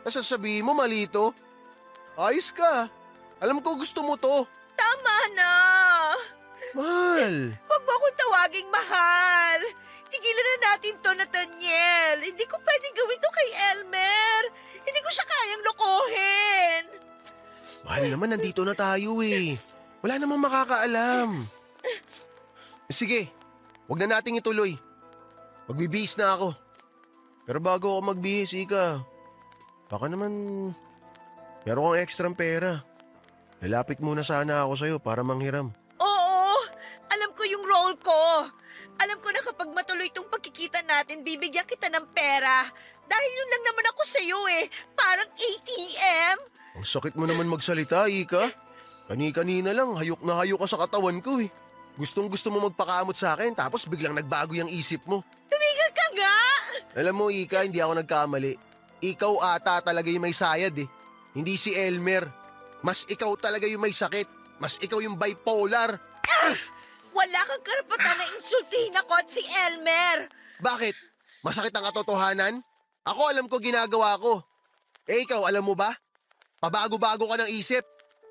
Speaker 7: Nasasabihin mo, malito. Ayos ka. Alam ko gusto mo to.
Speaker 6: Tama na!
Speaker 7: Mahal.
Speaker 6: Huwag mo akong tawaging mahal. Tigilan na natin to, Nathaniel. Hindi ko pwedeng gawin to kay Elmer. Hindi ko siya kayang lokohin.
Speaker 7: Mahal naman, nandito na tayo eh. Wala namang makakaalam. Sige, wag na nating ituloy. Magbibihis na ako. Pero bago ako magbihis, Ika, baka naman meron kang ekstrang pera. Lalapit muna sana ako sa'yo para manghiram.
Speaker 6: Oo, alam ko yung role ko. Alam ko na kapag matuloy itong pagkikita natin, bibigyan kita ng pera. Dahil yun lang naman ako sa'yo eh. Parang ATM.
Speaker 7: Ang sakit mo naman magsalita, Ika. Kani-kanina lang, hayok na hayok ka sa katawan ko eh. Gustong-gusto mo magpakamot sa akin tapos biglang nagbago yung isip mo.
Speaker 6: Tumigil ka nga!
Speaker 7: Alam mo, Ika, hindi ako nagkamali. Ikaw ata talaga yung may sayad eh. Hindi si Elmer. Mas ikaw talaga yung may sakit. Mas ikaw yung bipolar.
Speaker 6: Wala kang karapatan na insultihin ako at si Elmer.
Speaker 7: Bakit? Masakit ang katotohanan? Ako alam ko ginagawa ko. Eh ikaw, alam mo ba? Pabago-bago ka ng isip.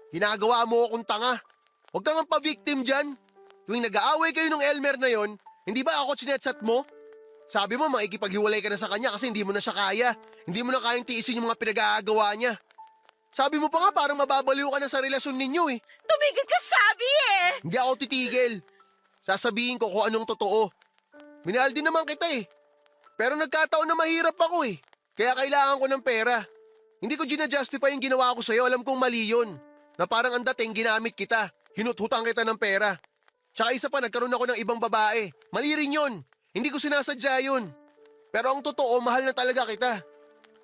Speaker 7: Ginagawa mo akong tanga. Huwag kang pa-victim dyan. Tuwing nag-aaway kayo ng Elmer na yon, hindi ba ako chinechat mo? Sabi mo makikipaghiwalay ka na sa kanya kasi hindi mo na siya kaya. Hindi mo na kayang tiisin yung mga pinag-aagawa niya. Sabi mo pa nga parang mababaliw ka na sa relasyon ninyo eh.
Speaker 6: Tumigil ka sabi eh.
Speaker 7: Hindi ako titigil. Sasabihin ko kung anong totoo. Minahal din naman kita eh. Pero nagkataon na mahirap ako eh. Kaya kailangan ko ng pera. Hindi ko gina-justify yung ginawa ko sa'yo. Alam kong mali yun. Na parang ang dating ginamit kita. Hinuthutang kita ng pera. Tsaka isa pa, nagkaroon ako ng ibang babae. Mali rin yun. Hindi ko sinasadya yun. Pero ang totoo, mahal na talaga kita.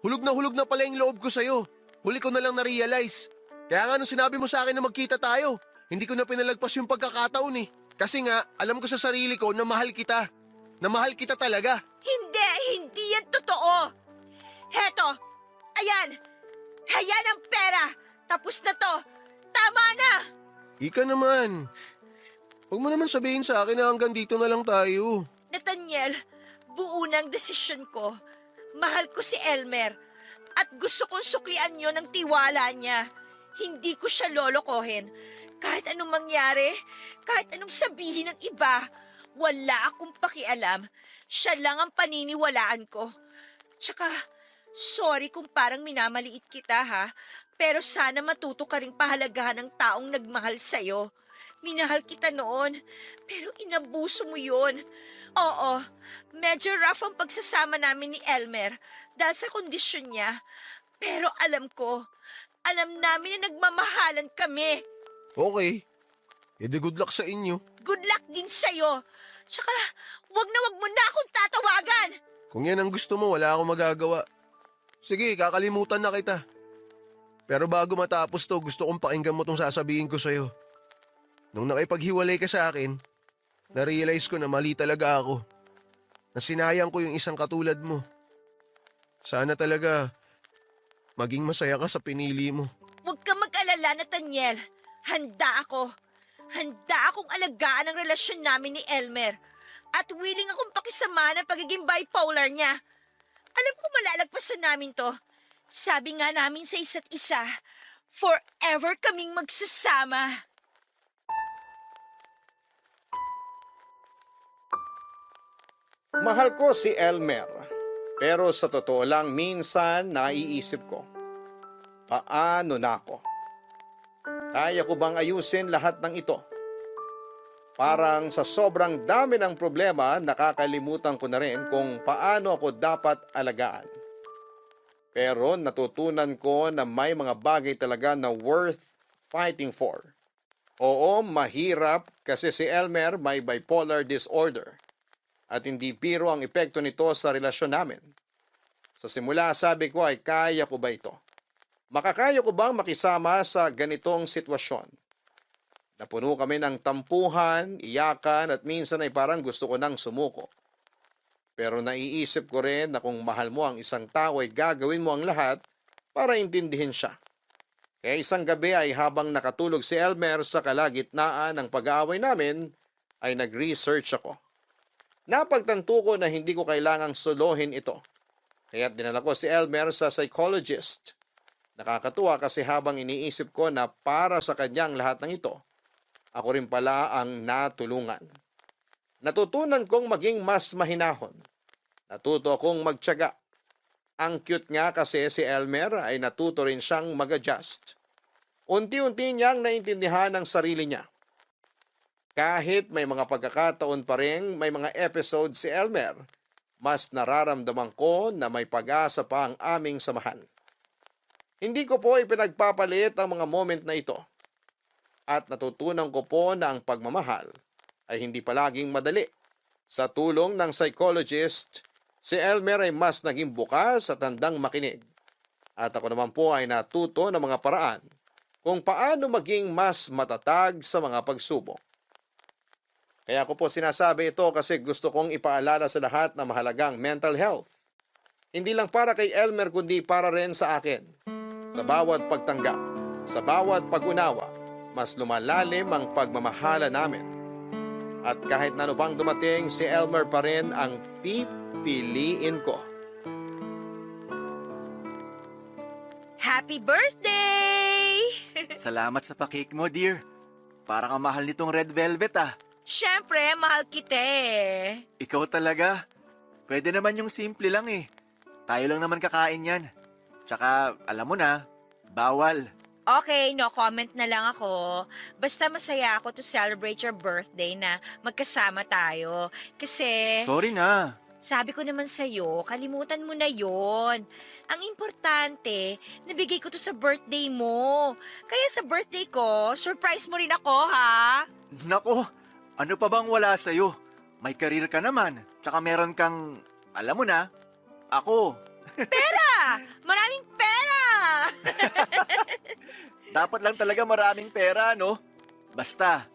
Speaker 7: Hulog na pala yung loob ko sa'yo. Huli ko na lang na-realize. Kaya nga nung sinabi mo sa akin na magkita tayo, hindi ko na pinalagpas yung pagkakataon eh. Kasi nga, alam ko sa sarili ko na mahal kita. Na mahal kita talaga.
Speaker 6: Hindi yan totoo. Heto, ayan. Ayan ang pera. Tapos na to. Tama na.
Speaker 7: Ika naman. Huwag mo naman sabihin sa akin na hanggang dito na lang tayo.
Speaker 6: Nathaniel, buo na ang desisyon ko. Mahal ko si Elmer. At gusto kong suklian niyo ng tiwala niya. Hindi ko siya lolokohin. Kahit anong mangyari, kahit anong sabihin ng iba, wala akong pakialam. Siya lang ang paniniwalaan ko. Tsaka, sorry kung parang minamaliit kita ha, pero sana matuto ka ring pahalagahan ng taong nagmahal sa'yo. Minahal kita noon, pero inabuso mo yun. Oo, medyo rough ang pagsasama namin ni Elmer dahil sa kondisyon niya. Pero alam namin na nagmamahalan kami.
Speaker 7: Okay. Edi good luck sa inyo.
Speaker 6: Good luck din sa'yo. Tsaka, wag mo na akong tatawagan.
Speaker 7: Kung yan ang gusto mo, wala akong magagawa. Sige, kakalimutan na kita. Pero bago matapos to, gusto kong pakinggan mo tong sasabihin ko sa'yo. Nung nakipaghiwalay ka sa akin, na-realize ko na mali talaga ako. Na sinayang ko yung isang katulad mo. Sana talaga maging masaya ka sa pinili mo.
Speaker 6: Huwag ka mag-alala, Nathaniel. Handa ako. Handa akong alagaan ang relasyon namin ni Elmer. At willing akong pakisama ng pagiging bipolar niya. Alam ko malalagpasan namin to. Sabi nga namin sa isa't isa, forever kaming magsasama.
Speaker 1: Mahal ko si Elmer. Pero sa totoo lang, minsan naiisip ko, paano na ako? Kaya ko bang ayusin lahat ng ito? Parang sa sobrang dami ng problema, nakakalimutan ko na rin kung paano ako dapat alagaan. Pero natutunan ko na may mga bagay talaga na worth fighting for. Oo, mahirap kasi si Elmer may bipolar disorder. At hindi biro ang epekto nito sa relasyon namin. Sa simula sabi ko ay kaya ko ba ito? Makakaya ko bang makisama sa ganitong sitwasyon? Napuno kami ng tampuhan, iyakan at minsan ay parang gusto ko nang sumuko. Pero naiisip ko rin na kung mahal mo ang isang tao ay gagawin mo ang lahat para intindihin siya. Kaya isang gabi ay habang nakatulog si Elmer sa kalagitnaan ng pag-aaway namin, ay nag-research ako. Napagtanto ko na hindi ko kailangang solohin ito. Kaya't dinala ko si Elmer sa psychologist. Nakakatuwa kasi habang iniisip ko na para sa kanyang lahat ng ito, ako rin pala ang natulungan. Natutunan kong maging mas mahinahon. Natuto akong magtiyaga. Ang cute nga kasi si Elmer ay natuto rin siyang mag-adjust. Unti-unti niyang naintindihan ang sarili niya. Kahit may mga pagkakataon pa rin, may mga episode si Elmer, mas nararamdaman ko na may pag-asa pa ang aming samahan. Hindi ko po ipinagpapalit ang mga moment na ito. At natutunan ko po na ang pagmamahal ay hindi palaging madali. Sa tulong ng psychologist, si Elmer ay mas naging bukas at handang makinig. At ako naman po ay natuto ng mga paraan kung paano maging mas matatag sa mga pagsubok. Kaya ko po sinasabi ito kasi gusto kong ipaalala sa lahat na mahalagang mental health. Hindi lang para kay Elmer kundi para rin sa akin. Sa bawat pagtanggap, sa bawat pag-unawa, mas lumalalim ang pagmamahala namin. At kahit na ano pang dumating, si Elmer pa rin ang pipiliin ko.
Speaker 6: Happy birthday!
Speaker 2: Salamat sa pakik mo, dear. Parang ang mahal nitong red velvet ah.
Speaker 6: Siyempre, mahal kita eh.
Speaker 2: Ikaw talaga. Pwede naman yung simple lang eh. Tayo lang naman kakain yan. Tsaka, alam mo na, bawal.
Speaker 6: Okay, no comment na lang ako. Basta masaya ako to celebrate your birthday na magkasama tayo. Kasi,
Speaker 2: Sorry na.
Speaker 6: sabi ko naman sa'yo, kalimutan mo na yon. Ang importante, nabigay ko to sa birthday mo. Kaya sa birthday ko, surprise mo rin ako, ha?
Speaker 2: Nako, ano pa bang wala sa'yo? May karir ka naman. Tsaka meron kang, alam mo na, ako.
Speaker 6: Pera! Maraming pera!
Speaker 2: Dapat lang talaga maraming pera, no? Basta,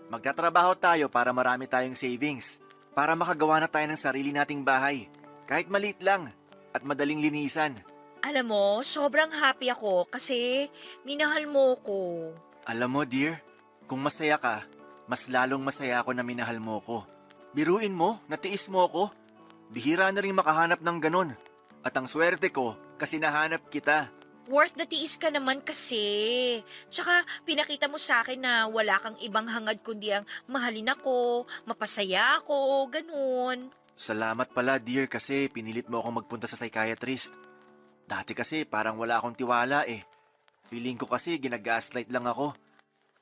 Speaker 2: magtatrabaho tayo para marami tayong savings. Para makagawa na tayo ng sarili nating bahay. Kahit maliit lang at madaling linisan.
Speaker 6: Alam mo, sobrang happy ako kasi minahal mo ko.
Speaker 2: Alam mo, dear, kung masaya ka, mas lalong masaya ako na minahal mo ko. Biruin mo, natiis mo ko. Bihira na rin makahanap ng ganon. At ang swerte ko, kasi nahanap kita.
Speaker 6: Worth na tiis ka naman kasi. Tsaka pinakita mo sa akin na wala kang ibang hangad kundi ang mahalin ako, mapasaya ako, ganun.
Speaker 2: Salamat pala, dear, kasi pinilit mo akong magpunta sa psychiatrist. Dati kasi parang wala akong tiwala eh. Feeling ko kasi ginagaslight lang ako.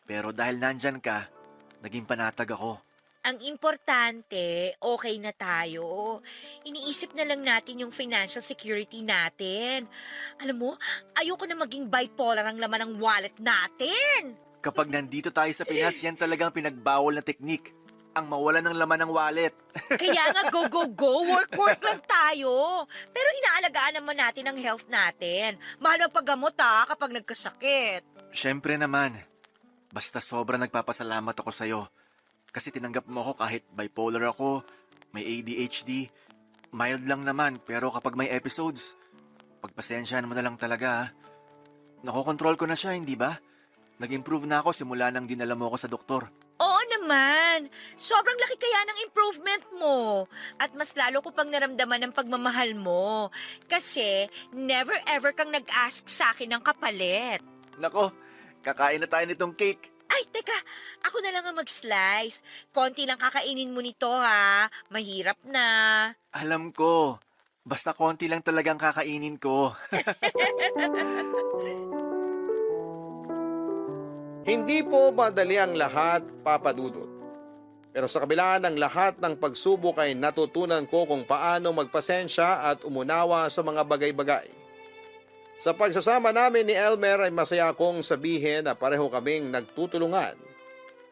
Speaker 2: Pero dahil nandyan ka, naging panatag ako.
Speaker 6: Ang importante, okay na tayo. Iniisip na lang natin yung financial security natin. Alam mo, ayoko na maging bipolar ang laman ng wallet natin.
Speaker 2: Kapag nandito tayo sa Pinas, yan talagang pinagbawal na teknik. Ang mawalan ng laman ng wallet.
Speaker 6: Kaya nga go, go, go, work lang tayo. Pero inaalagaan naman natin ang health natin. Mahal ang paggamot kapag nagkasakit.
Speaker 2: Siyempre naman. Basta sobrang nagpapasalamat ako sa'yo. Kasi tinanggap mo ako kahit bipolar ako, may ADHD. Mild lang naman, pero kapag may episodes, pagpasensyahan mo na lang talaga ha. Nakokontrol ko na siya, hindi ba? Nag-improve na ako simula nang dinala mo ako sa doktor.
Speaker 6: Oo naman. Sobrang laki kaya ng improvement mo. At mas lalo ko pang naramdaman ng pagmamahal mo. Kasi never ever kang nag-ask sa akin ng kapalit.
Speaker 2: Nako, kakain na tayo nitong cake.
Speaker 6: Ay, teka. Ako na lang ang mag-slice. Konti lang kakainin mo nito ha. Mahirap na.
Speaker 2: Alam ko. Basta konti lang talagang kakainin ko.
Speaker 1: Hindi po madali ang lahat, Papa Dudut. Pero sa kabila ng lahat ng pagsubok ay natutunan ko kung paano magpasensya at umunawa sa mga bagay-bagay. Sa pagsasama namin ni Elmer ay masaya akong sabihin na pareho kaming nagtutulungan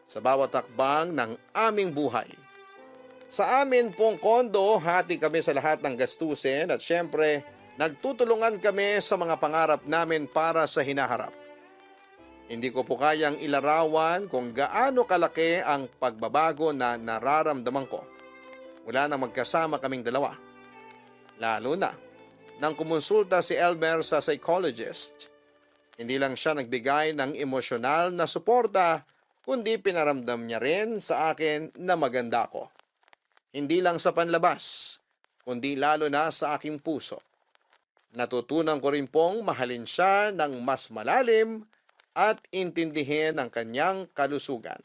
Speaker 1: sa bawat takbang ng aming buhay. Sa amin pong kondo, hati kami sa lahat ng gastusin at syempre, nagtutulungan kami sa mga pangarap namin para sa hinaharap. Hindi ko po kayang ilarawan kung gaano kalaki ang pagbabago na nararamdaman ko mula na magkasama kaming dalawa. Lalo na nang kumonsulta si Elmer sa psychologist. Hindi lang siya nagbigay ng emosyonal na suporta, kundi pinaramdam niya rin sa akin na maganda ako. Hindi lang sa panlabas, kundi lalo na sa aking puso. Natutunan ko rin pong mahalin siya ng mas malalim at intindihin ang kanyang kalusugan.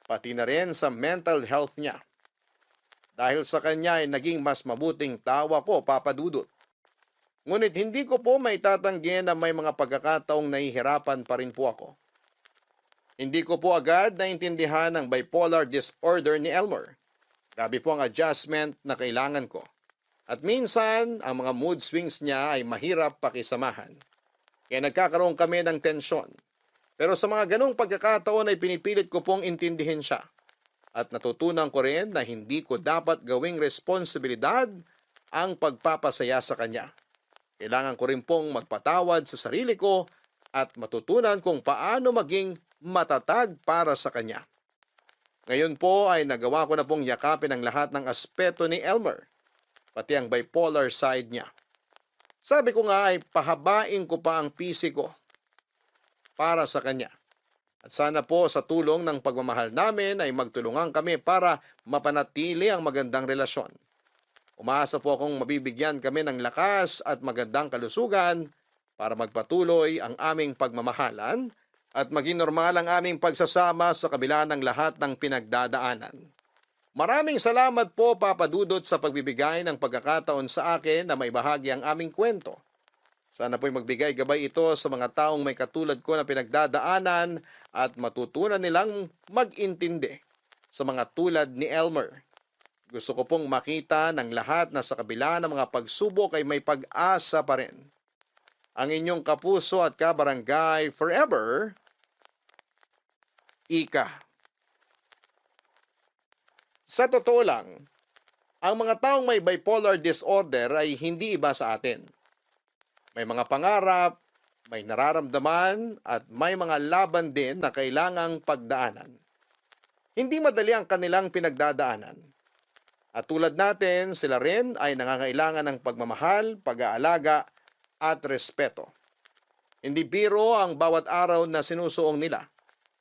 Speaker 1: Pati na rin sa mental health niya. Dahil sa kanya ay naging mas mabuting tao ako, Papa Dudut. Ngunit hindi ko po may tatanggi na may mga pagkakataong nahihirapan pa rin po ako. Hindi ko po agad naintindihan ang bipolar disorder ni Elmer. Grabe po ang adjustment na kailangan ko. At minsan, ang mga mood swings niya ay mahirap pakisamahan. Kaya nagkakaroon kami ng tensyon. Pero sa mga ganong pagkakataon ay pinipilit ko pong intindihin siya. At natutunan ko rin na hindi ko dapat gawing responsibilidad ang pagpapasaya sa kanya. Kailangan ko rin pong magpatawad sa sarili ko at matutunan kung paano maging matatag para sa kanya. Ngayon po ay nagawa ko na pong yakapin ang lahat ng aspeto ni Elmer, pati ang bipolar side niya. Sabi ko nga ay pahabain ko pa ang PC ko para sa kanya. At sana po sa tulong ng pagmamahal namin ay magtulungan kami para mapanatili ang magandang relasyon. Umaasa po akong mabibigyan kami ng lakas at magandang kalusugan para magpatuloy ang aming pagmamahalan at maging normal ang aming pagsasama sa kabila ng lahat ng pinagdadaanan. Maraming salamat po, Papa Dudut, sa pagbibigay ng pagkakataon sa akin na maibahagi ang aming kwento. Sana po'y magbigay gabay ito sa mga taong may katulad ko na pinagdadaanan at matutunan nilang mag-intindi sa mga tulad ni Elmer. Gusto ko pong makita ng lahat na sa kabila ng mga pagsubok ay may pag-asa pa rin. Ang inyong kapuso at kabarangay forever, Ika. Sa totoo lang, ang mga taong may bipolar disorder ay hindi iba sa atin. May mga pangarap, may nararamdaman, at may mga laban din na kailangang pagdaanan. Hindi madali ang kanilang pinagdadaanan. At tulad natin, sila rin ay nangangailangan ng pagmamahal, pag-aalaga, at respeto. Hindi biro ang bawat araw na sinusuong nila,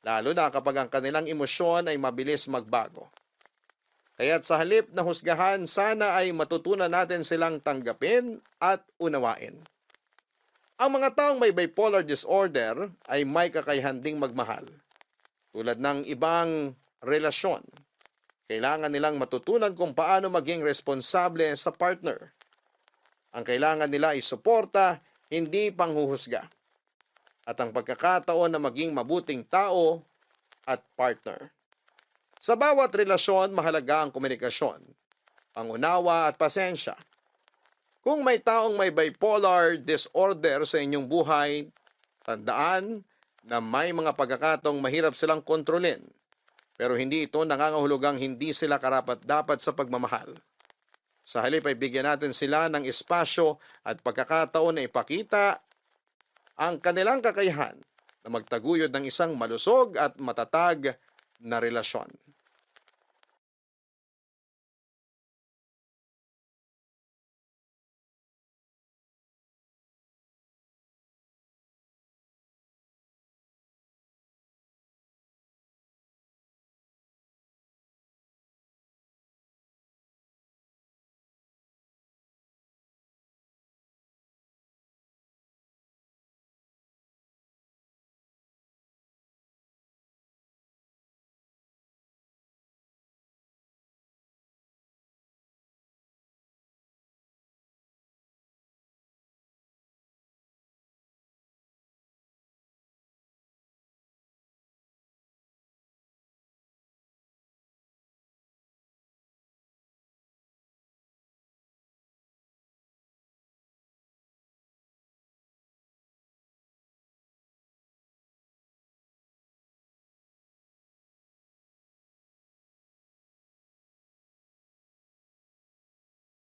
Speaker 1: lalo na kapag ang kanilang emosyon ay mabilis magbago. Kaya't sa halip na husgahan, sana ay matutunan natin silang tanggapin at unawain. Ang mga taong may bipolar disorder ay may kakayahan ding magmahal. Tulad ng ibang relasyon, kailangan nilang matutunan kung paano maging responsable sa partner. Ang kailangan nila ay suporta, hindi panghuhusga. At ang pagkakataon na maging mabuting tao at partner. Sa bawat relasyon, mahalaga ang komunikasyon, pangunawa at pasensya. Kung may taong may bipolar disorder sa inyong buhay, tandaan na may mga pagkakataong mahirap silang kontrolin. Pero hindi ito nangangahulugang hindi sila karapat-dapat sa pagmamahal. Sa halip ay bigyan natin sila ng espasyo at pagkakataon na ipakita ang kanilang kakayahan na magtaguyod ng isang malusog at matatag na relasyon.